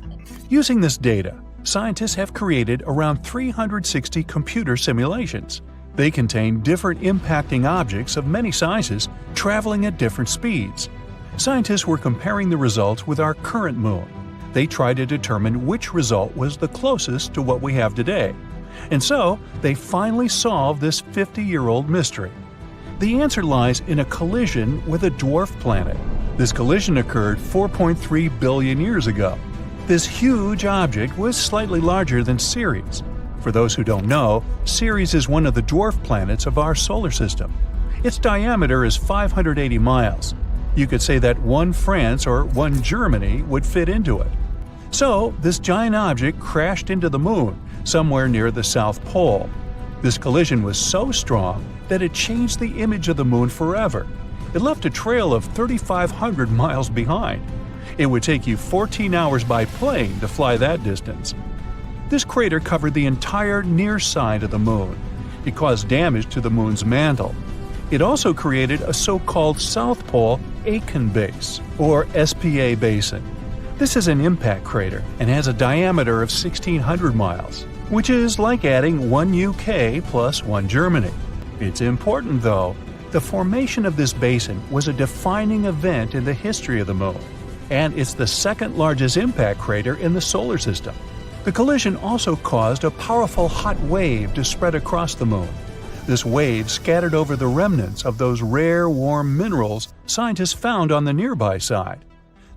Using this data, scientists have created around 360 computer simulations. They contain different impacting objects of many sizes traveling at different speeds. Scientists were comparing the results with our current moon. they tried to determine which result was the closest to what we have today. And so, they finally solved this 50-year-old mystery. The answer lies in a collision with a dwarf planet. This collision occurred 4.3 billion years ago. This huge object was slightly larger than Ceres. For those who don't know, Ceres is one of the dwarf planets of our solar system. Its diameter is 580 miles. You could say that one France or one Germany would fit into it. So, this giant object crashed into the Moon, somewhere near the South Pole. This collision was so strong that it changed the image of the Moon forever. It left a trail of 3,500 miles behind. It would take you 14 hours by plane to fly that distance. This crater covered the entire near side of the Moon. It caused damage to the Moon's mantle. It also created a so-called South Pole Awaken base, or SPA basin. This is an impact crater and has a diameter of 1,600 miles, which is like adding one UK plus one Germany. It's important, though. The formation of this basin was a defining event in the history of the Moon, and it's the second largest impact crater in the solar system. The collision also caused a powerful hot wave to spread across the Moon. This wave scattered over the remnants of those rare warm minerals scientists found on the nearby side.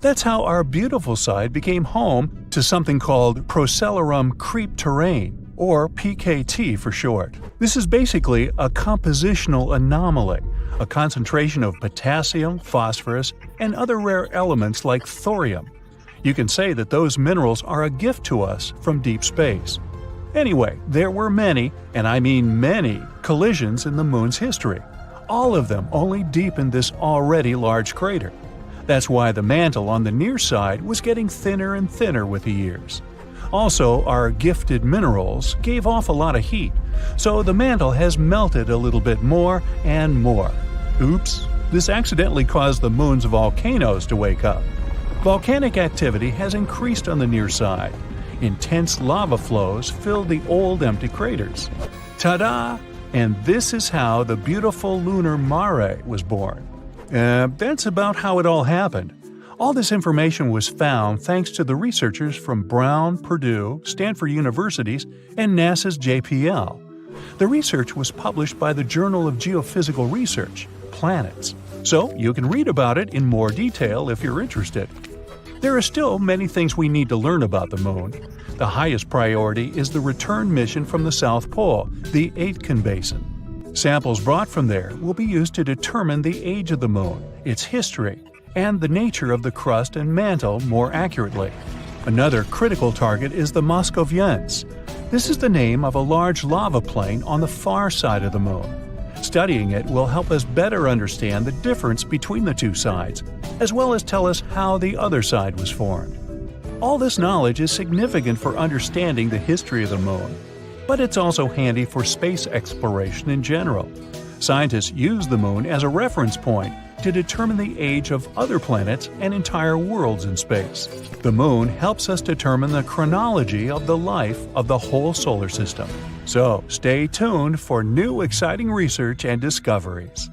That's how our beautiful side became home to something called Procellarum creep terrain, or PKT for short. This is basically a compositional anomaly, a concentration of potassium, phosphorus, and other rare elements like thorium. You can say that those minerals are a gift to us from deep space. Anyway, there were many, and I mean many, collisions in the Moon's history. All of them only deepened this already large crater. That's why the mantle on the near side was getting thinner and thinner with the years. Also, our gifted minerals gave off a lot of heat, so the mantle has melted a little bit more and more. Oops, this accidentally caused the Moon's volcanoes to wake up. Volcanic activity has increased on the near side. Intense lava flows filled the old empty craters. Ta-da! And this is how the beautiful lunar mare was born. That's about how it all happened. All this information was found thanks to the researchers from Brown, Purdue, Stanford Universities, and NASA's JPL. The research was published by the Journal of Geophysical Research, Planets, so you can read about it in more detail if you're interested. There are still many things we need to learn about the Moon. The highest priority is the return mission from the South Pole, the Aitken Basin. Samples brought from there will be used to determine the age of the Moon, its history, and the nature of the crust and mantle more accurately. Another critical target is the Moscovians. This is the name of a large lava plain on the far side of the Moon. Studying it will help us better understand the difference between the two sides, as well as tell us how the other side was formed. All this knowledge is significant for understanding the history of the Moon, but it's also handy for space exploration in general. Scientists use the Moon as a reference point to determine the age of other planets and entire worlds in space. The Moon helps us determine the chronology of the life of the whole solar system. So stay tuned for new exciting research and discoveries.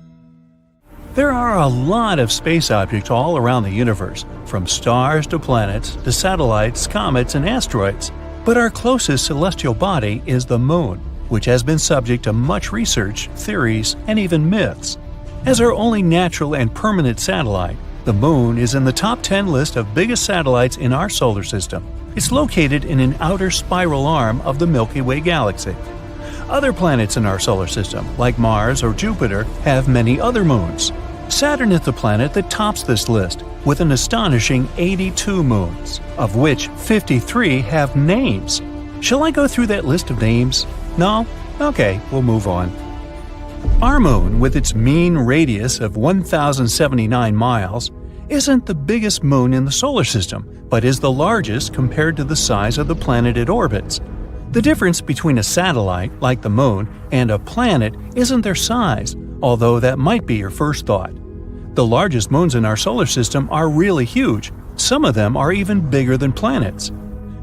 There are a lot of space objects all around the universe, from stars to planets to satellites, comets, and asteroids. But our closest celestial body is the Moon, which has been subject to much research, theories, and even myths. As our only natural and permanent satellite, the Moon is in the top 10 list of biggest satellites in our solar system. It's located in an outer spiral arm of the Milky Way galaxy. Other planets in our solar system, like Mars or Jupiter, have many other moons. Saturn is the planet that tops this list, with an astonishing 82 moons, of which 53 have names. Shall I go through that list of names? No? Okay, we'll move on. Our moon, with its mean radius of 1,079 miles, isn't the biggest moon in the solar system, but is the largest compared to the size of the planet it orbits. The difference between a satellite, like the Moon, and a planet isn't their size, although that might be your first thought. The largest moons in our solar system are really huge. Some of them are even bigger than planets.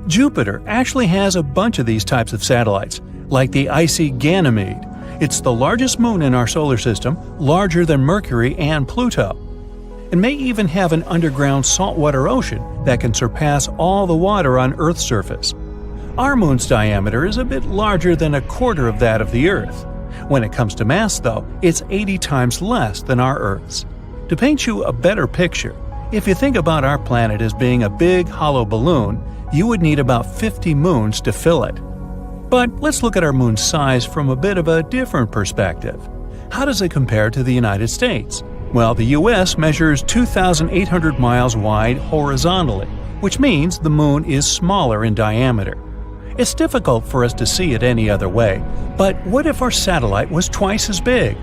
Jupiter actually has a bunch of these types of satellites, like the icy Ganymede. It's the largest moon in our solar system, larger than Mercury and Pluto. and may even have an underground saltwater ocean that can surpass all the water on Earth's surface. Our moon's diameter is a bit larger than a quarter of that of the Earth. When it comes to mass, though, it's 80 times less than our Earth's. To paint you a better picture, if you think about our planet as being a big hollow balloon, you would need about 50 moons to fill it. But let's look at our moon's size from a bit of a different perspective. How does it compare to the United States? Well, the US measures 2,800 miles wide horizontally, which means the moon is smaller in diameter. It's difficult for us to see it any other way, but what if our satellite was twice as big?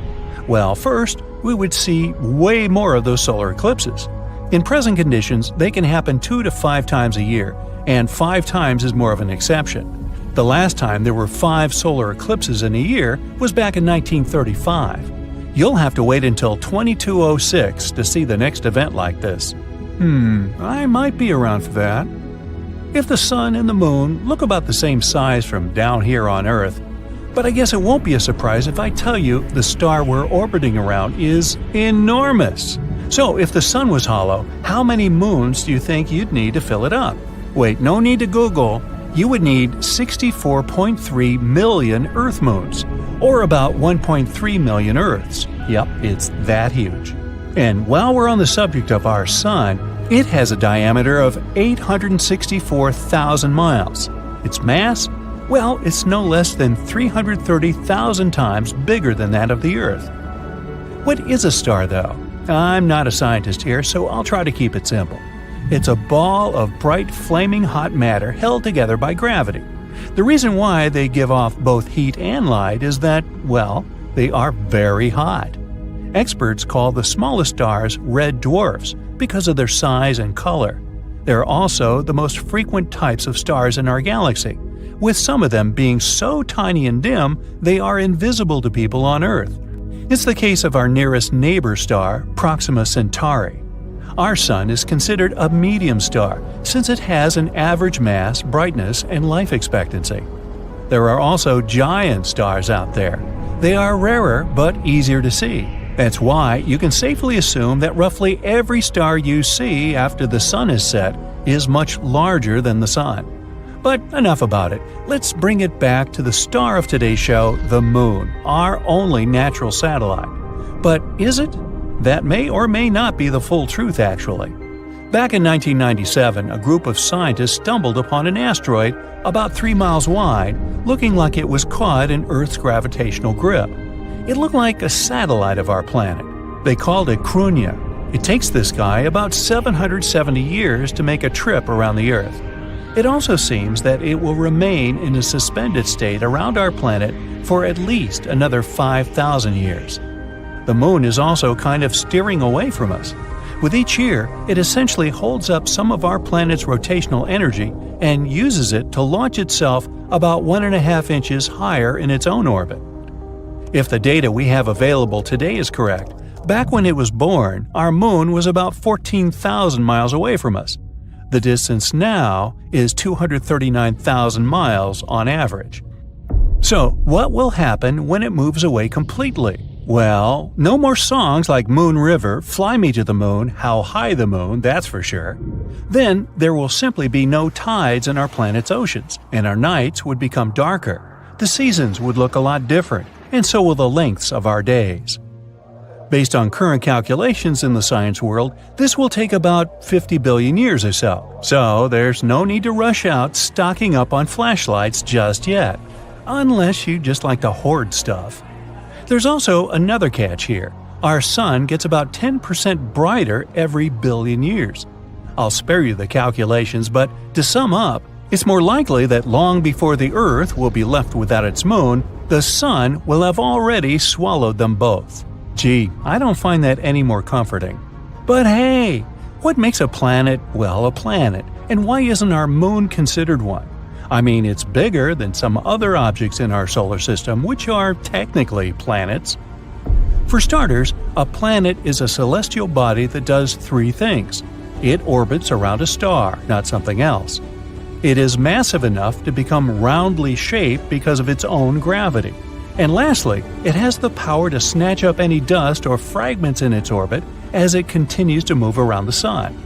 Well, first, we would see way more of those solar eclipses. In present conditions, they can happen 2 to 5 times a year, and 5 times is more of an exception. The last time there were 5 solar eclipses in a year was back in 1935. You'll have to wait until 2206 to see the next event like this. I might be around for that. If the sun and the moon look about the same size from down here on Earth, but I guess it won't be a surprise if I tell you the star we're orbiting around is enormous. So if the sun was hollow, how many moons do you think you'd need to fill it up? Wait, no need to Google. You would need 64.3 million Earth moons, or about 1.3 million Earths. Yep, it's that huge. And while we're on the subject of our sun, it has a diameter of 864,000 miles. Its mass? Well, it's no less than 330,000 times bigger than that of the Earth. What is a star, though? I'm not a scientist here, so I'll try to keep it simple. It's a ball of bright, flaming hot matter held together by gravity. The reason why they give off both heat and light is that, well, they are very hot. Experts call the smallest stars red dwarfs because of their size and color. They're also the most frequent types of stars in our galaxy, with some of them being so tiny and dim they are invisible to people on Earth. It's the case of our nearest neighbor star, Proxima Centauri. Our sun is considered a medium star since it has an average mass, brightness, and life expectancy. There are also giant stars out there. They are rarer but easier to see. That's why you can safely assume that roughly every star you see after the sun is set is much larger than the sun. But enough about it. Let's bring it back to the star of today's show, the Moon, our only natural satellite. But is it? That may or may not be the full truth, actually. Back in 1997, a group of scientists stumbled upon an asteroid about 3 miles wide, looking like it was caught in Earth's gravitational grip. It looked like a satellite of our planet. They called it Crunia. It takes this guy about 770 years to make a trip around the Earth. It also seems that it will remain in a suspended state around our planet for at least another 5,000 years. The Moon is also kind of steering away from us. With each year, it essentially holds up some of our planet's rotational energy and uses it to launch itself about 1.5 inches higher in its own orbit. If the data we have available today is correct, back when it was born, our Moon was about 14,000 miles away from us. The distance now is 239,000 miles on average. So, what will happen when it moves away completely? Well, no more songs like Moon River, Fly Me to the Moon, How High the Moon, that's for sure. Then there will simply be no tides in our planet's oceans, and our nights would become darker. The seasons would look a lot different, and so will the lengths of our days. Based on current calculations in the science world, this will take about 50 billion years or so. So there's no need to rush out stocking up on flashlights just yet, unless you just like to hoard stuff. There's also another catch here. Our sun gets about 10% brighter every billion years. I'll spare you the calculations, but to sum up, it's more likely that long before the Earth will be left without its moon, the sun will have already swallowed them both. Gee, I don't find that any more comforting. But hey, what makes a planet, well, a planet, and why isn't our moon considered one? I mean, it's bigger than some other objects in our solar system, which are technically planets. For starters, a planet is a celestial body that does 3 things. It orbits around a star, not something else. It is massive enough to become roundly shaped because of its own gravity. And lastly, it has the power to snatch up any dust or fragments in its orbit as it continues to move around the Sun.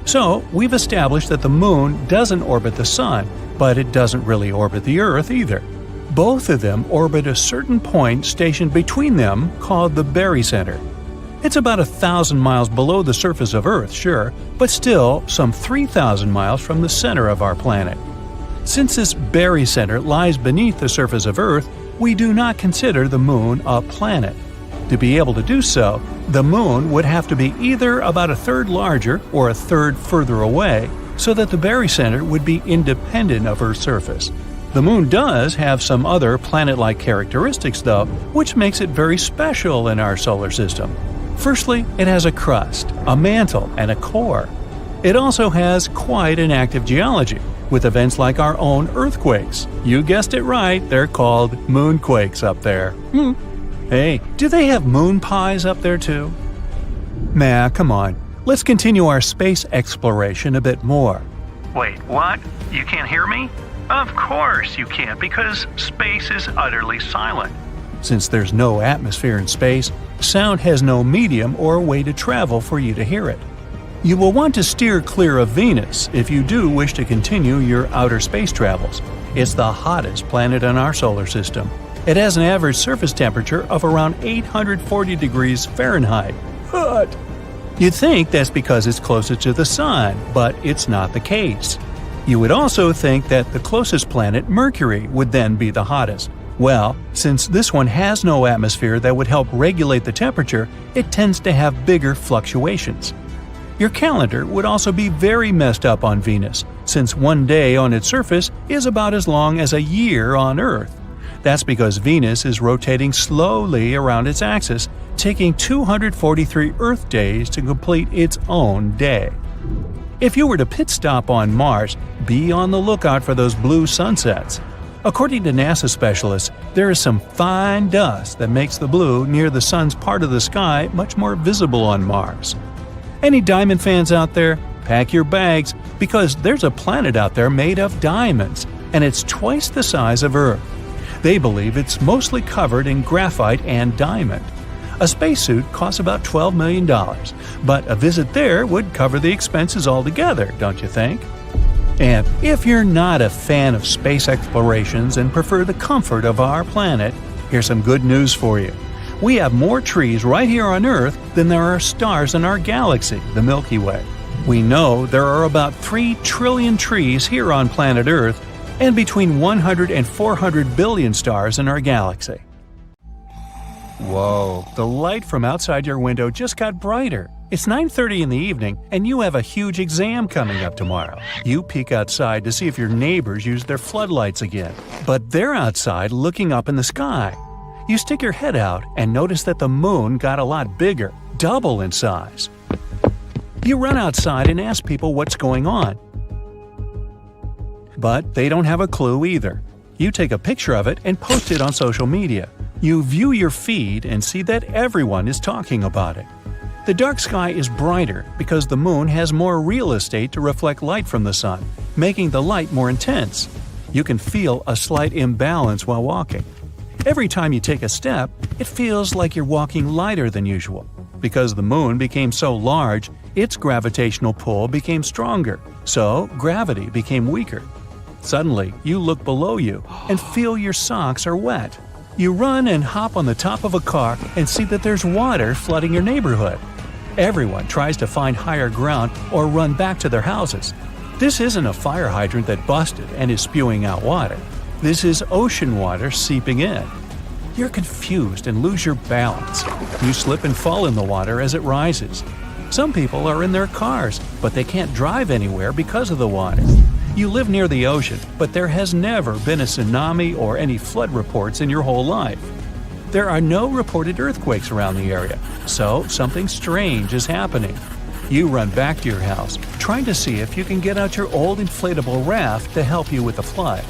So, we've established that the Moon doesn't orbit the Sun, but it doesn't really orbit the Earth either. Both of them orbit a certain point stationed between them called the barycenter. It's about 1,000 miles below the surface of Earth, sure, but still some 3,000 miles from the center of our planet. Since this barycenter lies beneath the surface of Earth, we do not consider the Moon a planet. To be able to do so, the Moon would have to be either about a third larger or a third further away, so that the barycenter would be independent of Earth's surface. The Moon does have some other planet-like characteristics, though, which makes it very special in our solar system. Firstly, it has a crust, a mantle, and a core. It also has quite an active geology, with events like our own earthquakes. You guessed it right, they're called moonquakes up there. Hey, do they have moon pies up there too? Nah, come on. Let's continue our space exploration a bit more. Wait, what? You can't hear me? Of course you can't, because space is utterly silent. Since there's no atmosphere in space, sound has no medium or way to travel for you to hear it. You will want to steer clear of Venus if you do wish to continue your outer space travels. It's the hottest planet in our solar system. It has an average surface temperature of around 840 degrees Fahrenheit. Hot! You'd think that's because it's closest to the Sun, but it's not the case. You would also think that the closest planet, Mercury, would then be the hottest. Well, since this one has no atmosphere that would help regulate the temperature, it tends to have bigger fluctuations. Your calendar would also be very messed up on Venus, since one day on its surface is about as long as a year on Earth. That's because Venus is rotating slowly around its axis, taking 243 Earth days to complete its own day. If you were to pit stop on Mars, be on the lookout for those blue sunsets. According to NASA specialists, there is some fine dust that makes the blue near the Sun's part of the sky much more visible on Mars. Any diamond fans out there? Pack your bags, because there's a planet out there made of diamonds, and it's twice the size of Earth. They believe it's mostly covered in graphite and diamond. A spacesuit costs about $12 million, but a visit there would cover the expenses altogether, don't you think? And if you're not a fan of space explorations and prefer the comfort of our planet, here's some good news for you. We have more trees right here on Earth than there are stars in our galaxy, the Milky Way. We know there are about 3 trillion trees here on planet Earth, and between 100 and 400 billion stars in our galaxy. Whoa, the light from outside your window just got brighter. It's 9:30 in the evening, and you have a huge exam coming up tomorrow. You peek outside to see if your neighbors use their floodlights again, but they're outside looking up in the sky. You stick your head out and notice that the moon got a lot bigger, double in size. You run outside and ask people what's going on, but they don't have a clue either. You take a picture of it and post it on social media. You view your feed and see that everyone is talking about it. The dark sky is brighter because the moon has more real estate to reflect light from the sun, making the light more intense. You can feel a slight imbalance while walking. Every time you take a step, it feels like you're walking lighter than usual. Because the moon became so large, its gravitational pull became stronger, so gravity became weaker. Suddenly, you look below you and feel your socks are wet. You run and hop on the top of a car and see that there's water flooding your neighborhood. Everyone tries to find higher ground or run back to their houses. This isn't a fire hydrant that busted and is spewing out water. This is ocean water seeping in. You're confused and lose your balance. You slip and fall in the water as it rises. Some people are in their cars, but they can't drive anywhere because of the water. You live near the ocean, but there has never been a tsunami or any flood reports in your whole life. There are no reported earthquakes around the area, so something strange is happening. You run back to your house, trying to see if you can get out your old inflatable raft to help you with the flood.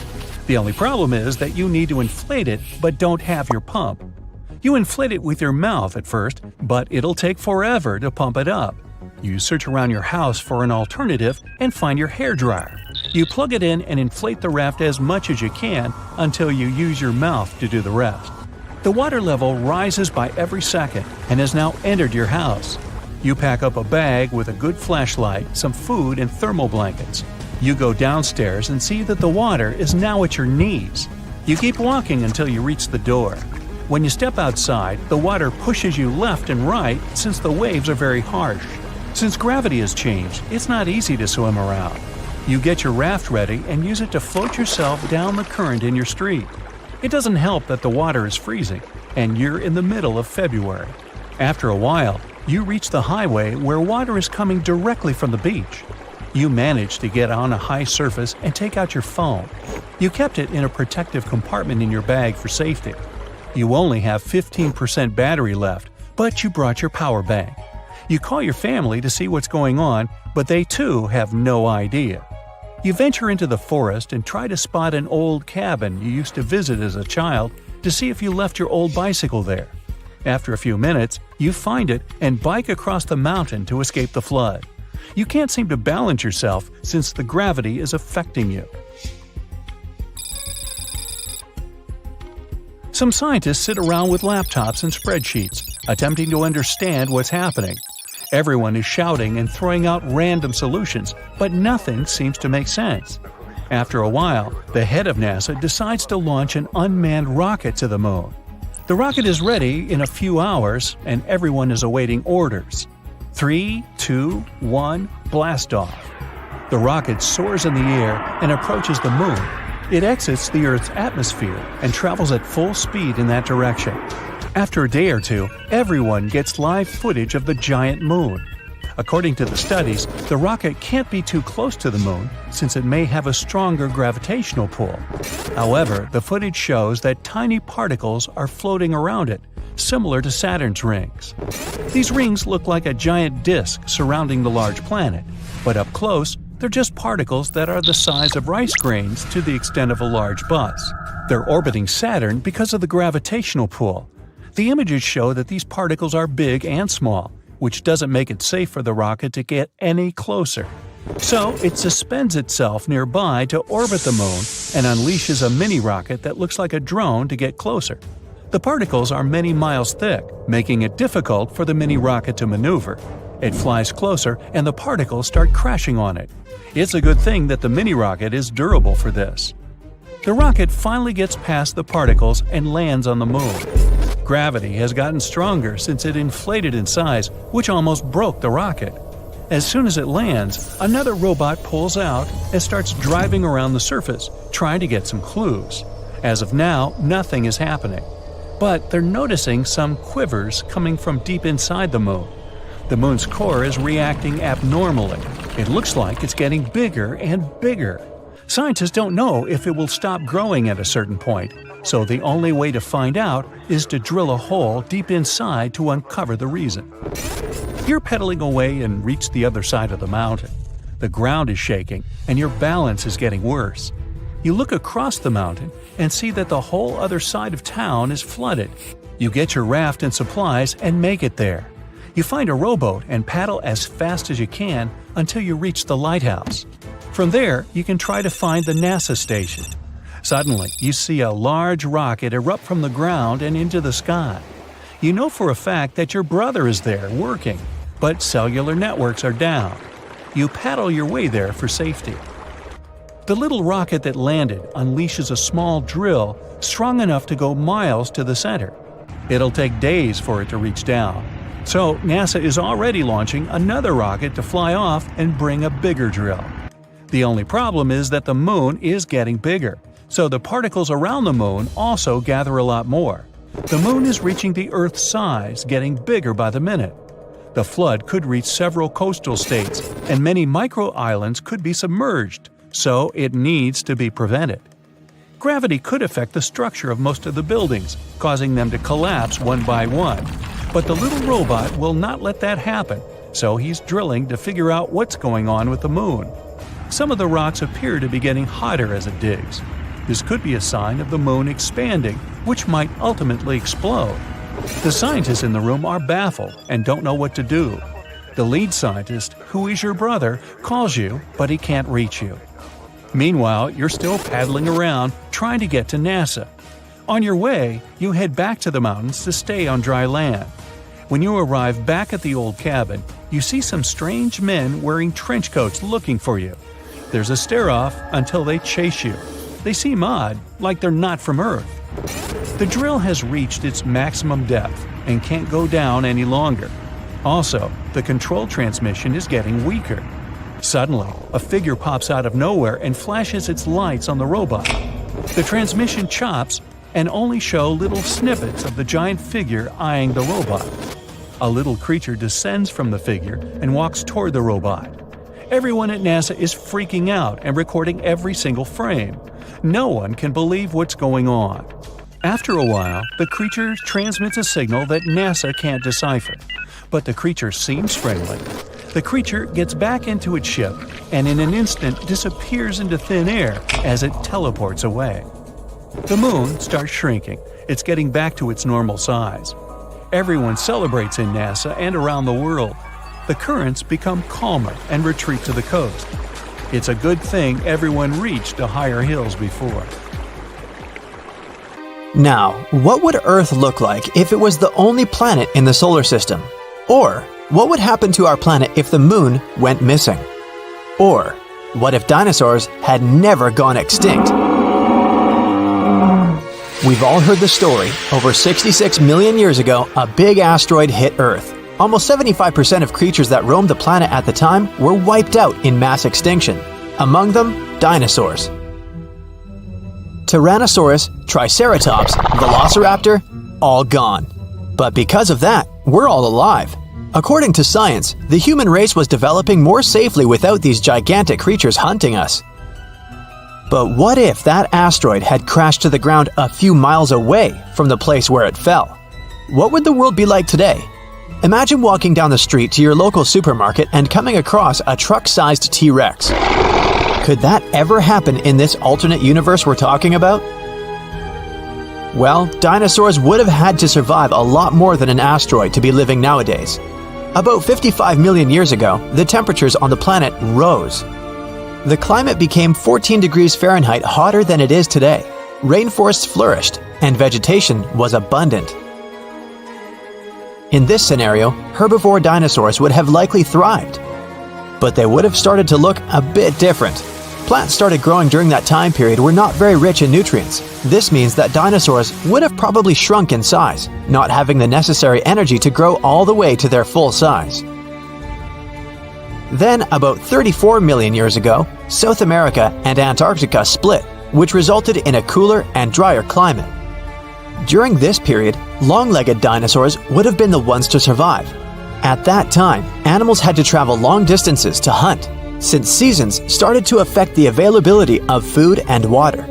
The only problem is that you need to inflate it, but don't have your pump. You inflate it with your mouth at first, but it'll take forever to pump it up. You search around your house for an alternative and find your hairdryer. You plug it in and inflate the raft as much as you can until you use your mouth to do the rest. The water level rises by every second and has now entered your house. You pack up a bag with a good flashlight, some food, and thermal blankets. You go downstairs and see that the water is now at your knees. You keep walking until you reach the door. When you step outside, the water pushes you left and right since the waves are very harsh. Since gravity has changed, it's not easy to swim around. You get your raft ready and use it to float yourself down the current in your street. It doesn't help that the water is freezing, and you're in the middle of February. After a while, you reach the highway where water is coming directly from the beach. You manage to get on a high surface and take out your phone. You kept it in a protective compartment in your bag for safety. You only have 15% battery left, but you brought your power bank. You call your family to see what's going on, but they too have no idea. You venture into the forest and try to spot an old cabin you used to visit as a child to see if you left your old bicycle there. After a few minutes, you find it and bike across the mountain to escape the flood. You can't seem to balance yourself since the gravity is affecting you. Some scientists sit around with laptops and spreadsheets, attempting to understand what's happening. Everyone is shouting and throwing out random solutions, but nothing seems to make sense. After a while, the head of NASA decides to launch an unmanned rocket to the moon. The rocket is ready in a few hours, and everyone is awaiting orders. 3, 2, 1, blast off. The rocket soars in the air and approaches the moon. It exits the Earth's atmosphere and travels at full speed in that direction. After a day or two, everyone gets live footage of the giant moon. According to the studies, the rocket can't be too close to the moon since it may have a stronger gravitational pull. However, the footage shows that tiny particles are floating around it, similar to Saturn's rings. These rings look like a giant disk surrounding the large planet, but up close, they're just particles that are the size of rice grains to the extent of a large bus. They're orbiting Saturn because of the gravitational pull. The images show that these particles are big and small, which doesn't make it safe for the rocket to get any closer. So it suspends itself nearby to orbit the moon and unleashes a mini rocket that looks like a drone to get closer. The particles are many miles thick, making it difficult for the mini rocket to maneuver. It flies closer and the particles start crashing on it. It's a good thing that the mini rocket is durable for this. The rocket finally gets past the particles and lands on the moon. Gravity has gotten stronger since it inflated in size, which almost broke the rocket. As soon as it lands, another robot pulls out and starts driving around the surface, trying to get some clues. As of now, nothing is happening. But they're noticing some quivers coming from deep inside the moon. The moon's core is reacting abnormally. It looks like it's getting bigger and bigger. Scientists don't know if it will stop growing at a certain point, so the only way to find out is to drill a hole deep inside to uncover the reason. You're pedaling away and reach the other side of the mountain. The ground is shaking, and your balance is getting worse. You look across the mountain and see that the whole other side of town is flooded. You get your raft and supplies and make it there. You find a rowboat and paddle as fast as you can until you reach the lighthouse. From there, you can try to find the NASA station. Suddenly, you see a large rocket erupt from the ground and into the sky. You know for a fact that your brother is there working, but cellular networks are down. You paddle your way there for safety. The little rocket that landed unleashes a small drill strong enough to go miles to the center. It'll take days for it to reach down. So NASA is already launching another rocket to fly off and bring a bigger drill. The only problem is that the moon is getting bigger, so the particles around the moon also gather a lot more. The moon is reaching the Earth's size, getting bigger by the minute. The flood could reach several coastal states, and many micro-islands could be submerged, so it needs to be prevented. Gravity could affect the structure of most of the buildings, causing them to collapse one by one. But the little robot will not let that happen, so he's drilling to figure out what's going on with the moon. Some of the rocks appear to be getting hotter as it digs. This could be a sign of the moon expanding, which might ultimately explode. The scientists in the room are baffled and don't know what to do. The lead scientist, who is your brother, calls you, but he can't reach you. Meanwhile, you're still paddling around, trying to get to NASA. On your way, you head back to the mountains to stay on dry land. When you arrive back at the old cabin, you see some strange men wearing trench coats looking for you. There's a stare-off until they chase you. They seem odd, like they're not from Earth. The drill has reached its maximum depth and can't go down any longer. Also, the control transmission is getting weaker. Suddenly, a figure pops out of nowhere and flashes its lights on the robot. The transmission chops and only show little snippets of the giant figure eyeing the robot. A little creature descends from the figure and walks toward the robot. Everyone at NASA is freaking out and recording every single frame. No one can believe what's going on. After a while, the creature transmits a signal that NASA can't decipher. But the creature seems friendly. The creature gets back into its ship and in an instant disappears into thin air as it teleports away. The moon starts shrinking. It's getting back to its normal size. Everyone celebrates in NASA and around the world. The currents become calmer and retreat to the coast. It's a good thing everyone reached the higher hills before. Now, what would Earth look like if it was the only planet in the solar system? Or, what would happen to our planet if the moon went missing? Or, what if dinosaurs had never gone extinct? We've all heard the story. Over 66 million years ago, a big asteroid hit Earth. Almost 75% of creatures that roamed the planet at the time were wiped out in mass extinction. Among them, dinosaurs. Tyrannosaurus, Triceratops, Velociraptor, all gone. But because of that, we're all alive. According to science, the human race was developing more safely without these gigantic creatures hunting us. But what if that asteroid had crashed to the ground a few miles away from the place where it fell? What would the world be like today? Imagine walking down the street to your local supermarket and coming across a truck-sized T-Rex. Could that ever happen in this alternate universe we're talking about? Well, dinosaurs would have had to survive a lot more than an asteroid to be living nowadays. About 55 million years ago, the temperatures on the planet rose. The climate became 14 degrees Fahrenheit hotter than it is today. Rainforests flourished, and vegetation was abundant. In this scenario, herbivore dinosaurs would have likely thrived. But they would have started to look a bit different. Plants started growing during that time period were not very rich in nutrients. This means that dinosaurs would have probably shrunk in size, not having the necessary energy to grow all the way to their full size. Then, about 34 million years ago, South America and Antarctica split, which resulted in a cooler and drier climate. During this period, long-legged dinosaurs would have been the ones to survive. At that time, animals had to travel long distances to hunt, since seasons started to affect the availability of food and water.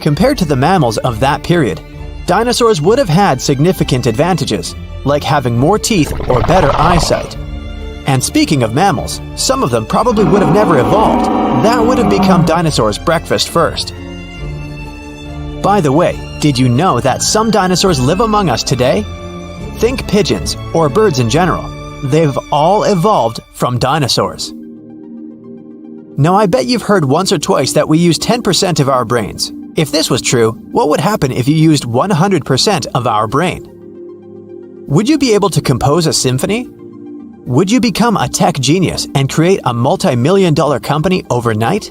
Compared to the mammals of that period, dinosaurs would have had significant advantages, like having more teeth or better eyesight. And speaking of mammals, some of them probably would have never evolved. That would have become dinosaurs' breakfast first. By the way, did you know that some dinosaurs live among us today? Think pigeons, or birds in general. They've all evolved from dinosaurs. Now, I bet you've heard once or twice that we use 10% of our brains. If this was true, what would happen if you used 100% of our brain? Would you be able to compose a symphony? Would you become a tech genius and create a multi-million-dollar company overnight?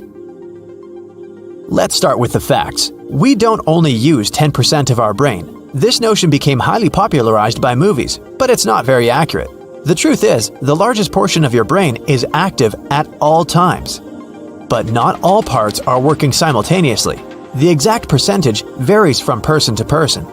Let's start with the facts. We don't only use 10% of our brain. This notion became highly popularized by movies, but it's not very accurate. The truth is, the largest portion of your brain is active at all times. But not all parts are working simultaneously. The exact percentage varies from person to person.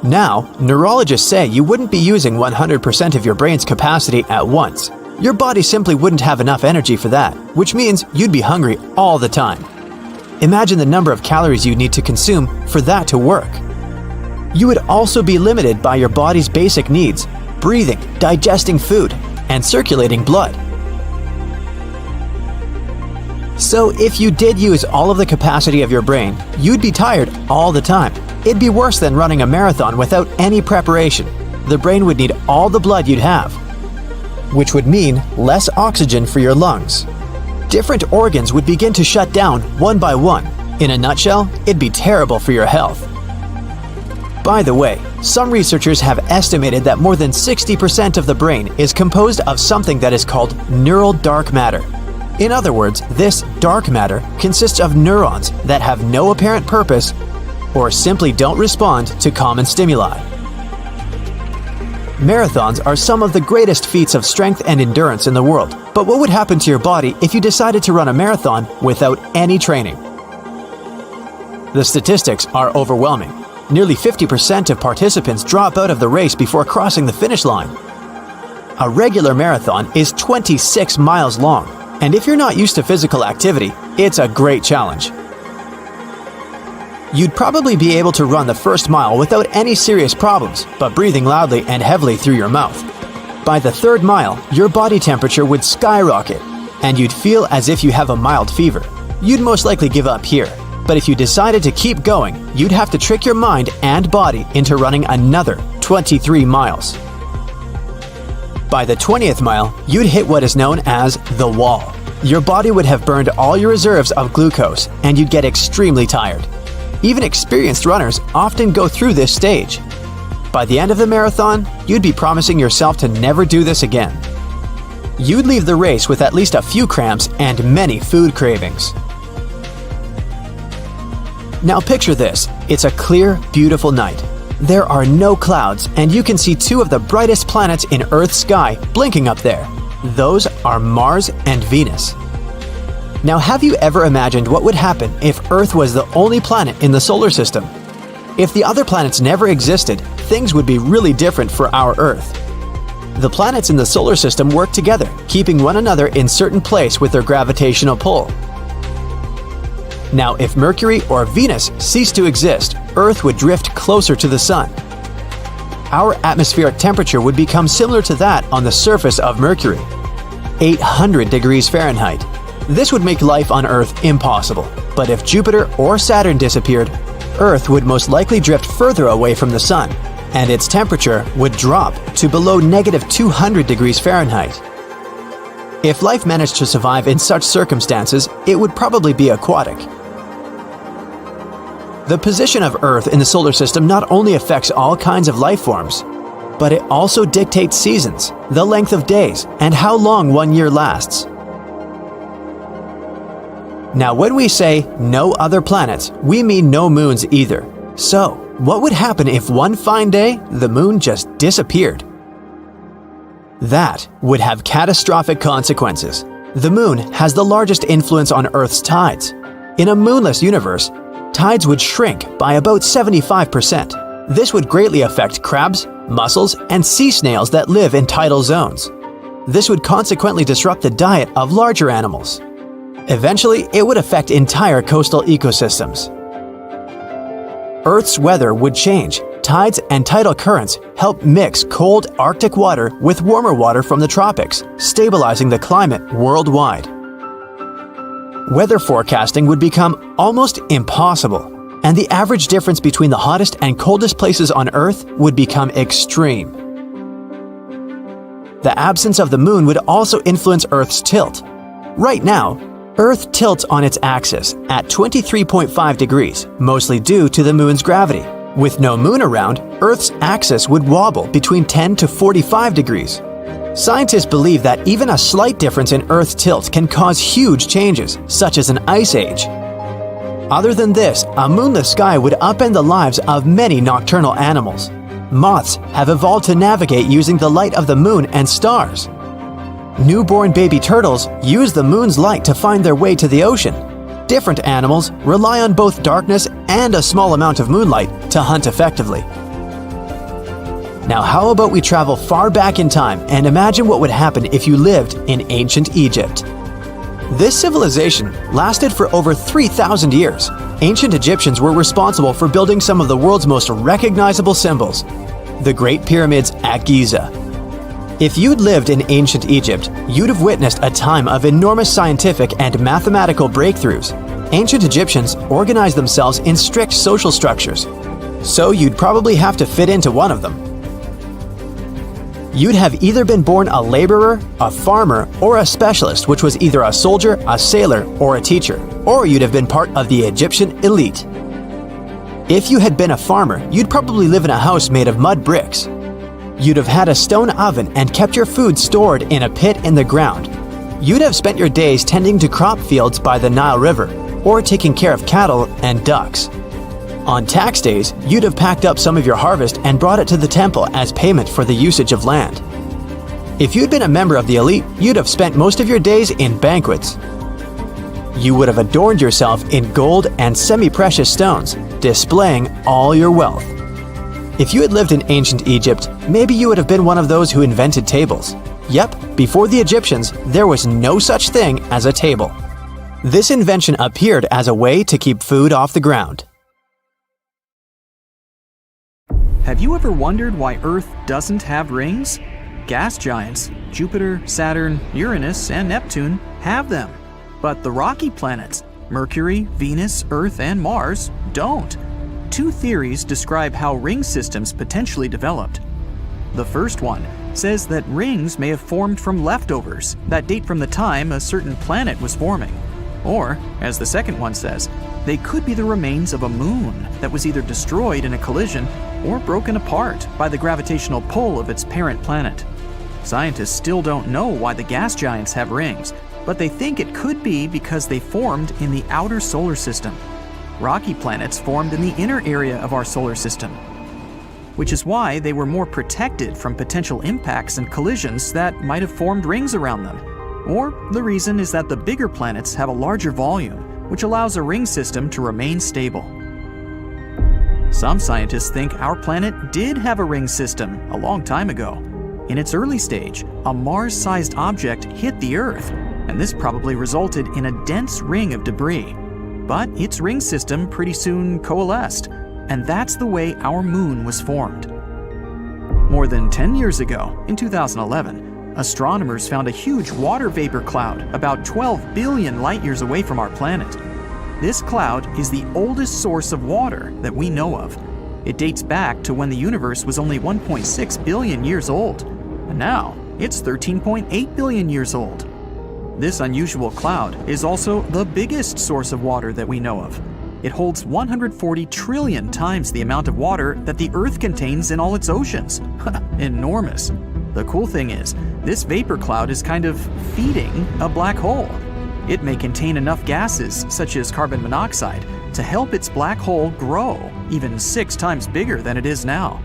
Now, neurologists say you wouldn't be using 100% of your brain's capacity at once. Your body simply wouldn't have enough energy for that, which means you'd be hungry all the time. Imagine the number of calories you need to consume for that to work. You would also be limited by your body's basic needs: breathing, digesting food, and circulating blood. So if you did use all of the capacity of your brain, you'd be tired all the time. It'd be worse than running a marathon without any preparation. The brain would need all the blood you'd have, which would mean less oxygen for your lungs. Different organs would begin to shut down one by one. In a nutshell, it'd be terrible for your health. By the way, some researchers have estimated that more than 60% of the brain is composed of something that is called neural dark matter. In other words, this dark matter consists of neurons that have no apparent purpose or simply don't respond to common stimuli. Marathons are some of the greatest feats of strength and endurance in the world, but what would happen to your body if you decided to run a marathon without any training? The statistics are overwhelming. Nearly 50% of participants drop out of the race before crossing the finish line. A regular marathon is 26 miles long, and if you're not used to physical activity, it's a great challenge. You'd probably be able to run the first mile without any serious problems, but breathing loudly and heavily through your mouth. By the third mile, your body temperature would skyrocket, and you'd feel as if you have a mild fever. You'd most likely give up here. But if you decided to keep going, you'd have to trick your mind and body into running another 23 miles. By the 20th mile, you'd hit what is known as the wall. Your body would have burned all your reserves of glucose, and you'd get extremely tired. Even experienced runners often go through this stage. By the end of the marathon, you'd be promising yourself to never do this again. You'd leave the race with at least a few cramps and many food cravings. Now picture this, it's a clear, beautiful night. There are no clouds, and you can see two of the brightest planets in Earth's sky blinking up there. Those are Mars and Venus. Now have you ever imagined what would happen if Earth was the only planet in the solar system? If the other planets never existed, things would be really different for our Earth. The planets in the solar system work together, keeping one another in certain place with their gravitational pull. Now, if Mercury or Venus ceased to exist, Earth would drift closer to the Sun. Our atmospheric temperature would become similar to that on the surface of Mercury, 800 degrees Fahrenheit. This would make life on Earth impossible, but if Jupiter or Saturn disappeared, Earth would most likely drift further away from the Sun, and its temperature would drop to below -200 degrees Fahrenheit. If life managed to survive in such circumstances, it would probably be aquatic. The position of Earth in the solar system not only affects all kinds of life forms, but it also dictates seasons, the length of days, and how long one year lasts. Now, when we say no other planets, we mean no moons either. So, what would happen if one fine day the moon just disappeared? That would have catastrophic consequences. The moon has the largest influence on Earth's tides. In a moonless universe, tides would shrink by about 75%. This would greatly affect crabs, mussels, and sea snails that live in tidal zones. This would consequently disrupt the diet of larger animals. Eventually, it would affect entire coastal ecosystems. Earth's weather would change. Tides and tidal currents help mix cold Arctic water with warmer water from the tropics, stabilizing the climate worldwide. Weather forecasting would become almost impossible, and the average difference between the hottest and coldest places on Earth would become extreme. The absence of the moon would also influence Earth's tilt. Right now, Earth tilts on its axis at 23.5 degrees, mostly due to the moon's gravity. With no moon around, Earth's axis would wobble between 10 to 45 degrees. Scientists believe that even a slight difference in Earth's tilt can cause huge changes, such as an ice age. Other than this, a moonless sky would upend the lives of many nocturnal animals. Moths have evolved to navigate using the light of the moon and stars. Newborn baby turtles use the moon's light to find their way to the ocean. Different animals rely on both darkness and a small amount of moonlight to hunt effectively. Now, how about we travel far back in time and imagine what would happen if you lived in ancient Egypt? This civilization lasted for over 3,000 years. Ancient Egyptians were responsible for building some of the world's most recognizable symbols, the Great Pyramids at Giza. If you'd lived in ancient Egypt, you'd have witnessed a time of enormous scientific and mathematical breakthroughs. Ancient Egyptians organized themselves in strict social structures, so you'd probably have to fit into one of them. You'd have either been born a laborer, a farmer, or a specialist, which was either a soldier, a sailor, or a teacher, or you'd have been part of the Egyptian elite. If you had been a farmer, you'd probably live in a house made of mud bricks. You'd have had a stone oven and kept your food stored in a pit in the ground. You'd have spent your days tending to crop fields by the Nile River, or taking care of cattle and ducks. On tax days, you'd have packed up some of your harvest and brought it to the temple as payment for the usage of land. If you'd been a member of the elite, you'd have spent most of your days in banquets. You would have adorned yourself in gold and semi-precious stones, displaying all your wealth. If you had lived in ancient Egypt, maybe you would have been one of those who invented tables. Yep, before the Egyptians, there was no such thing as a table. This invention appeared as a way to keep food off the ground. Have you ever wondered why Earth doesn't have rings? Gas giants, Jupiter, Saturn, Uranus, and Neptune, have them. But the rocky planets, Mercury, Venus, Earth, and Mars, don't. Two theories describe how ring systems potentially developed. The first one says that rings may have formed from leftovers that date from the time a certain planet was forming. Or, as the second one says, they could be the remains of a moon that was either destroyed in a collision or broken apart by the gravitational pull of its parent planet. Scientists still don't know why the gas giants have rings, but they think it could be because they formed in the outer solar system. Rocky planets formed in the inner area of our solar system, which is why they were more protected from potential impacts and collisions that might have formed rings around them. Or the reason is that the bigger planets have a larger volume, which allows a ring system to remain stable. Some scientists think our planet did have a ring system a long time ago. In its early stage, a Mars-sized object hit the Earth, and this probably resulted in a dense ring of debris. But its ring system pretty soon coalesced, and that's the way our moon was formed. More than 10 years ago, in 2011, astronomers found a huge water vapor cloud about 12 billion light-years away from our planet. This cloud is the oldest source of water that we know of. It dates back to when the universe was only 1.6 billion years old, and now it's 13.8 billion years old. This unusual cloud is also the biggest source of water that we know of. It holds 140 trillion times the amount of water that the Earth contains in all its oceans. Enormous. The cool thing is, this vapor cloud is kind of feeding a black hole. It may contain enough gases, such as carbon monoxide, to help its black hole grow even 6 times bigger than it is now.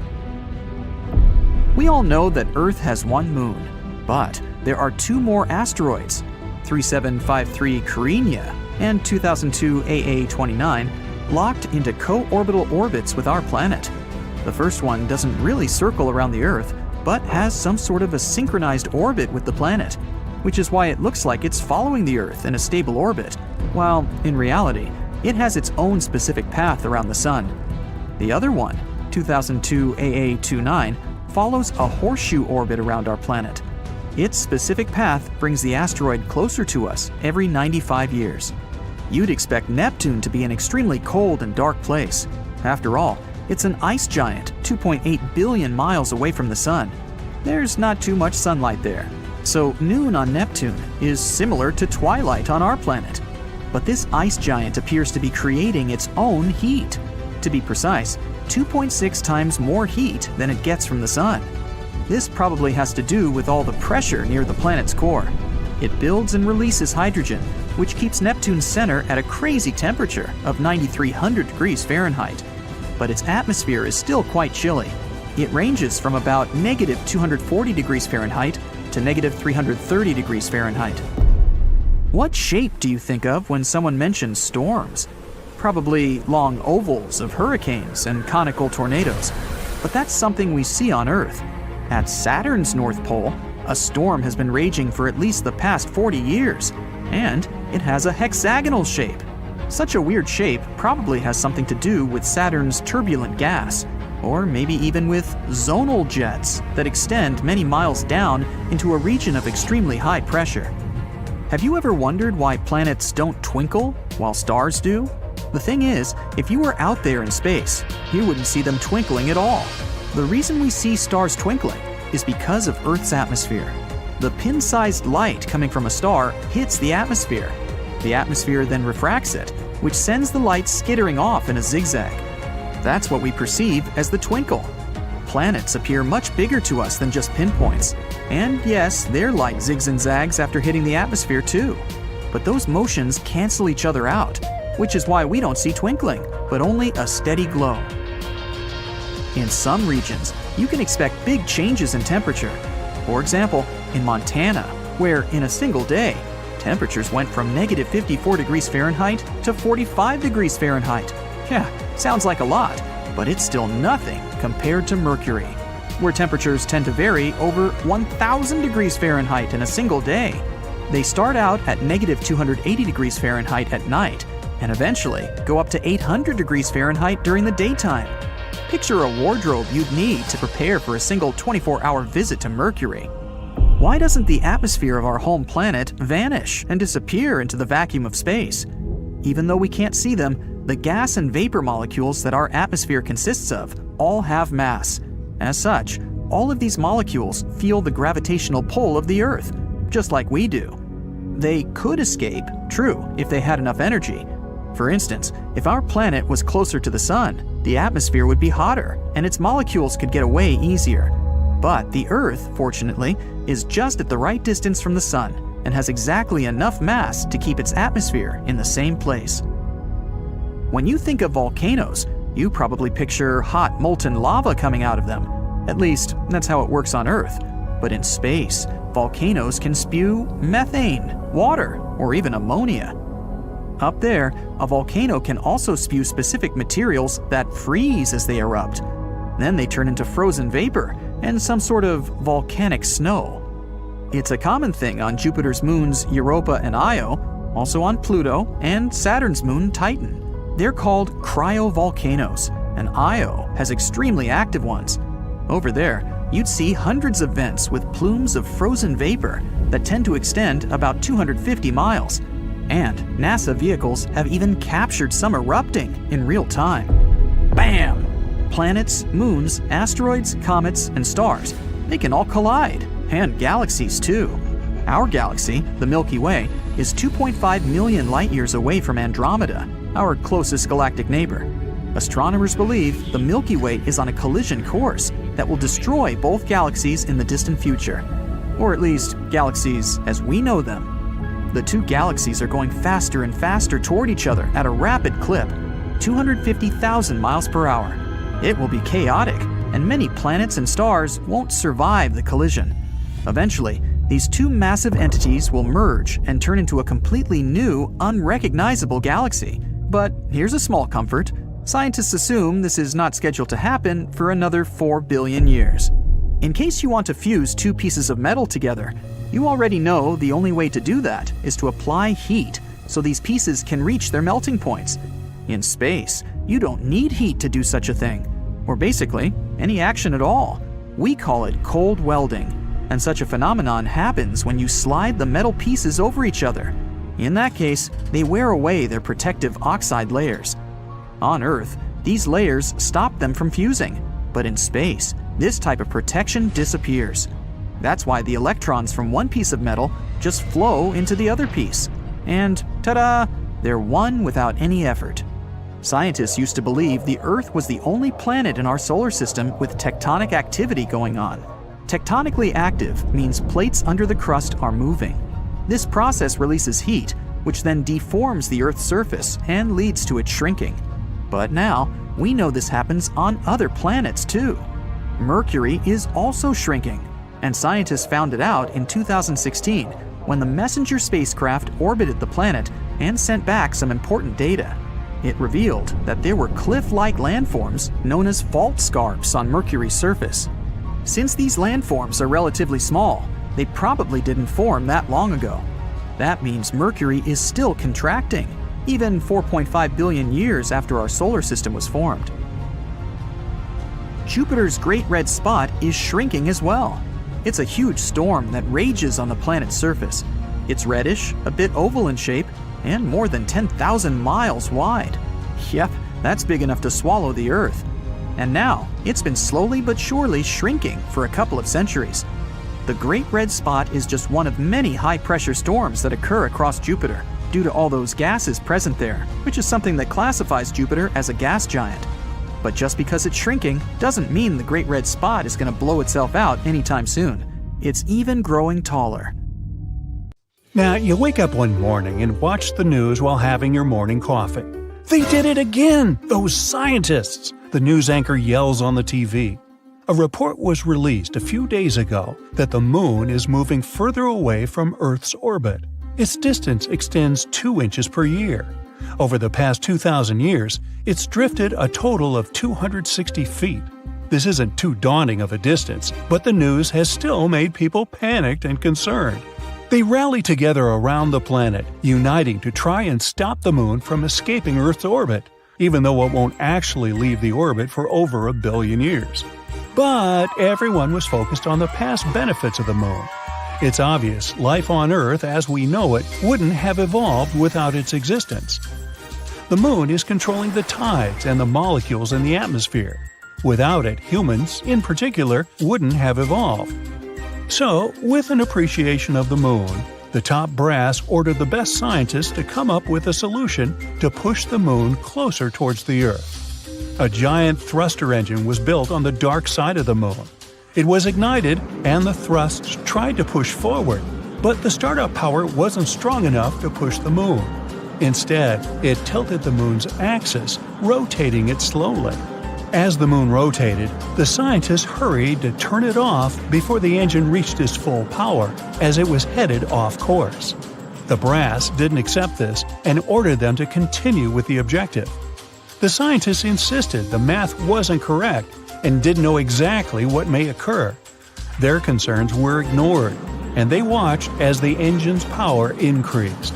We all know that Earth has one moon, but there are 2 more asteroids, 3753 Carina and 2002 AA29, locked into co-orbital orbits with our planet. The first one doesn't really circle around the Earth, but has some sort of a synchronized orbit with the planet, which is why it looks like it's following the Earth in a stable orbit, while in reality, it has its own specific path around the Sun. The other one, 2002 AA29, follows a horseshoe orbit around our planet. Its specific path brings the asteroid closer to us every 95 years. You'd expect Neptune to be an extremely cold and dark place. After all, it's an ice giant 2.8 billion miles away from the Sun. There's not too much sunlight there, so noon on Neptune is similar to twilight on our planet. But this ice giant appears to be creating its own heat. To be precise, 2.6 times more heat than it gets from the Sun. This probably has to do with all the pressure near the planet's core. It builds and releases hydrogen, which keeps Neptune's center at a crazy temperature of 9,300 degrees Fahrenheit. But its atmosphere is still quite chilly. It ranges from about negative 240 degrees Fahrenheit to negative 330 degrees Fahrenheit. What shape do you think of when someone mentions storms? Probably long ovals of hurricanes and conical tornadoes. But that's something we see on Earth. At Saturn's North Pole, a storm has been raging for at least the past 40 years, and it has a hexagonal shape. Such a weird shape probably has something to do with Saturn's turbulent gas, or maybe even with zonal jets that extend many miles down into a region of extremely high pressure. Have you ever wondered why planets don't twinkle while stars do? The thing is, if you were out there in space, you wouldn't see them twinkling at all. The reason we see stars twinkling is because of Earth's atmosphere. The pin-sized light coming from a star hits the atmosphere. The atmosphere then refracts it, which sends the light skittering off in a zigzag. That's what we perceive as the twinkle. Planets appear much bigger to us than just pinpoints. And yes, their light zigs and zags after hitting the atmosphere too. But those motions cancel each other out, which is why we don't see twinkling, but only a steady glow. In some regions, you can expect big changes in temperature. For example, in Montana, where in a single day, temperatures went from negative 54 degrees Fahrenheit to 45 degrees Fahrenheit. Yeah, sounds like a lot, but it's still nothing compared to Mercury, where temperatures tend to vary over 1,000 degrees Fahrenheit in a single day. They start out at negative 280 degrees Fahrenheit at night, and eventually go up to 800 degrees Fahrenheit during the daytime. Picture a wardrobe you'd need to prepare for a single 24-hour visit to Mercury. Why doesn't the atmosphere of our home planet vanish and disappear into the vacuum of space? Even though we can't see them, the gas and vapor molecules that our atmosphere consists of all have mass. As such, all of these molecules feel the gravitational pull of the Earth, just like we do. They could escape, true, if they had enough energy. For instance, if our planet was closer to the Sun, the atmosphere would be hotter and its molecules could get away easier. But the Earth, fortunately, is just at the right distance from the Sun and has exactly enough mass to keep its atmosphere in the same place. When you think of volcanoes, you probably picture hot molten lava coming out of them. At least, that's how it works on Earth. But in space, volcanoes can spew methane, water, or even ammonia. Up there, a volcano can also spew specific materials that freeze as they erupt. Then they turn into frozen vapor and some sort of volcanic snow. It's a common thing on Jupiter's moons Europa and Io, also on Pluto and Saturn's moon Titan. They're called cryovolcanoes, and Io has extremely active ones. Over there, you'd see hundreds of vents with plumes of frozen vapor that tend to extend about 250 miles. And NASA vehicles have even captured some erupting in real time. Bam! Planets, moons, asteroids, comets, and stars, they can all collide. And galaxies too. Our galaxy, the Milky Way, is 2.5 million light-years away from Andromeda, our closest galactic neighbor. Astronomers believe the Milky Way is on a collision course that will destroy both galaxies in the distant future. Or at least, galaxies as we know them. The two galaxies are going faster and faster toward each other at a rapid clip, 250,000 miles per hour. It will be chaotic, and many planets and stars won't survive the collision. Eventually, these two massive entities will merge and turn into a completely new, unrecognizable galaxy. But here's a small comfort. Scientists assume this is not scheduled to happen for another 4 billion years. In case you want to fuse two pieces of metal together, you already know the only way to do that is to apply heat so these pieces can reach their melting points. In space, you don't need heat to do such a thing, or basically, any action at all. We call it cold welding, and such a phenomenon happens when you slide the metal pieces over each other. In that case, they wear away their protective oxide layers. On Earth, these layers stop them from fusing, but in space, this type of protection disappears. That's why the electrons from one piece of metal just flow into the other piece. And ta-da! They're one without any effort. Scientists used to believe the Earth was the only planet in our solar system with tectonic activity going on. Tectonically active means plates under the crust are moving. This process releases heat, which then deforms the Earth's surface and leads to its shrinking. But now, we know this happens on other planets too. Mercury is also shrinking, and scientists found it out in 2016 when the Messenger spacecraft orbited the planet and sent back some important data. It revealed that there were cliff-like landforms known as fault scarps on Mercury's surface. Since these landforms are relatively small, they probably didn't form that long ago. That means Mercury is still contracting, even 4.5 billion years after our solar system was formed. Jupiter's Great Red Spot is shrinking as well. It's a huge storm that rages on the planet's surface. It's reddish, a bit oval in shape, and more than 10,000 miles wide. Yep, that's big enough to swallow the Earth. and now it's been slowly but surely shrinking for a couple of centuries. The Great Red Spot is just one of many high-pressure storms that occur across Jupiter due to all those gases present there, which is something that classifies Jupiter as a gas giant. But just because it's shrinking doesn't mean the Great Red Spot is going to blow itself out anytime soon. It's even growing taller. Now, you wake up one morning and watch the news while having your morning coffee. They did it again! Those scientists! The news anchor yells on the TV. A report was released a few days ago that the moon is moving further away from Earth's orbit. Its distance extends 2 inches per year. Over the past 2,000 years, it's drifted a total of 260 feet. This isn't too daunting of a distance, but the news has still made people panicked and concerned. They rally together around the planet, uniting to try and stop the moon from escaping Earth's orbit, even though it won't actually leave the orbit for over 1 billion years. But everyone was focused on the past benefits of the moon. It's obvious life on Earth as we know it wouldn't have evolved without its existence. The moon is controlling the tides and the molecules in the atmosphere. Without it, humans, in particular, wouldn't have evolved. So, with an appreciation of the moon, the top brass ordered the best scientists to come up with a solution to push the moon closer towards the Earth. A giant thruster engine was built on the dark side of the moon. It was ignited, and the thrusts tried to push forward, but the startup power wasn't strong enough to push the moon. Instead, it tilted the moon's axis, rotating it slowly. As the moon rotated, the scientists hurried to turn it off before the engine reached its full power, as it was headed off course. The brass didn't accept this and ordered them to continue with the objective. The scientists insisted the math wasn't correct and didn't know exactly what may occur. Their concerns were ignored, and they watched as the engine's power increased.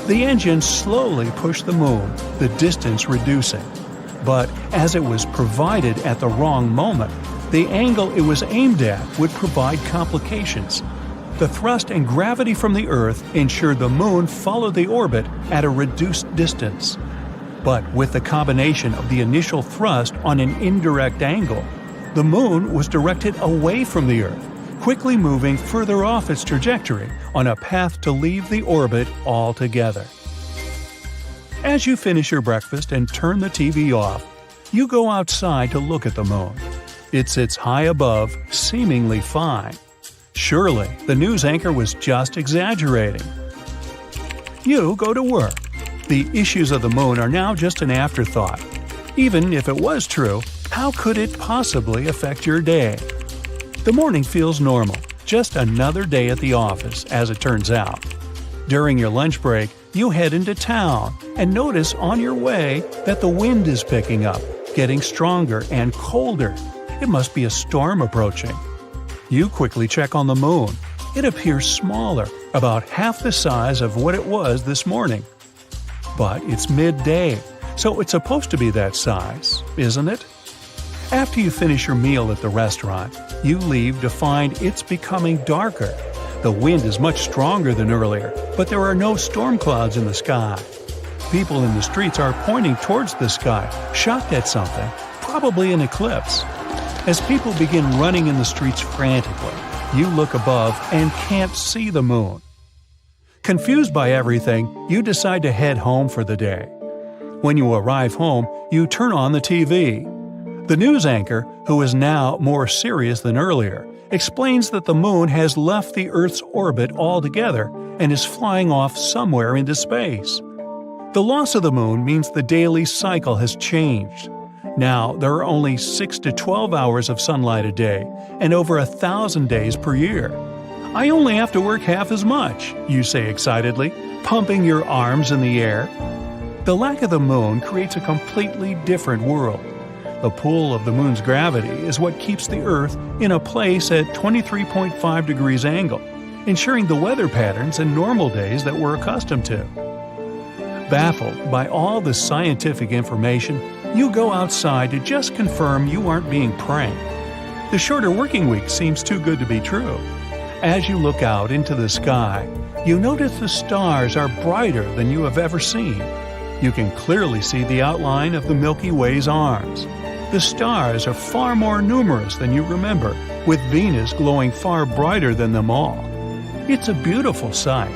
The engine slowly pushed the moon, the distance reducing. But as it was provided at the wrong moment, the angle it was aimed at would provide complications. The thrust and gravity from the Earth ensured the moon followed the orbit at a reduced distance. But with the combination of the initial thrust on an indirect angle, the moon was directed away from the Earth, quickly moving further off its trajectory on a path to leave the orbit altogether. As you finish your breakfast and turn the TV off, you go outside to look at the moon. It sits high above, seemingly fine. Surely, the news anchor was just exaggerating. You go to work. The issues of the moon are now just an afterthought. Even if it was true, how could it possibly affect your day? The morning feels normal, just another day at the office, as it turns out. During your lunch break, you head into town and notice on your way that the wind is picking up, getting stronger and colder. It must be a storm approaching. You quickly check on the moon. It appears smaller, about half the size of what it was this morning. But it's midday, so it's supposed to be that size, isn't it? After you finish your meal at the restaurant, you leave to find it's becoming darker. The wind is much stronger than earlier, but there are no storm clouds in the sky. People in the streets are pointing towards the sky, shocked at something, probably an eclipse. As people begin running in the streets frantically, you look above and can't see the moon. Confused by everything, you decide to head home for the day. When you arrive home, you turn on the TV. The news anchor, who is now more serious than earlier, explains that the moon has left the Earth's orbit altogether and is flying off somewhere into space. The loss of the moon means the daily cycle has changed. Now, there are only 6 to 12 hours of sunlight a day and over 1,000 days per year. I only have to work half as much, you say excitedly, pumping your arms in the air. The lack of the moon creates a completely different world. The pull of the moon's gravity is what keeps the Earth in a place at 23.5 degrees angle, ensuring the weather patterns and normal days that we're accustomed to. Baffled by all the scientific information, you go outside to just confirm you aren't being pranked. The shorter working week seems too good to be true. As you look out into the sky, you notice the stars are brighter than you have ever seen. You can clearly see the outline of the Milky Way's arms. The stars are far more numerous than you remember, with Venus glowing far brighter than them all. It's a beautiful sight,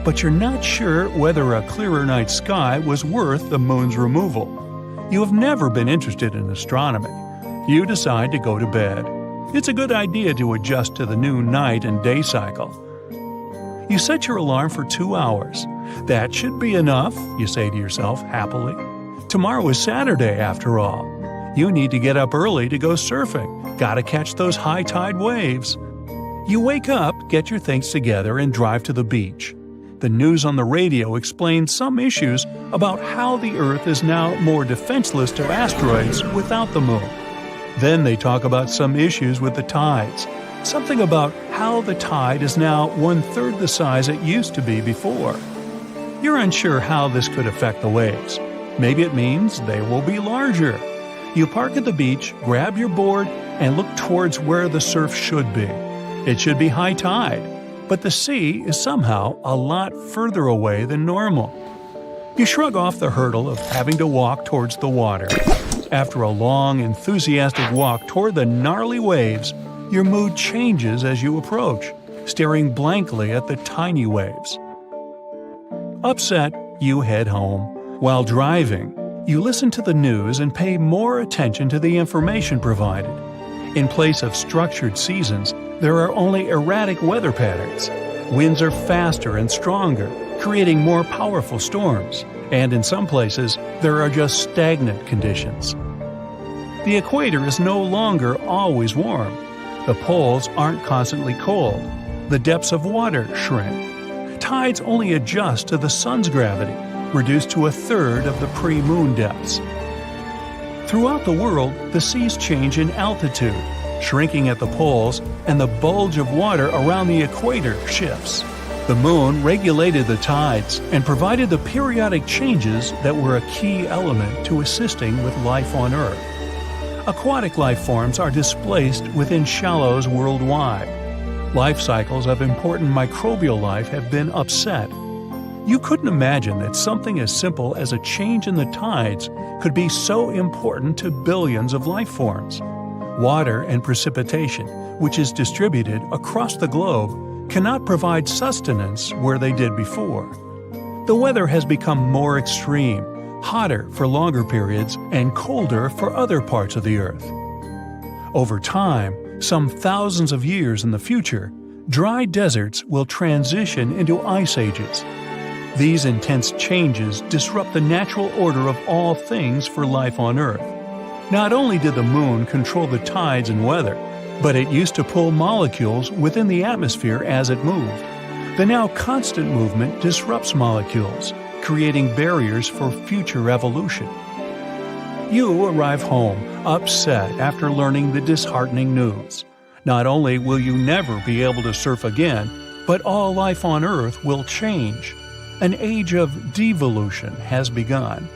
but you're not sure whether a clearer night sky was worth the moon's removal. You have never been interested in astronomy. You decide to go to bed. It's a good idea to adjust to the new night and day cycle. You set your alarm for 2 hours. That should be enough, you say to yourself happily. Tomorrow is Saturday, after all. You need to get up early to go surfing. Gotta catch those high tide waves. You wake up, get your things together, and drive to the beach. The news on the radio explains some issues about how the Earth is now more defenseless to asteroids without the moon. Then they talk about some issues with the tides. Something about how the tide is now 1/3 the size it used to be before. You're unsure how this could affect the waves. Maybe it means they will be larger. You park at the beach, grab your board, and look towards where the surf should be. It should be high tide, but the sea is somehow a lot further away than normal. You shrug off the hurdle of having to walk towards the water. After a long, enthusiastic walk toward the gnarly waves, your mood changes as you approach, staring blankly at the tiny waves. Upset, you head home. While driving, you listen to the news and pay more attention to the information provided. In place of structured seasons, there are only erratic weather patterns. Winds are faster and stronger, creating more powerful storms, and in some places, there are just stagnant conditions. The equator is no longer always warm. The poles aren't constantly cold. The depths of water shrink. Tides only adjust to the sun's gravity, reduced to 1/3 of the pre-moon depths. Throughout the world, the seas change in altitude, shrinking at the poles, and the bulge of water around the equator shifts. The moon regulated the tides and provided the periodic changes that were a key element to assisting with life on Earth. Aquatic life forms are displaced within shallows worldwide. Life cycles of important microbial life have been upset. You couldn't imagine that something as simple as a change in the tides could be so important to billions of life forms. Water and precipitation, which is distributed across the globe, cannot provide sustenance where they did before. The weather has become more extreme, hotter for longer periods and colder for other parts of the Earth. Over time, some thousands of years in the future, dry deserts will transition into ice ages. These intense changes disrupt the natural order of all things for life on Earth. Not only did the moon control the tides and weather, but it used to pull molecules within the atmosphere as it moved. The now constant movement disrupts molecules, creating barriers for future evolution. You arrive home, upset after learning the disheartening news. Not only will you never be able to surf again, but all life on Earth will change. An age of devolution has begun.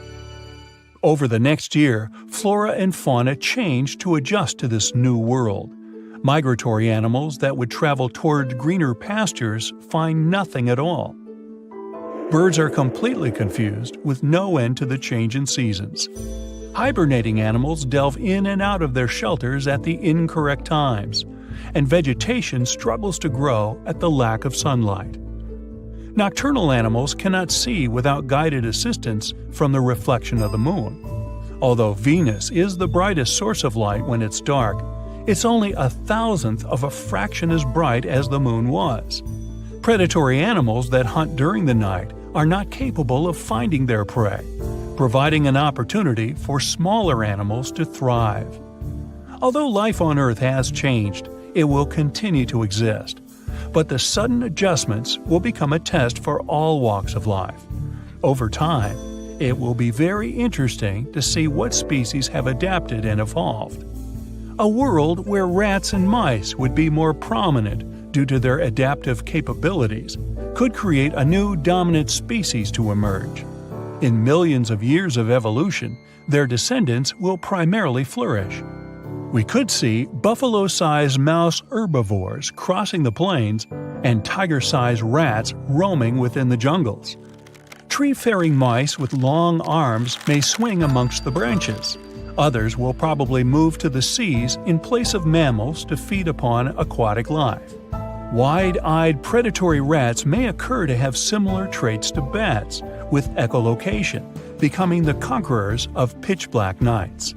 Over the next year, flora and fauna change to adjust to this new world. Migratory animals that would travel toward greener pastures find nothing at all. Birds are completely confused, with no end to the change in seasons. Hibernating animals delve in and out of their shelters at the incorrect times, and vegetation struggles to grow at the lack of sunlight. Nocturnal animals cannot see without guided assistance from the reflection of the moon. Although Venus is the brightest source of light when it's dark, it's only 1/1000th of a fraction as bright as the moon was. Predatory animals that hunt during the night are not capable of finding their prey, providing an opportunity for smaller animals to thrive. Although life on Earth has changed, it will continue to exist. But the sudden adjustments will become a test for all walks of life. Over time, it will be very interesting to see what species have adapted and evolved. A world where rats and mice would be more prominent due to their adaptive capabilities could create a new dominant species to emerge. In millions of years of evolution, their descendants will primarily flourish. We could see buffalo-sized mouse herbivores crossing the plains and tiger-sized rats roaming within the jungles. Tree-faring mice with long arms may swing amongst the branches. Others will probably move to the seas in place of mammals to feed upon aquatic life. Wide-eyed predatory rats may occur to have similar traits to bats, with echolocation, becoming the conquerors of pitch-black nights.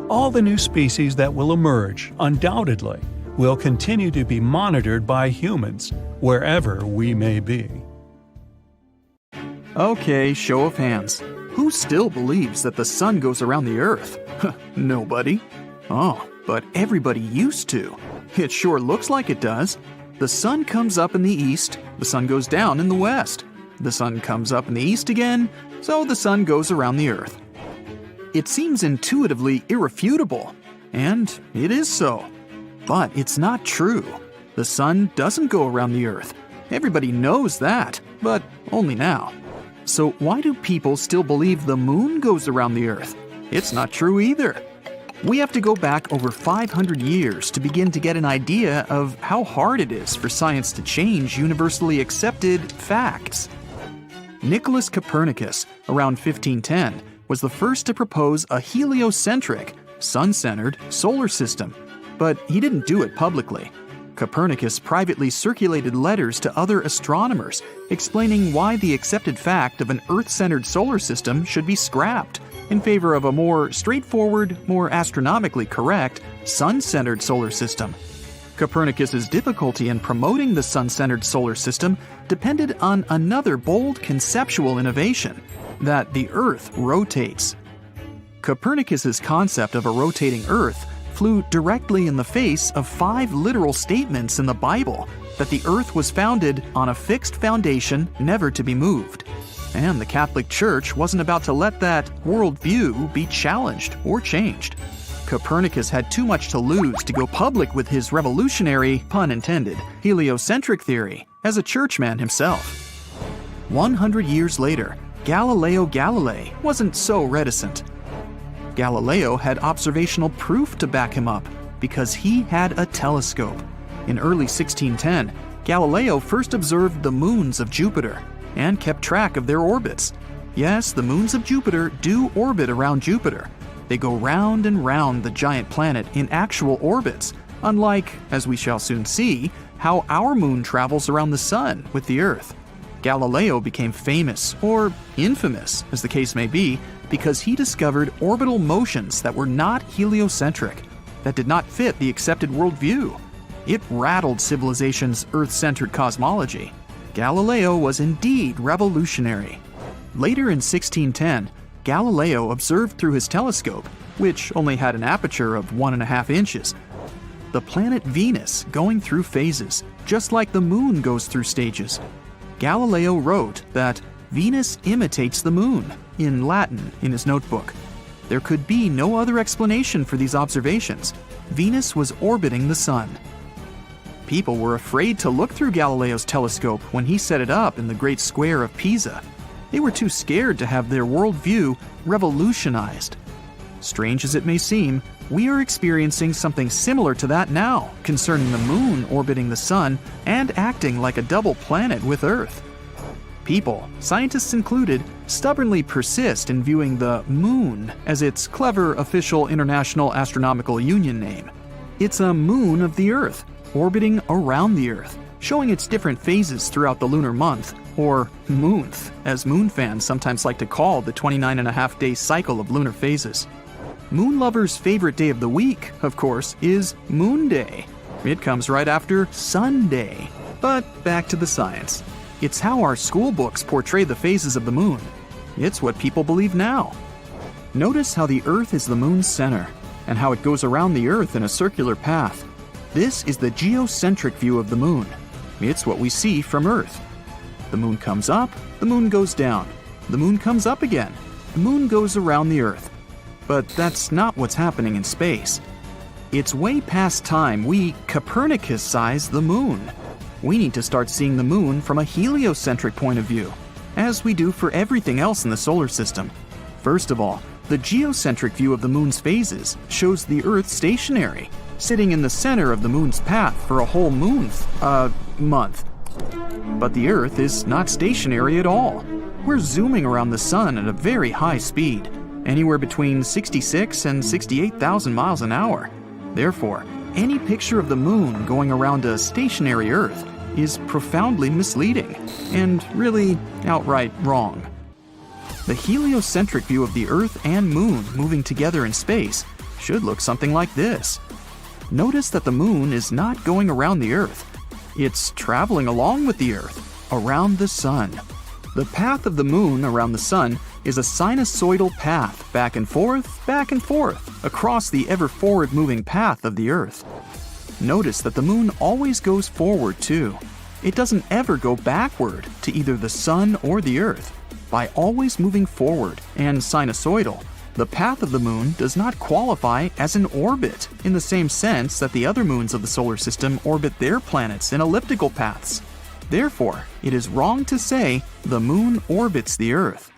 All the new species that will emerge, undoubtedly, will continue to be monitored by humans, wherever we may be. Okay, show of hands. Who still believes that the sun goes around the Earth? Nobody. Oh, but everybody used to. It sure looks like it does. The sun comes up in the east, the sun goes down in the west. The sun comes up in the east again, so the sun goes around the Earth. It seems intuitively irrefutable, and it is so. But it's not true. The sun doesn't go around the Earth. Everybody knows that, but only now. So why do people still believe the moon goes around the Earth? It's not true either. We have to go back over 500 years to begin to get an idea of how hard it is for science to change universally accepted facts. Nicholas Copernicus, around 1510, was the first to propose a heliocentric, sun-centered solar system, but he didn't do it publicly. Copernicus privately circulated letters to other astronomers explaining why the accepted fact of an Earth-centered solar system should be scrapped in favor of a more straightforward, more astronomically correct, sun-centered solar system. Copernicus's difficulty in promoting the sun-centered solar system depended on another bold conceptual innovation, that the Earth rotates. Copernicus's concept of a rotating Earth flew directly in the face of 5 literal statements in the Bible that the Earth was founded on a fixed foundation never to be moved. And the Catholic Church wasn't about to let that worldview be challenged or changed. Copernicus had too much to lose to go public with his revolutionary, pun intended, heliocentric theory as a churchman himself. 100 years later, Galileo Galilei wasn't so reticent. Galileo had observational proof to back him up because he had a telescope. In early 1610, Galileo first observed the moons of Jupiter and kept track of their orbits. Yes, the moons of Jupiter do orbit around Jupiter. They go round and round the giant planet in actual orbits, unlike, as we shall soon see, how our moon travels around the sun with the Earth. Galileo became famous, or infamous, as the case may be, because he discovered orbital motions that were not heliocentric, that did not fit the accepted worldview. It rattled civilization's Earth-centered cosmology. Galileo was indeed revolutionary. Later in 1610, Galileo observed through his telescope, which only had an aperture of 1.5 inches, the planet Venus going through phases, just like the moon goes through stages. Galileo wrote that Venus imitates the moon, in Latin, in his notebook. There could be no other explanation for these observations. Venus was orbiting the sun. People were afraid to look through Galileo's telescope when he set it up in the Great Square of Pisa. They were too scared to have their worldview revolutionized. Strange as it may seem, we are experiencing something similar to that now, concerning the moon orbiting the sun and acting like a double planet with Earth. People, scientists included, stubbornly persist in viewing the moon as its clever official International Astronomical Union name. It's a moon of the Earth, orbiting around the Earth, showing its different phases throughout the lunar month, or moonth, as moon fans sometimes like to call the 29.5-day cycle of lunar phases. Moon lovers' favorite day of the week, of course, is Moon Day. It comes right after Sunday. But back to the science. It's how our school books portray the phases of the moon. It's what people believe now. Notice how the Earth is the moon's center, and how it goes around the Earth in a circular path. This is the geocentric view of the moon. It's what we see from Earth. The moon comes up, the moon goes down. The moon comes up again. The moon goes around the Earth. But that's not what's happening in space. It's way past time we Copernicus-size the moon. We need to start seeing the moon from a heliocentric point of view, as we do for everything else in the solar system. First of all, the geocentric view of the moon's phases shows the Earth stationary, sitting in the center of the moon's path for a whole month. But the Earth is not stationary at all. We're zooming around the sun at a very high speed. anywhere between 66 and 68,000 miles an hour. Therefore, any picture of the moon going around a stationary Earth is profoundly misleading and really outright wrong. The heliocentric view of the Earth and moon moving together in space should look something like this. Notice that the moon is not going around the Earth. It's traveling along with the Earth, around the sun. The path of the moon around the sun is a sinusoidal path back and forth, across the ever-forward moving path of the Earth. Notice that the moon always goes forward too. It doesn't ever go backward to either the sun or the Earth. By always moving forward and sinusoidal, the path of the moon does not qualify as an orbit in the same sense that the other moons of the solar system orbit their planets in elliptical paths. Therefore, it is wrong to say the moon orbits the Earth.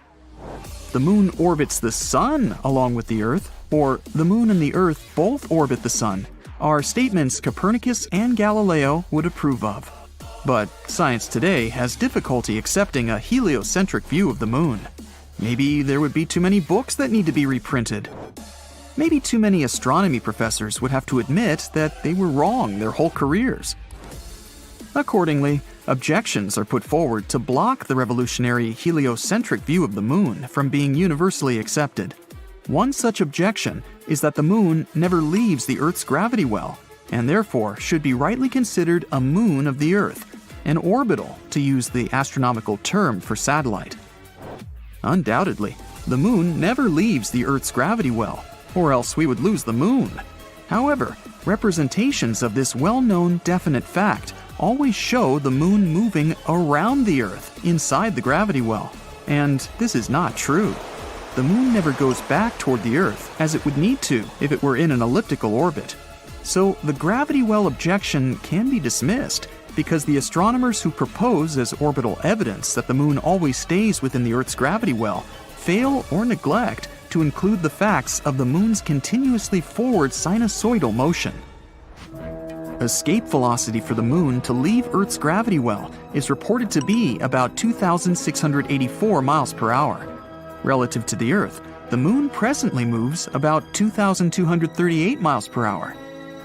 The moon orbits the sun along with the Earth, or the moon and the Earth both orbit the sun, are statements Copernicus and Galileo would approve of. But science today has difficulty accepting a heliocentric view of the moon. Maybe there would be too many books that need to be reprinted. Maybe too many astronomy professors would have to admit that they were wrong their whole careers. Accordingly, objections are put forward to block the revolutionary heliocentric view of the moon from being universally accepted. One such objection is that the moon never leaves the Earth's gravity well, and therefore should be rightly considered a moon of the Earth, an orbital, to use the astronomical term for satellite. Undoubtedly, the moon never leaves the Earth's gravity well, or else we would lose the moon. However, representations of this well-known definite fact always show the moon moving around the Earth inside the gravity well, and this is not true. The moon never goes back toward the Earth as it would need to if it were in an elliptical orbit. So the gravity well objection can be dismissed because the astronomers who propose as orbital evidence that the moon always stays within the Earth's gravity well fail or neglect to include the facts of the moon's continuously forward sinusoidal motion. Escape velocity for the moon to leave Earth's gravity well is reported to be about 2,684 miles per hour. Relative to the Earth, the moon presently moves about 2,238 miles per hour.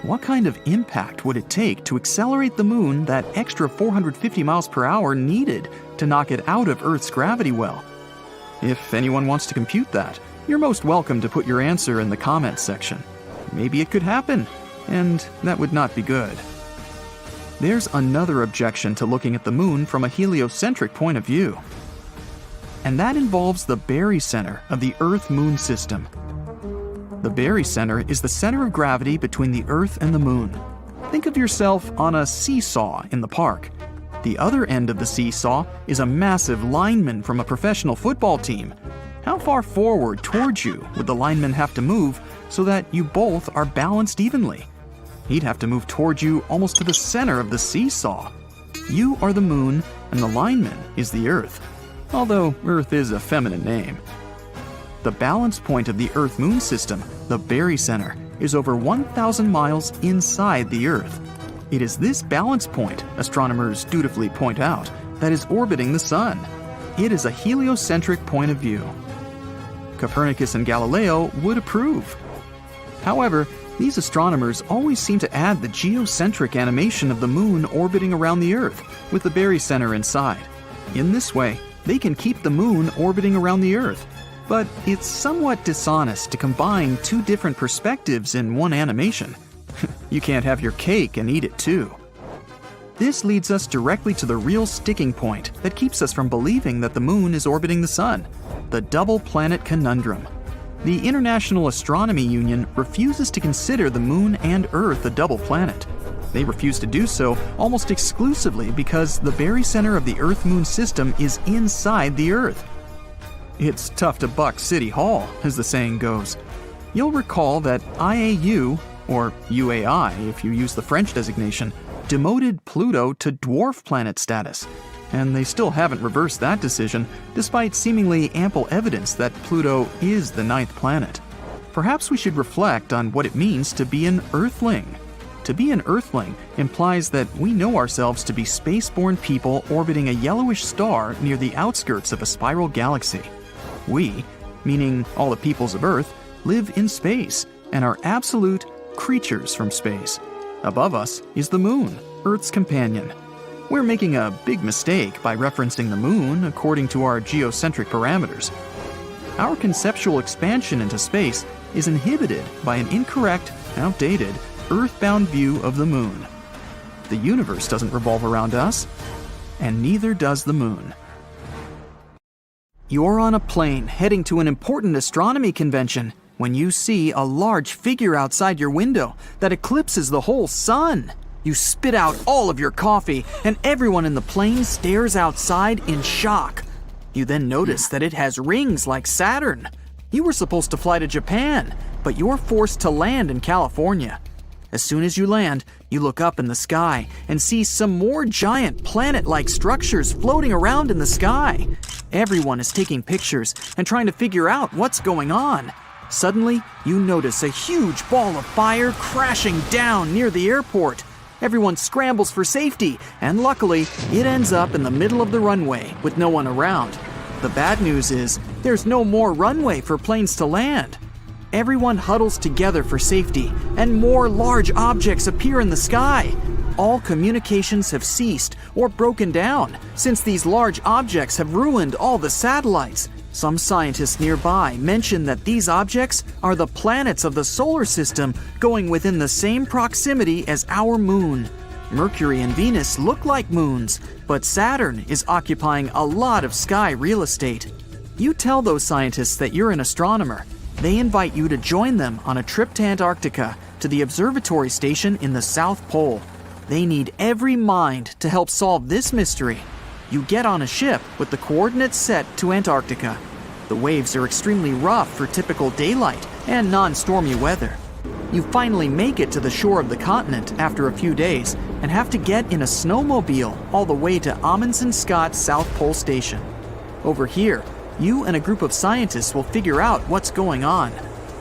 What kind of impact would it take to accelerate the moon that extra 450 miles per hour needed to knock it out of Earth's gravity well? If anyone wants to compute that, you're most welcome to put your answer in the comments section. Maybe it could happen, and that would not be good. There's another objection to looking at the moon from a heliocentric point of view, and that involves the barycenter of the Earth-Moon system. The barycenter is the center of gravity between the Earth and the moon. Think of yourself on a seesaw in the park. The other end of the seesaw is a massive lineman from a professional football team. How far forward towards you would the lineman have to move so that you both are balanced evenly? He'd have to move towards you almost to the center of the seesaw. You are the moon and the lineman is the Earth, although Earth is a feminine name. The balance point of the Earth-Moon system, the barycenter, is over 1,000 miles inside the Earth. It is this balance point, astronomers dutifully point out, that is orbiting the Sun. It is a heliocentric point of view. Copernicus and Galileo would approve. However, these astronomers always seem to add the geocentric animation of the moon orbiting around the Earth, with the barycenter inside. In this way, they can keep the moon orbiting around the Earth. But it's somewhat dishonest to combine two different perspectives in one animation. You can't have your cake and eat it too. This leads us directly to the real sticking point that keeps us from believing that the moon is orbiting the sun, the double planet conundrum. The International Astronomy Union refuses to consider the moon and Earth a double planet. They refuse to do so almost exclusively because the barycenter of the Earth-Moon system is inside the Earth. It's tough to buck City Hall, as the saying goes. You'll recall that IAU, or UAI if you use the French designation, demoted Pluto to dwarf planet status, and they still haven't reversed that decision, despite seemingly ample evidence that Pluto is the 9th planet. Perhaps we should reflect on what it means to be an Earthling. To be an Earthling implies that we know ourselves to be space-borne people orbiting a yellowish star near the outskirts of a spiral galaxy. We, meaning all the peoples of Earth live in space and are absolute creatures from space. Above us is the Moon, Earth's companion. We're making a big mistake by referencing the Moon according to our geocentric parameters. Our conceptual expansion into space is inhibited by an incorrect, outdated, Earthbound view of the Moon. The universe doesn't revolve around us, and neither does the Moon. You're on a plane heading to an important astronomy convention when you see a large figure outside your window that eclipses the whole sun. You spit out all of your coffee, and everyone in the plane stares outside in shock. You then notice that it has rings like Saturn. You were supposed to fly to Japan, but you're forced to land in California. As soon as you land, you look up in the sky and see some more giant planet-like structures floating around in the sky. Everyone is taking pictures and trying to figure out what's going on. Suddenly, you notice a huge ball of fire crashing down near the airport. Everyone scrambles for safety, and luckily, it ends up in the middle of the runway with no one around. The bad news is, there's no more runway for planes to land. Everyone huddles together for safety, and more large objects appear in the sky. All communications have ceased or broken down since these large objects have ruined all the satellites. Some scientists nearby mention that these objects are the planets of the solar system going within the same proximity as our moon. Mercury and Venus look like moons, but Saturn is occupying a lot of sky real estate. You tell those scientists that you're an astronomer. They invite you to join them on a trip to Antarctica to the observatory station in the South Pole. They need every mind to help solve this mystery. You get on a ship with the coordinates set to Antarctica. The waves are extremely rough for typical daylight and non-stormy weather. You finally make it to the shore of the continent after a few days and have to get in a snowmobile all the way to Amundsen Scott's South Pole Station. Over here, you and a group of scientists will figure out what's going on.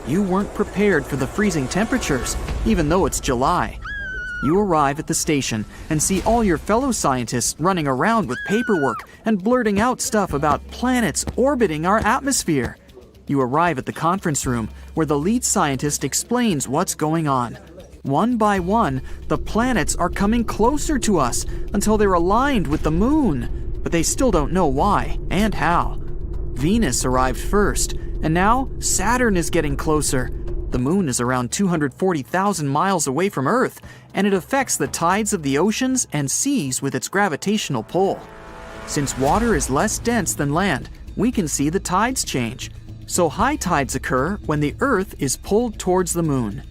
You weren't prepared for the freezing temperatures, even though it's July. You arrive at the station and see all your fellow scientists running around with paperwork and blurting out stuff about planets orbiting our atmosphere. You arrive at the conference room where the lead scientist explains what's going on. One by one, the planets are coming closer to us until they're aligned with the moon, but they still don't know why and how. Venus arrived first, and now Saturn is getting closer. The moon is around 240,000 miles away from Earth, and it affects the tides of the oceans and seas with its gravitational pull. Since water is less dense than land, we can see the tides change. So high tides occur when the Earth is pulled towards the moon.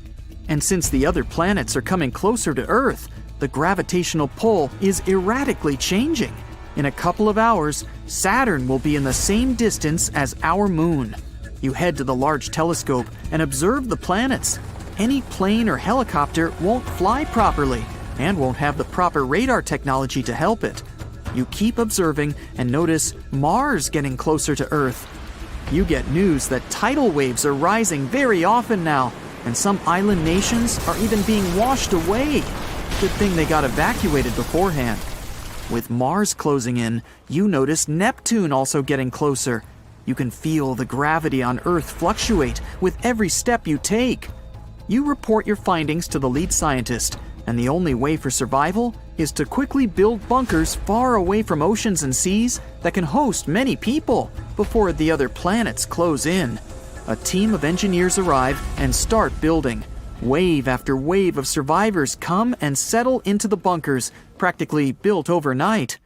And since the other planets are coming closer to Earth, the gravitational pull is erratically changing. In a couple of hours, Saturn will be in the same distance as our moon. You head to the large telescope and observe the planets. Any plane or helicopter won't fly properly and won't have the proper radar technology to help it. You keep observing and notice Mars getting closer to Earth. You get news that tidal waves are rising very often now, and some island nations are even being washed away. Good thing they got evacuated beforehand. With Mars closing in, you notice Neptune also getting closer. You can feel the gravity on Earth fluctuate with every step you take. You report your findings to the lead scientist, and the only way for survival is to quickly build bunkers far away from oceans and seas that can host many people before the other planets close in. A team of engineers arrive and start building. Wave after wave of survivors come and settle into the bunkers, practically built overnight.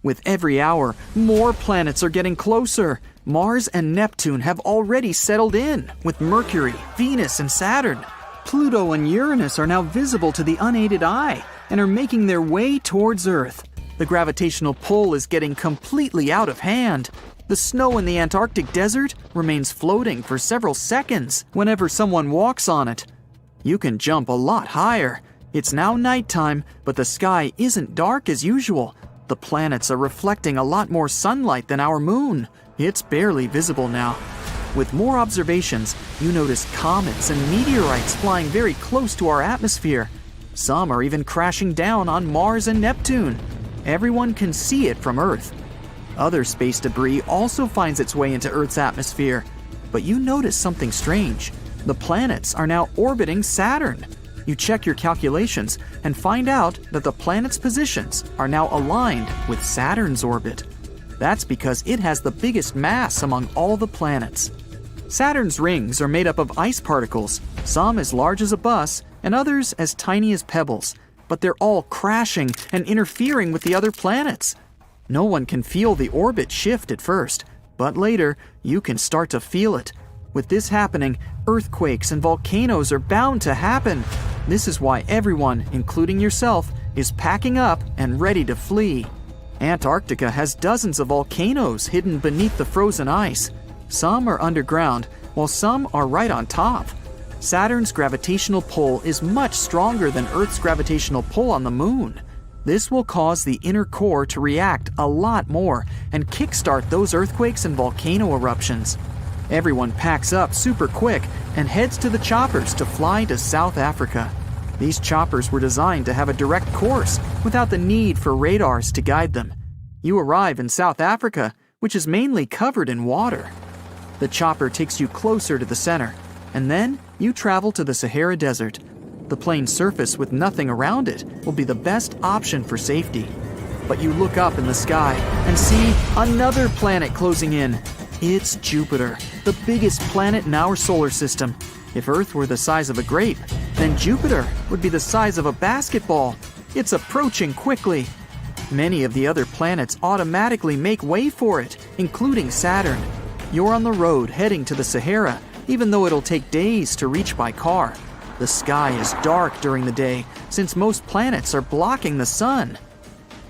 With every hour, more planets are getting closer. Mars and Neptune have already settled in, with Mercury, Venus, and Saturn. Pluto and Uranus are now visible to the unaided eye and are making their way towards Earth. The gravitational pull is getting completely out of hand. The snow in the Antarctic desert remains floating for several seconds whenever someone walks on it. You can jump a lot higher. It's now nighttime, but the sky isn't dark as usual. The planets are reflecting a lot more sunlight than our moon. It's barely visible now. With more observations, you notice comets and meteorites flying very close to our atmosphere. Some are even crashing down on Mars and Neptune. Everyone can see it from Earth. Other space debris also finds its way into Earth's atmosphere. But you notice something strange. The planets are now orbiting Saturn. You check your calculations and find out that the planet's positions are now aligned with Saturn's orbit. That's because it has the biggest mass among all the planets. Saturn's rings are made up of ice particles, some as large as a bus and others as tiny as pebbles, but they're all crashing and interfering with the other planets. No one can feel the orbit shift at first, but later you can start to feel it. With this happening, earthquakes and volcanoes are bound to happen. This is why everyone, including yourself, is packing up and ready to flee. Antarctica has dozens of volcanoes hidden beneath the frozen ice. Some are underground, while some are right on top. Saturn's gravitational pull is much stronger than Earth's gravitational pull on the Moon. This will cause the inner core to react a lot more and kickstart those earthquakes and volcano eruptions. Everyone packs up super quick and heads to the choppers to fly to South Africa. These choppers were designed to have a direct course without the need for radars to guide them. You arrive in South Africa, which is mainly covered in water. The chopper takes you closer to the center, and then you travel to the Sahara Desert. The plain surface with nothing around it will be the best option for safety. But you look up in the sky and see another planet closing in. It's Jupiter, the biggest planet in our solar system. If Earth were the size of a grape, then Jupiter would be the size of a basketball. It's approaching quickly. Many of the other planets automatically make way for it, including Saturn. You're on the road heading to the Sahara, even though it'll take days to reach by car. The sky is dark during the day, since most planets are blocking the sun.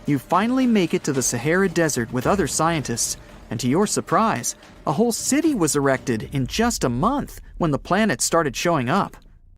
You finally make it to the Sahara Desert with other scientists, and to your surprise, a whole city was erected in just a month when the planets started showing up.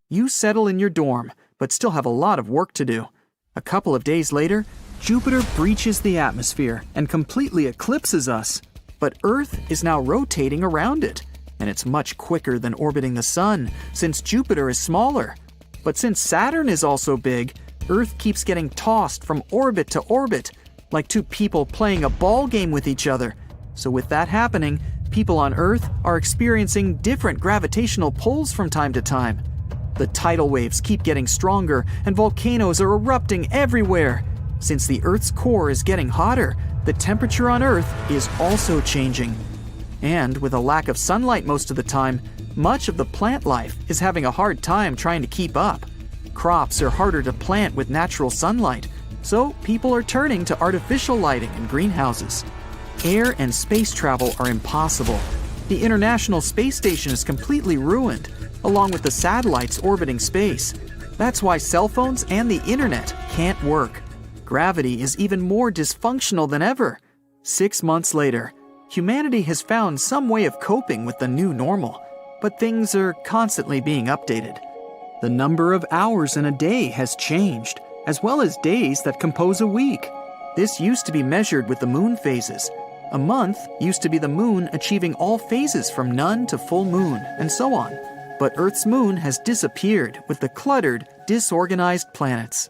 You settle in your dorm, but still have a lot of work to do. A couple of days later, Jupiter breaches the atmosphere and completely eclipses us. But Earth is now rotating around it, and it's much quicker than orbiting the Sun, since Jupiter is smaller. But since Saturn is also big, Earth keeps getting tossed from orbit to orbit, like two people playing a ball game with each other. So with that happening, people on Earth are experiencing different gravitational pulls from time to time. The tidal waves keep getting stronger, and volcanoes are erupting everywhere. Since the Earth's core is getting hotter, the temperature on Earth is also changing. And with a lack of sunlight most of the time, much of the plant life is having a hard time trying to keep up. Crops are harder to plant with natural sunlight, so people are turning to artificial lighting and greenhouses. Air and space travel are impossible. The International Space Station is completely ruined, along with the satellites orbiting space. That's why cell phones and the internet can't work. Gravity is even more dysfunctional than ever. 6 months later, humanity has found some way of coping with the new normal, but things are constantly being updated. The number of hours in a day has changed, as well as days that compose a week. This used to be measured with the moon phases. A month used to be the moon achieving all phases from none to full moon, and so on. But Earth's moon has disappeared with the cluttered, disorganized planets.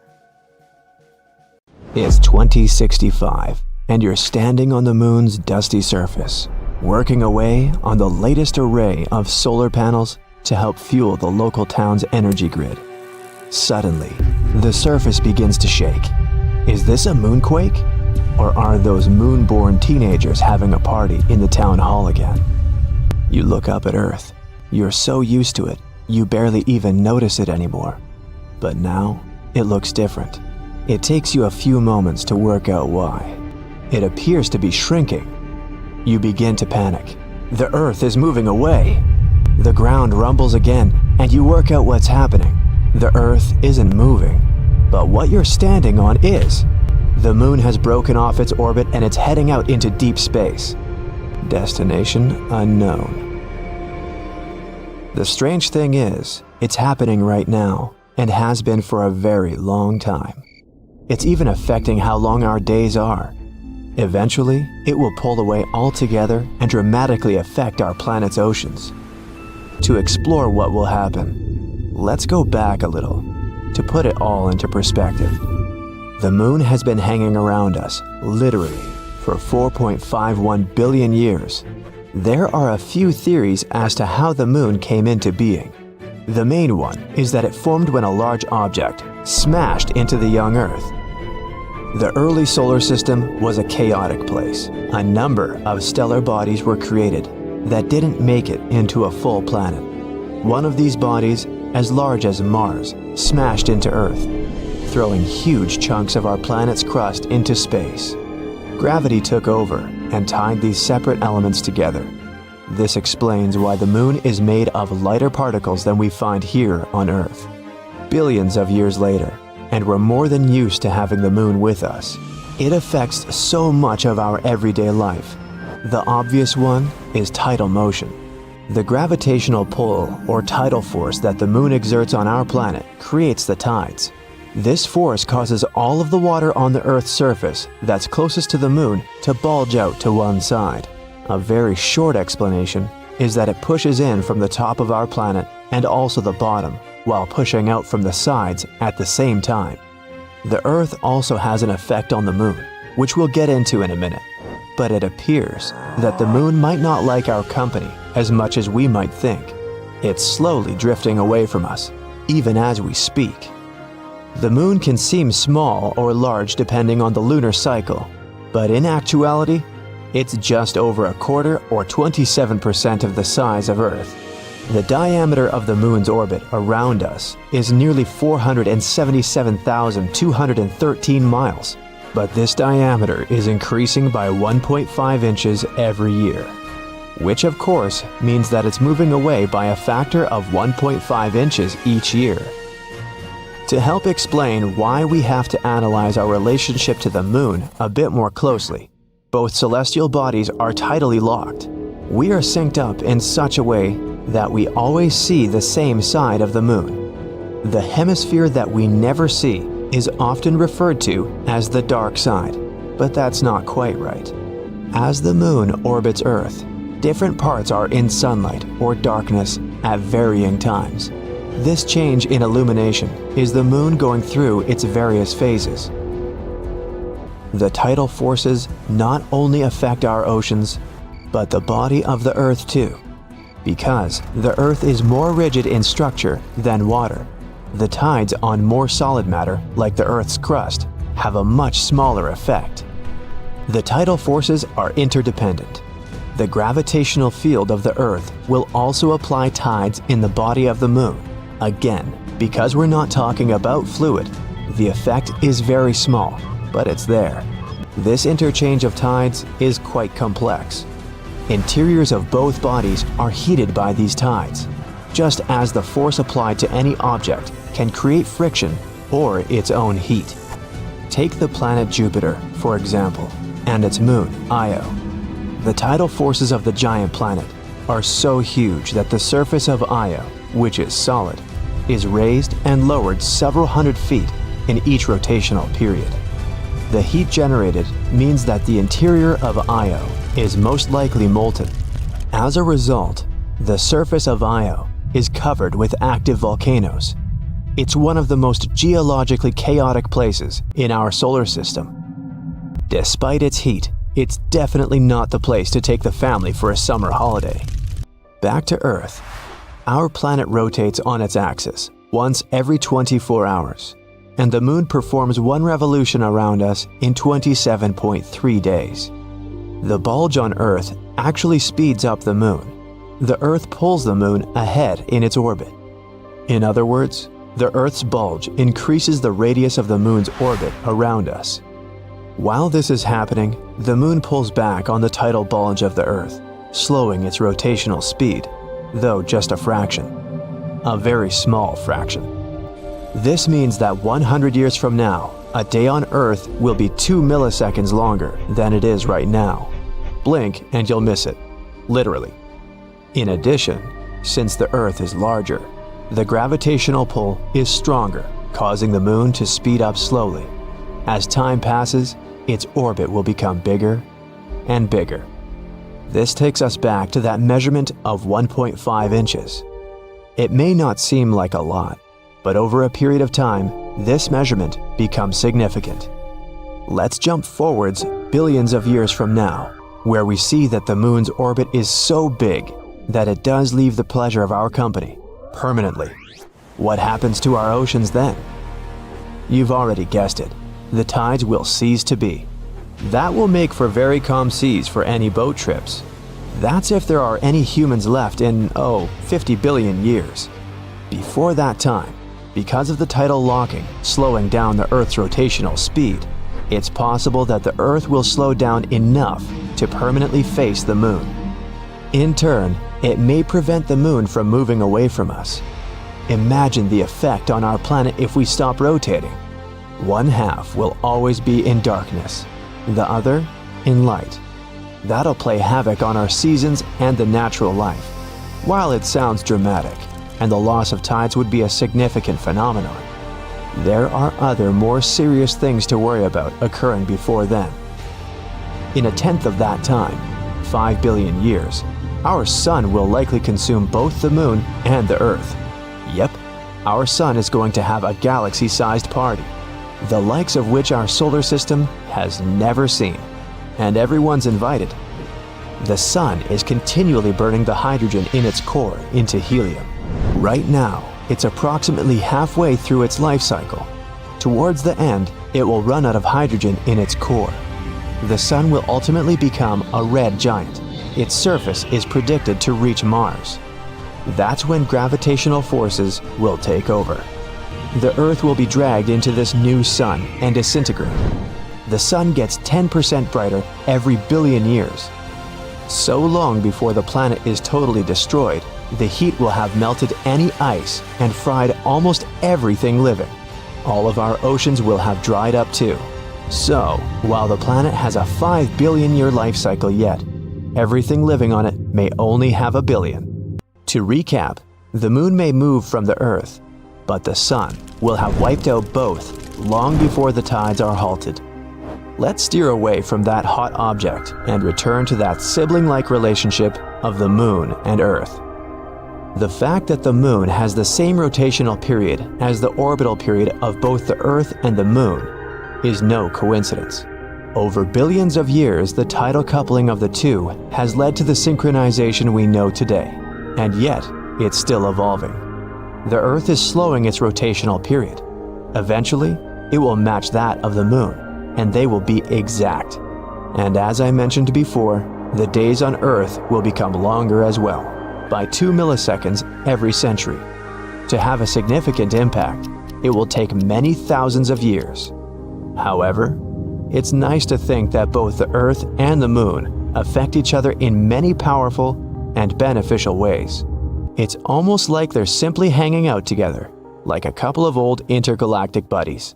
It's 2065, and you're standing on the moon's dusty surface, working away on the latest array of solar panels to help fuel the local town's energy grid. Suddenly, the surface begins to shake. Is this a moonquake? Or are those moon-born teenagers having a party in the town hall again? You look up at Earth. You're so used to it, you barely even notice it anymore. But now, it looks different. It takes you a few moments to work out why. It appears to be shrinking. You begin to panic. The Earth is moving away. The ground rumbles again, and you work out what's happening. The Earth isn't moving, but what you're standing on is. The moon has broken off its orbit and it's heading out into deep space. Destination unknown. The strange thing is, it's happening right now, and has been for a very long time. It's even affecting how long our days are. Eventually, it will pull away altogether and dramatically affect our planet's oceans. To explore what will happen, let's go back a little, to put it all into perspective. The moon has been hanging around us, literally, for 4.51 billion years. There are a few theories as to how the moon came into being. The main one is that it formed when a large object smashed into the young Earth. The early solar system was a chaotic place. A number of stellar bodies were created that didn't make it into a full planet. One of these bodies, as large as Mars, smashed into Earth, throwing huge chunks of our planet's crust into space. Gravity took over and tied these separate elements together. This explains why the moon is made of lighter particles than we find here on Earth. Billions of years later, and we're more than used to having the moon with us. It affects so much of our everyday life. The obvious one is tidal motion. The gravitational pull or tidal force that the moon exerts on our planet creates the tides. This force causes all of the water on the Earth's surface that's closest to the moon to bulge out to one side. A very short explanation is that it pushes in from the top of our planet and also the bottom, while pushing out from the sides at the same time. The Earth also has an effect on the moon, which we'll get into in a minute. But it appears that the moon might not like our company as much as we might think. It's slowly drifting away from us, even as we speak. The moon can seem small or large depending on the lunar cycle, but in actuality, it's just over a quarter or 27% of the size of Earth. The diameter of the moon's orbit around us is nearly 477,213 miles, but this diameter is increasing by 1.5 inches every year, which of course means that it's moving away by a factor of 1.5 inches each year. To help explain why we have to analyze our relationship to the moon a bit more closely, both celestial bodies are tidally locked. We are synced up in such a way that we always see the same side of the moon. The hemisphere that we never see is often referred to as the dark side, but that's not quite right. As the moon orbits Earth, different parts are in sunlight or darkness at varying times. This change in illumination is the moon going through its various phases. The tidal forces not only affect our oceans, but the body of the Earth too. Because the Earth is more rigid in structure than water, the tides on more solid matter, like the Earth's crust, have a much smaller effect. The tidal forces are interdependent. The gravitational field of the Earth will also apply tides in the body of the moon. Again, because we're not talking about fluid, the effect is very small, but it's there. This interchange of tides is quite complex. Interiors of both bodies are heated by these tides, just as the force applied to any object can create friction or its own heat. Take the planet Jupiter, for example, and its moon, Io. The tidal forces of the giant planet are so huge that the surface of Io, which is solid, is raised and lowered several hundred feet in each rotational period. The heat generated means that the interior of Io is most likely molten. As a result, the surface of Io is covered with active volcanoes. It's one of the most geologically chaotic places in our solar system. Despite its heat, it's definitely not the place to take the family for a summer holiday. Back to Earth. Our planet rotates on its axis once every 24 hours, and the moon performs one revolution around us in 27.3 days. The bulge on Earth actually speeds up the moon. The Earth pulls the moon ahead in its orbit. In other words, the Earth's bulge increases the radius of the moon's orbit around us. While this is happening, the moon pulls back on the tidal bulge of the Earth, slowing its rotational speed, though just a fraction. A very small fraction. This means that 100 years from now, a day on Earth will be 2 milliseconds longer than it is right now. Blink and you'll miss it, literally. In addition, since the Earth is larger, the gravitational pull is stronger, causing the moon to speed up slowly. As time passes, its orbit will become bigger and bigger. This takes us back to that measurement of 1.5 inches. It may not seem like a lot, but over a period of time, this measurement becomes significant. Let's jump forwards billions of years from now, where we see that the moon's orbit is so big that it does leave the pleasure of our company permanently. What happens to our oceans then? You've already guessed it. The tides will cease to be. That will make for very calm seas for any boat trips. That's if there are any humans left in, 50 billion years. Before that time, because of the tidal locking slowing down the Earth's rotational speed, it's possible that the Earth will slow down enough to permanently face the moon. In turn, it may prevent the moon from moving away from us. Imagine the effect on our planet if we stop rotating. One half will always be in darkness, the other in light. That'll play havoc on our seasons and the natural life. While it sounds dramatic, and the loss of tides would be a significant phenomenon, there are other more serious things to worry about occurring before then. In a tenth of that time, 5 billion years, our sun will likely consume both the moon and the Earth. Yep, our sun is going to have a galaxy-sized party, the likes of which our solar system has never seen, and everyone's invited. The sun is continually burning the hydrogen in its core into helium. Right now, it's approximately halfway through its life cycle. Towards the end, it will run out of hydrogen in its core. The sun will ultimately become a red giant. Its surface is predicted to reach Mars. That's when gravitational forces will take over. The Earth will be dragged into this new sun and disintegrate. The sun gets 10% brighter every billion years. So long before the planet is totally destroyed, the heat will have melted any ice and fried almost everything living. All of our oceans will have dried up too. So, while the planet has a 5 billion year life cycle yet, everything living on it may only have a billion. To recap, the moon may move from the Earth, but the sun will have wiped out both long before the tides are halted. Let's steer away from that hot object and return to that sibling-like relationship of the moon and Earth. The fact that the moon has the same rotational period as the orbital period of both the Earth and the moon is no coincidence. Over billions of years, the tidal coupling of the two has led to the synchronization we know today, and yet it's still evolving. The Earth is slowing its rotational period. Eventually, it will match that of the moon, and they will be exact. And as I mentioned before, the days on Earth will become longer as well, by 2 milliseconds every century. To have a significant impact, it will take many thousands of years. However, it's nice to think that both the Earth and the Moon affect each other in many powerful and beneficial ways. It's almost like they're simply hanging out together, like a couple of old intergalactic buddies.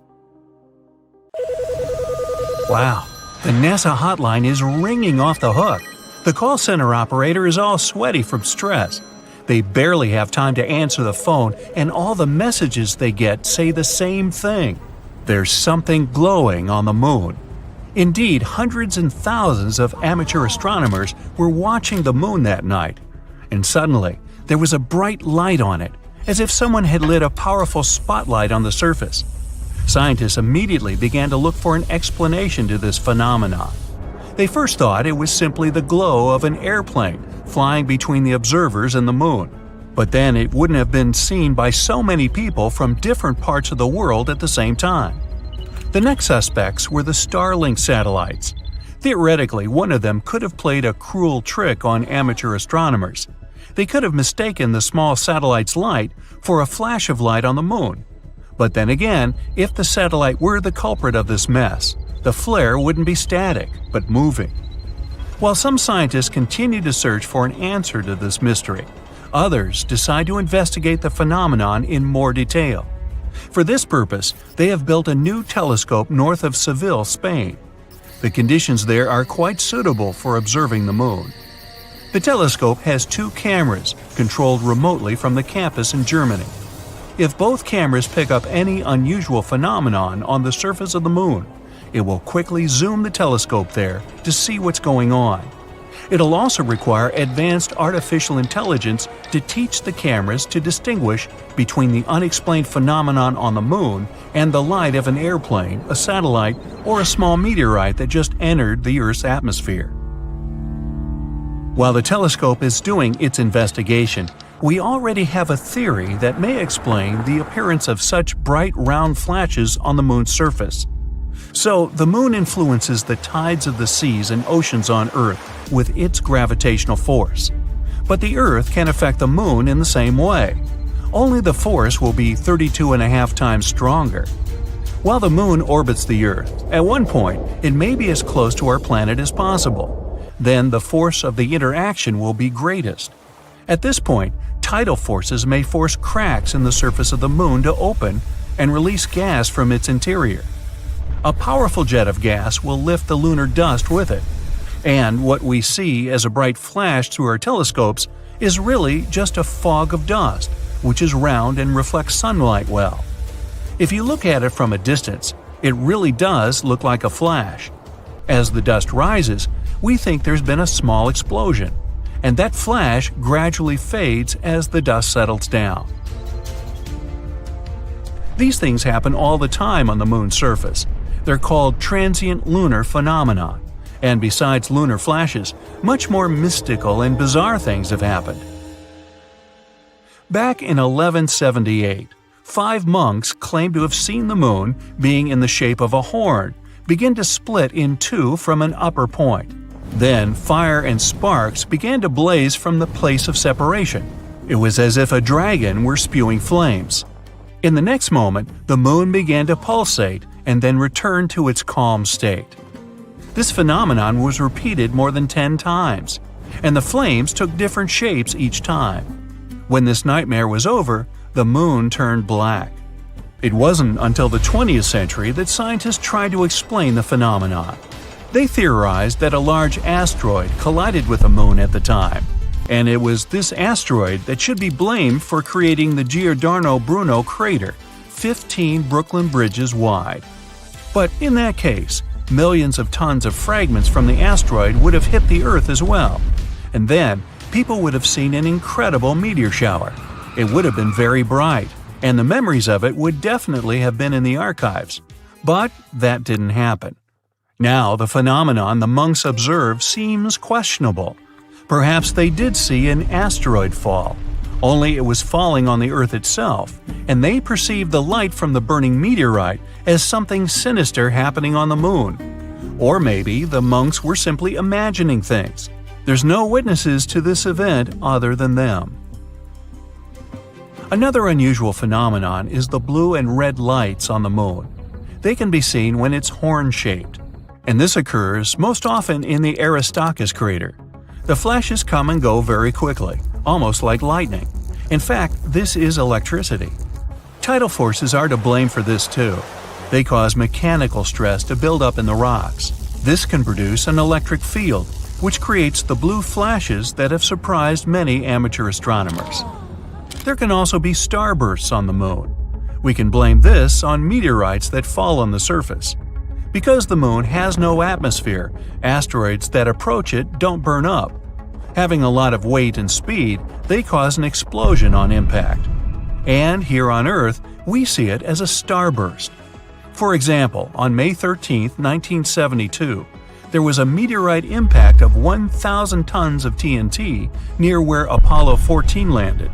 Wow, the NASA hotline is ringing off the hook. The call center operator is all sweaty from stress. They barely have time to answer the phone, and all the messages they get say the same thing. There's something glowing on the moon. Indeed, hundreds and thousands of amateur astronomers were watching the moon that night. And suddenly, there was a bright light on it, as if someone had lit a powerful spotlight on the surface. Scientists immediately began to look for an explanation to this phenomenon. They first thought it was simply the glow of an airplane flying between the observers and the moon. But then it wouldn't have been seen by so many people from different parts of the world at the same time. The next suspects were the Starlink satellites. Theoretically, one of them could have played a cruel trick on amateur astronomers. They could have mistaken the small satellite's light for a flash of light on the moon. But then again, if the satellite were the culprit of this mess, the flare wouldn't be static, but moving. While some scientists continue to search for an answer to this mystery, others decide to investigate the phenomenon in more detail. For this purpose, they have built a new telescope north of Seville, Spain. The conditions there are quite suitable for observing the moon. The telescope has 2 cameras, controlled remotely from the campus in Germany. If both cameras pick up any unusual phenomenon on the surface of the moon, it will quickly zoom the telescope there to see what's going on. It'll also require advanced artificial intelligence to teach the cameras to distinguish between the unexplained phenomenon on the moon and the light of an airplane, a satellite, or a small meteorite that just entered the Earth's atmosphere. While the telescope is doing its investigation, we already have a theory that may explain the appearance of such bright round flashes on the Moon's surface. So, the Moon influences the tides of the seas and oceans on Earth with its gravitational force. But the Earth can affect the Moon in the same way. Only the force will be 32.5 times stronger. While the Moon orbits the Earth, at one point it may be as close to our planet as possible. Then the force of the interaction will be greatest. At this point, tidal forces may force cracks in the surface of the Moon to open and release gas from its interior. A powerful jet of gas will lift the lunar dust with it, and what we see as a bright flash through our telescopes is really just a fog of dust, which is round and reflects sunlight well. If you look at it from a distance, it really does look like a flash. As the dust rises, we think there's been a small explosion, and that flash gradually fades as the dust settles down. These things happen all the time on the Moon's surface. They're called transient lunar phenomena, and besides lunar flashes, much more mystical and bizarre things have happened. Back in 1178, 5 monks claimed to have seen the Moon, being in the shape of a horn, begin to split in two from an upper point. Then fire and sparks began to blaze from the place of separation. It was as if a dragon were spewing flames. In the next moment, the Moon began to pulsate and then returned to its calm state. This phenomenon was repeated more than 10 times, and the flames took different shapes each time. When this nightmare was over, the Moon turned black. It wasn't until the 20th century that scientists tried to explain the phenomenon. They theorized that a large asteroid collided with the Moon at the time, and it was this asteroid that should be blamed for creating the Giordano Bruno crater, 15 Brooklyn bridges wide. But in that case, millions of tons of fragments from the asteroid would have hit the Earth as well, and then people would have seen an incredible meteor shower. It would have been very bright, and the memories of it would definitely have been in the archives. But that didn't happen. Now the phenomenon the monks observed seems questionable. Perhaps they did see an asteroid fall, only it was falling on the Earth itself, and they perceived the light from the burning meteorite as something sinister happening on the Moon. Or maybe the monks were simply imagining things. There's no witnesses to this event other than them. Another unusual phenomenon is the blue and red lights on the Moon. They can be seen when it's horn-shaped, and this occurs most often in the Aristarchus crater. The flashes come and go very quickly, almost like lightning. In fact, this is electricity. Tidal forces are to blame for this too. They cause mechanical stress to build up in the rocks. This can produce an electric field, which creates the blue flashes that have surprised many amateur astronomers. There can also be starbursts on the Moon. We can blame this on meteorites that fall on the surface. Because the Moon has no atmosphere, asteroids that approach it don't burn up. Having a lot of weight and speed, they cause an explosion on impact. And here on Earth, we see it as a starburst. For example, on May 13, 1972, there was a meteorite impact of 1,000 tons of TNT near where Apollo 14 landed.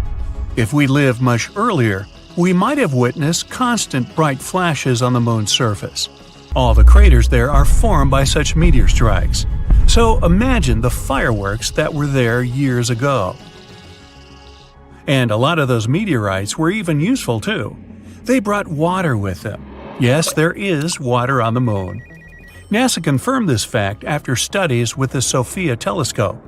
If we lived much earlier, we might have witnessed constant bright flashes on the Moon's surface. All the craters there are formed by such meteor strikes. So imagine the fireworks that were there years ago. And a lot of those meteorites were even useful too. They brought water with them. Yes, there is water on the Moon. NASA confirmed this fact after studies with the SOFIA telescope.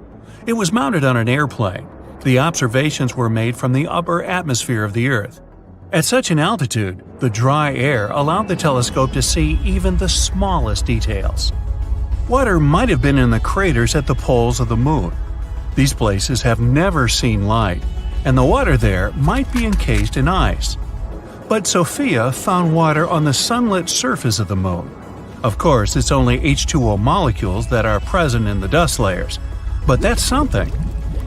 It was mounted on an airplane. The observations were made from the upper atmosphere of the Earth. At such an altitude, the dry air allowed the telescope to see even the smallest details. Water might have been in the craters at the poles of the Moon. These places have never seen light, and the water there might be encased in ice. But SOFIA found water on the sunlit surface of the Moon. Of course, it's only H2O molecules that are present in the dust layers, but that's something.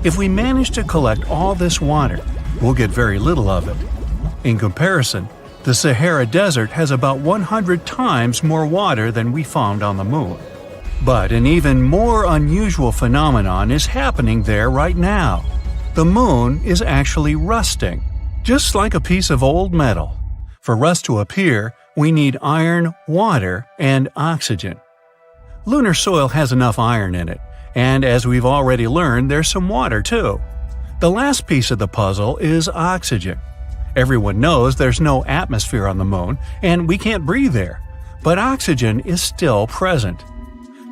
If we manage to collect all this water, we'll get very little of it. In comparison, the Sahara Desert has about 100 times more water than we found on the Moon. But an even more unusual phenomenon is happening there right now. The moon is actually rusting, just like a piece of old metal. For rust to appear, we need iron, water, and oxygen. Lunar soil has enough iron in it, and as we've already learned, there's some water too. The last piece of the puzzle is oxygen. Everyone knows there's no atmosphere on the moon, and we can't breathe there, but oxygen is still present.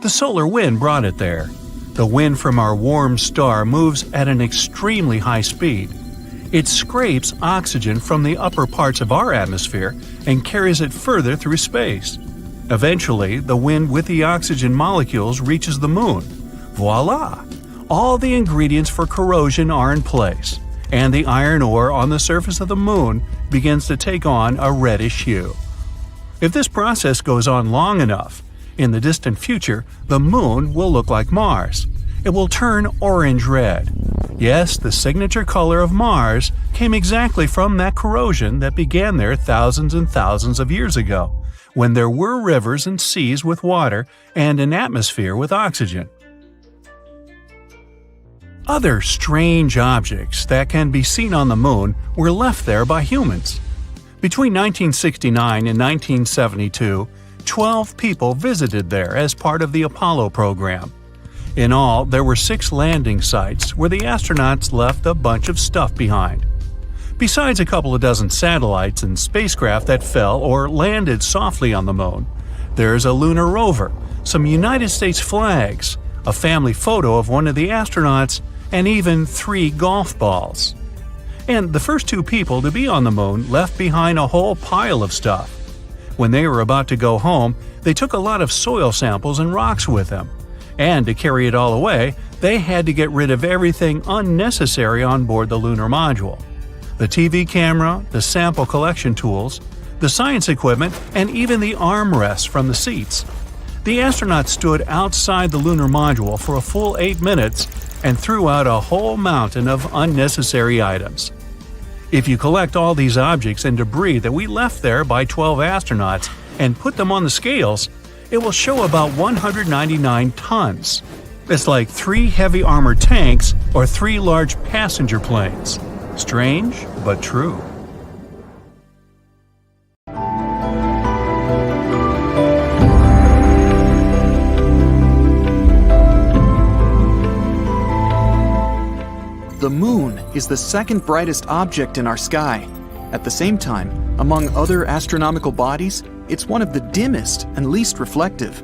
The solar wind brought it there. The wind from our warm star moves at an extremely high speed. It scrapes oxygen from the upper parts of our atmosphere and carries it further through space. Eventually, the wind with the oxygen molecules reaches the moon. Voila! All the ingredients for corrosion are in place, and the iron ore on the surface of the moon begins to take on a reddish hue. If this process goes on long enough, in the distant future, the moon will look like Mars. It will turn orange-red. Yes, the signature color of Mars came exactly from that corrosion that began there thousands and thousands of years ago, when there were rivers and seas with water and an atmosphere with oxygen. Other strange objects that can be seen on the moon were left there by humans. Between 1969 and 1972, 12 people visited there as part of the Apollo program. In all, there were 6 landing sites where the astronauts left a bunch of stuff behind. Besides a couple of dozen satellites and spacecraft that fell or landed softly on the moon, there's a lunar rover, some United States flags, a family photo of one of the astronauts, and even 3 golf balls. And the first 2 people to be on the moon left behind a whole pile of stuff. When they were about to go home, they took a lot of soil samples and rocks with them. And to carry it all away, they had to get rid of everything unnecessary on board the lunar module. The TV camera, the sample collection tools, the science equipment, and even the armrests from the seats. The astronauts stood outside the lunar module for a full 8 minutes and threw out a whole mountain of unnecessary items. If you collect all these objects and debris that we left there by 12 astronauts and put them on the scales, it will show about 199 tons. It's like 3 heavy armored tanks or 3 large passenger planes. Strange, but true. The moon is the second brightest object in our sky. At the same time, among other astronomical bodies, it's one of the dimmest and least reflective.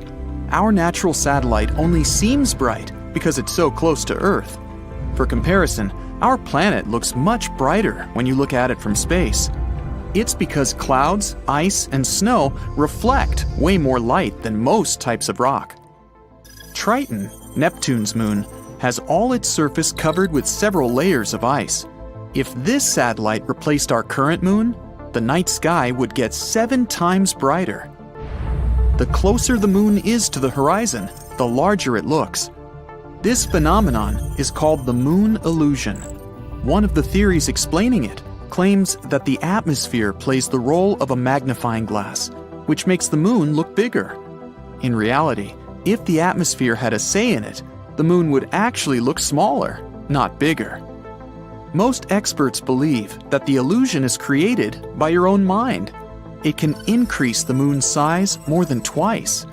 Our natural satellite only seems bright because it's so close to Earth. For comparison, our planet looks much brighter when you look at it from space. It's because clouds, ice, and snow reflect way more light than most types of rock. Triton, Neptune's moon, has all its surface covered with several layers of ice. If this satellite replaced our current moon, the night sky would get 7 times brighter. The closer the moon is to the horizon, the larger it looks. This phenomenon is called the moon illusion. One of the theories explaining it claims that the atmosphere plays the role of a magnifying glass, which makes the moon look bigger. In reality, if the atmosphere had a say in it, the moon would actually look smaller, not bigger. Most experts believe that the illusion is created by your own mind. It can increase the moon's size more than twice.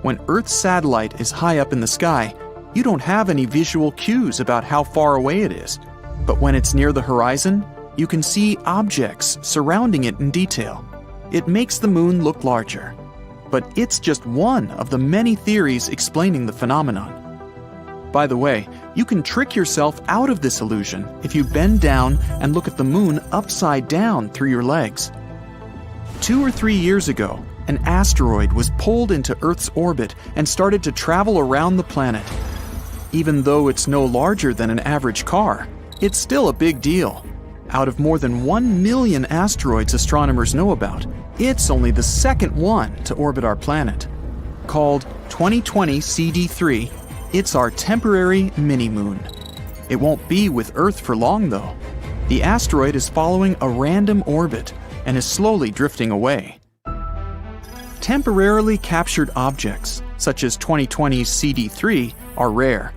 When Earth's satellite is high up in the sky, you don't have any visual cues about how far away it is. But when it's near the horizon, you can see objects surrounding it in detail. It makes the moon look larger. But it's just one of the many theories explaining the phenomenon. By the way, you can trick yourself out of this illusion if you bend down and look at the moon upside down through your legs. 2 or 3 years ago, an asteroid was pulled into Earth's orbit and started to travel around the planet. Even though it's no larger than an average car, it's still a big deal. Out of more than 1 million asteroids astronomers know about, it's only the second one to orbit our planet. Called 2020 CD3, it's our temporary mini-moon. It won't be with Earth for long, though. The asteroid is following a random orbit and is slowly drifting away. Temporarily captured objects, such as 2020's CD3, are rare.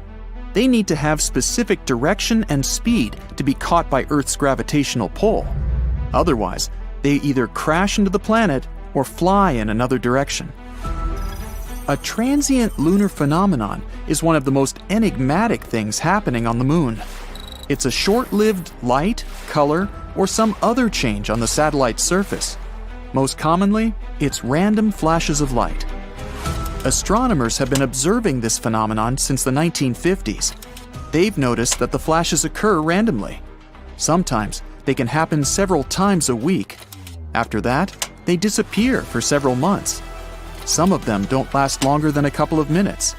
They need to have specific direction and speed to be caught by Earth's gravitational pull. Otherwise, they either crash into the planet or fly in another direction. A transient lunar phenomenon is one of the most enigmatic things happening on the Moon. It's a short-lived light, color, or some other change on the satellite's surface. Most commonly, it's random flashes of light. Astronomers have been observing this phenomenon since the 1950s. They've noticed that the flashes occur randomly. Sometimes they can happen several times a week. After that, they disappear for several months. Some of them don't last longer than a couple of minutes,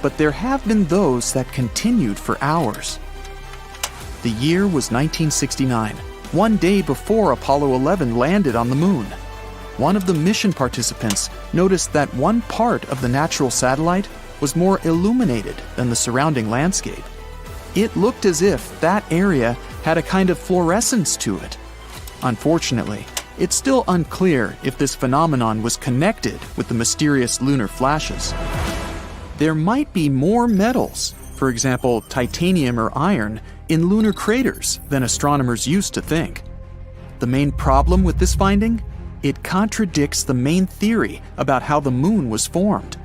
but there have been those that continued for hours. The year was 1969, one day before Apollo 11 landed on the Moon. One of the mission participants noticed that one part of the natural satellite was more illuminated than the surrounding landscape. It looked as if that area had a kind of fluorescence to it. Unfortunately, it's still unclear if this phenomenon was connected with the mysterious lunar flashes. There might be more metals, for example titanium or iron, in lunar craters than astronomers used to think. The main problem with this finding? It contradicts the main theory about how the Moon was formed.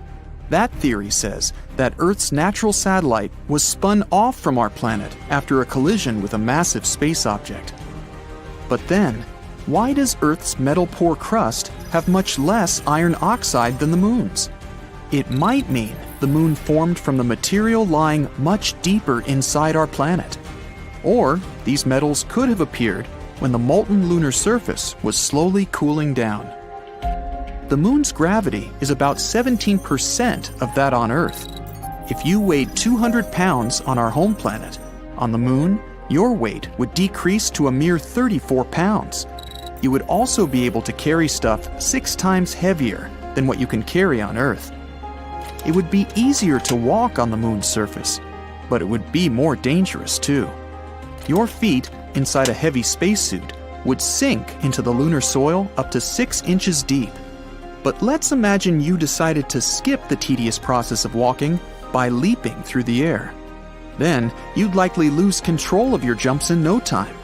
That theory says that Earth's natural satellite was spun off from our planet after a collision with a massive space object. But then, why does Earth's metal-poor crust have much less iron oxide than the Moon's? It might mean the Moon formed from the material lying much deeper inside our planet. Or these metals could have appeared when the molten lunar surface was slowly cooling down. The Moon's gravity is about 17% of that on Earth. If you weighed 200 pounds on our home planet, on the Moon, your weight would decrease to a mere 34 pounds. You would also be able to carry stuff 6 times heavier than what you can carry on Earth. It would be easier to walk on the Moon's surface, but it would be more dangerous too. Your feet inside a heavy spacesuit would sink into the lunar soil up to 6 inches deep. But let's imagine you decided to skip the tedious process of walking by leaping through the air. Then you'd likely lose control of your jumps in no time.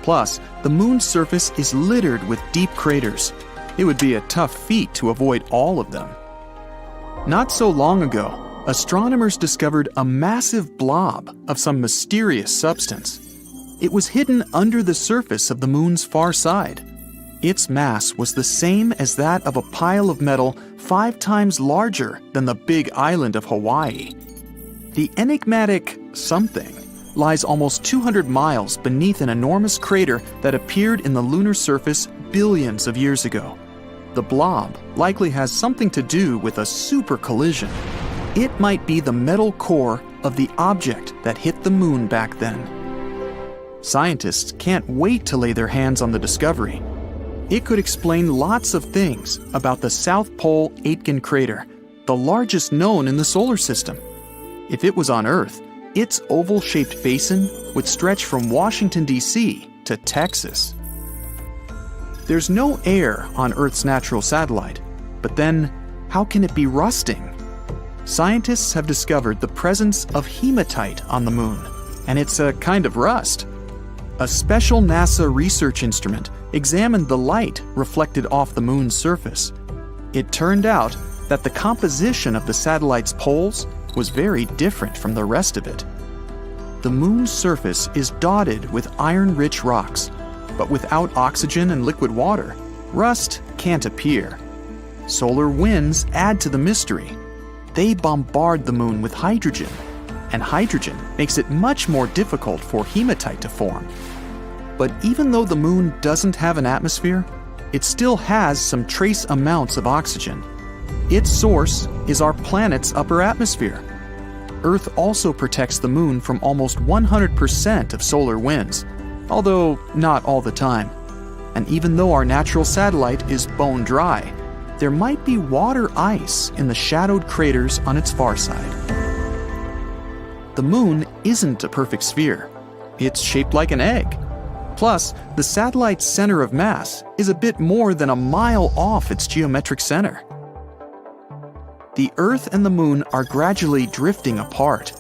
Plus, the Moon's surface is littered with deep craters. It would be a tough feat to avoid all of them. Not so long ago, astronomers discovered a massive blob of some mysterious substance. It was hidden under the surface of the Moon's far side. Its mass was the same as that of a pile of metal 5 times larger than the big island of Hawaii. The enigmatic something lies almost 200 miles beneath an enormous crater that appeared in the lunar surface billions of years ago. The blob likely has something to do with a super collision. It might be the metal core of the object that hit the Moon back then. Scientists can't wait to lay their hands on the discovery. It could explain lots of things about the South Pole Aitken crater, the largest known in the solar system. If it was on Earth, its oval-shaped basin would stretch from Washington, D.C. to Texas. There's no air on Earth's natural satellite, but then how can it be rusting? Scientists have discovered the presence of hematite on the Moon, and it's a kind of rust. A special NASA research instrument examined the light reflected off the Moon's surface. It turned out that the composition of the satellite's poles was very different from the rest of it. The Moon's surface is dotted with iron-rich rocks, but without oxygen and liquid water, rust can't appear. Solar winds add to the mystery. They bombard the Moon with hydrogen, and hydrogen makes it much more difficult for hematite to form. But even though the Moon doesn't have an atmosphere, it still has some trace amounts of oxygen. Its source is our planet's upper atmosphere. Earth also protects the Moon from almost 100% of solar winds, although not all the time. And even though our natural satellite is bone dry, there might be water ice in the shadowed craters on its far side. The Moon isn't a perfect sphere. It's shaped like an egg. Plus, the satellite's center of mass is a bit more than a mile off its geometric center. the Earth and the Moon are gradually drifting apart,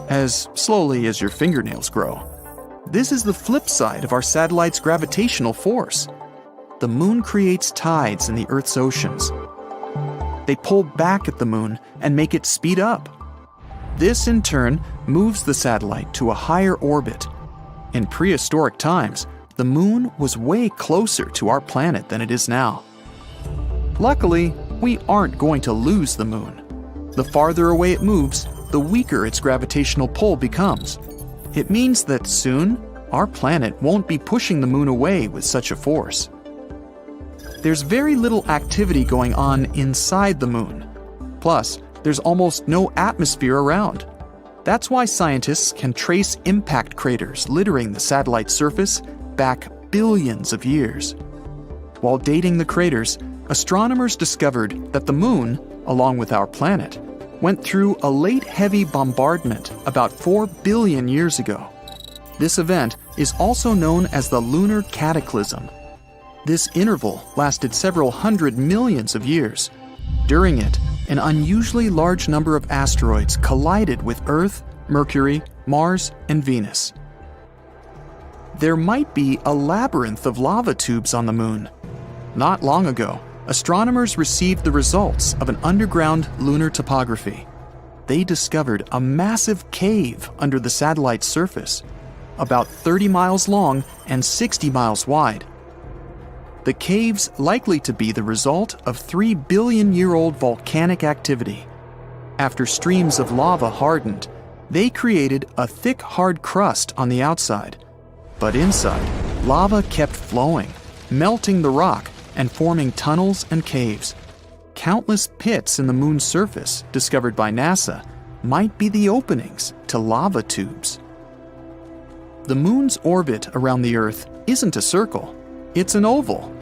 as slowly as your fingernails grow. This is the flip side of our satellite's gravitational force. The Moon creates tides in the Earth's oceans. They pull back at the Moon and make it speed up. This, in turn, moves the satellite to a higher orbit. In prehistoric times, the Moon was way closer to our planet than it is now. Luckily, we aren't going to lose the Moon. The farther away it moves, the weaker its gravitational pull becomes. It means that soon, our planet won't be pushing the Moon away with such a force. There's very little activity going on inside the Moon. Plus, there's almost no atmosphere around. That's why scientists can trace impact craters littering the satellite's surface back billions of years. While dating the craters, astronomers discovered that the Moon, along with our planet, went through a late heavy bombardment about 4 billion years ago. This event is also known as the Lunar Cataclysm. This interval lasted several hundred millions of years. During it, an unusually large number of asteroids collided with Earth, Mercury, Mars, and Venus. There might be a labyrinth of lava tubes on the Moon. Not long ago, astronomers received the results of an underground lunar topography. They discovered a massive cave under the satellite's surface, about 30 miles long and 60 miles wide. The cave's likely to be the result of 3 billion-year-old volcanic activity. After streams of lava hardened, they created a thick, hard crust on the outside. But inside, lava kept flowing, melting the rock and forming tunnels and caves. Countless pits in the Moon's surface, discovered by NASA, might be the openings to lava tubes. The Moon's orbit around the Earth isn't a circle, it's an oval.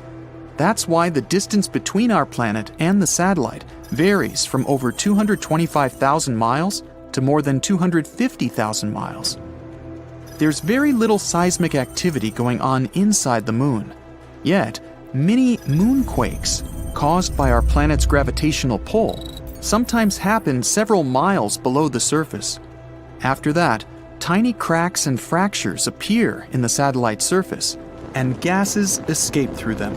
That's why the distance between our planet and the satellite varies from over 225,000 miles to more than 250,000 miles. There's very little seismic activity going on inside the Moon. Yet, many moonquakes, caused by our planet's gravitational pull, sometimes happen several miles below the surface. After that, tiny cracks and fractures appear in the satellite's surface, and gases escape through them,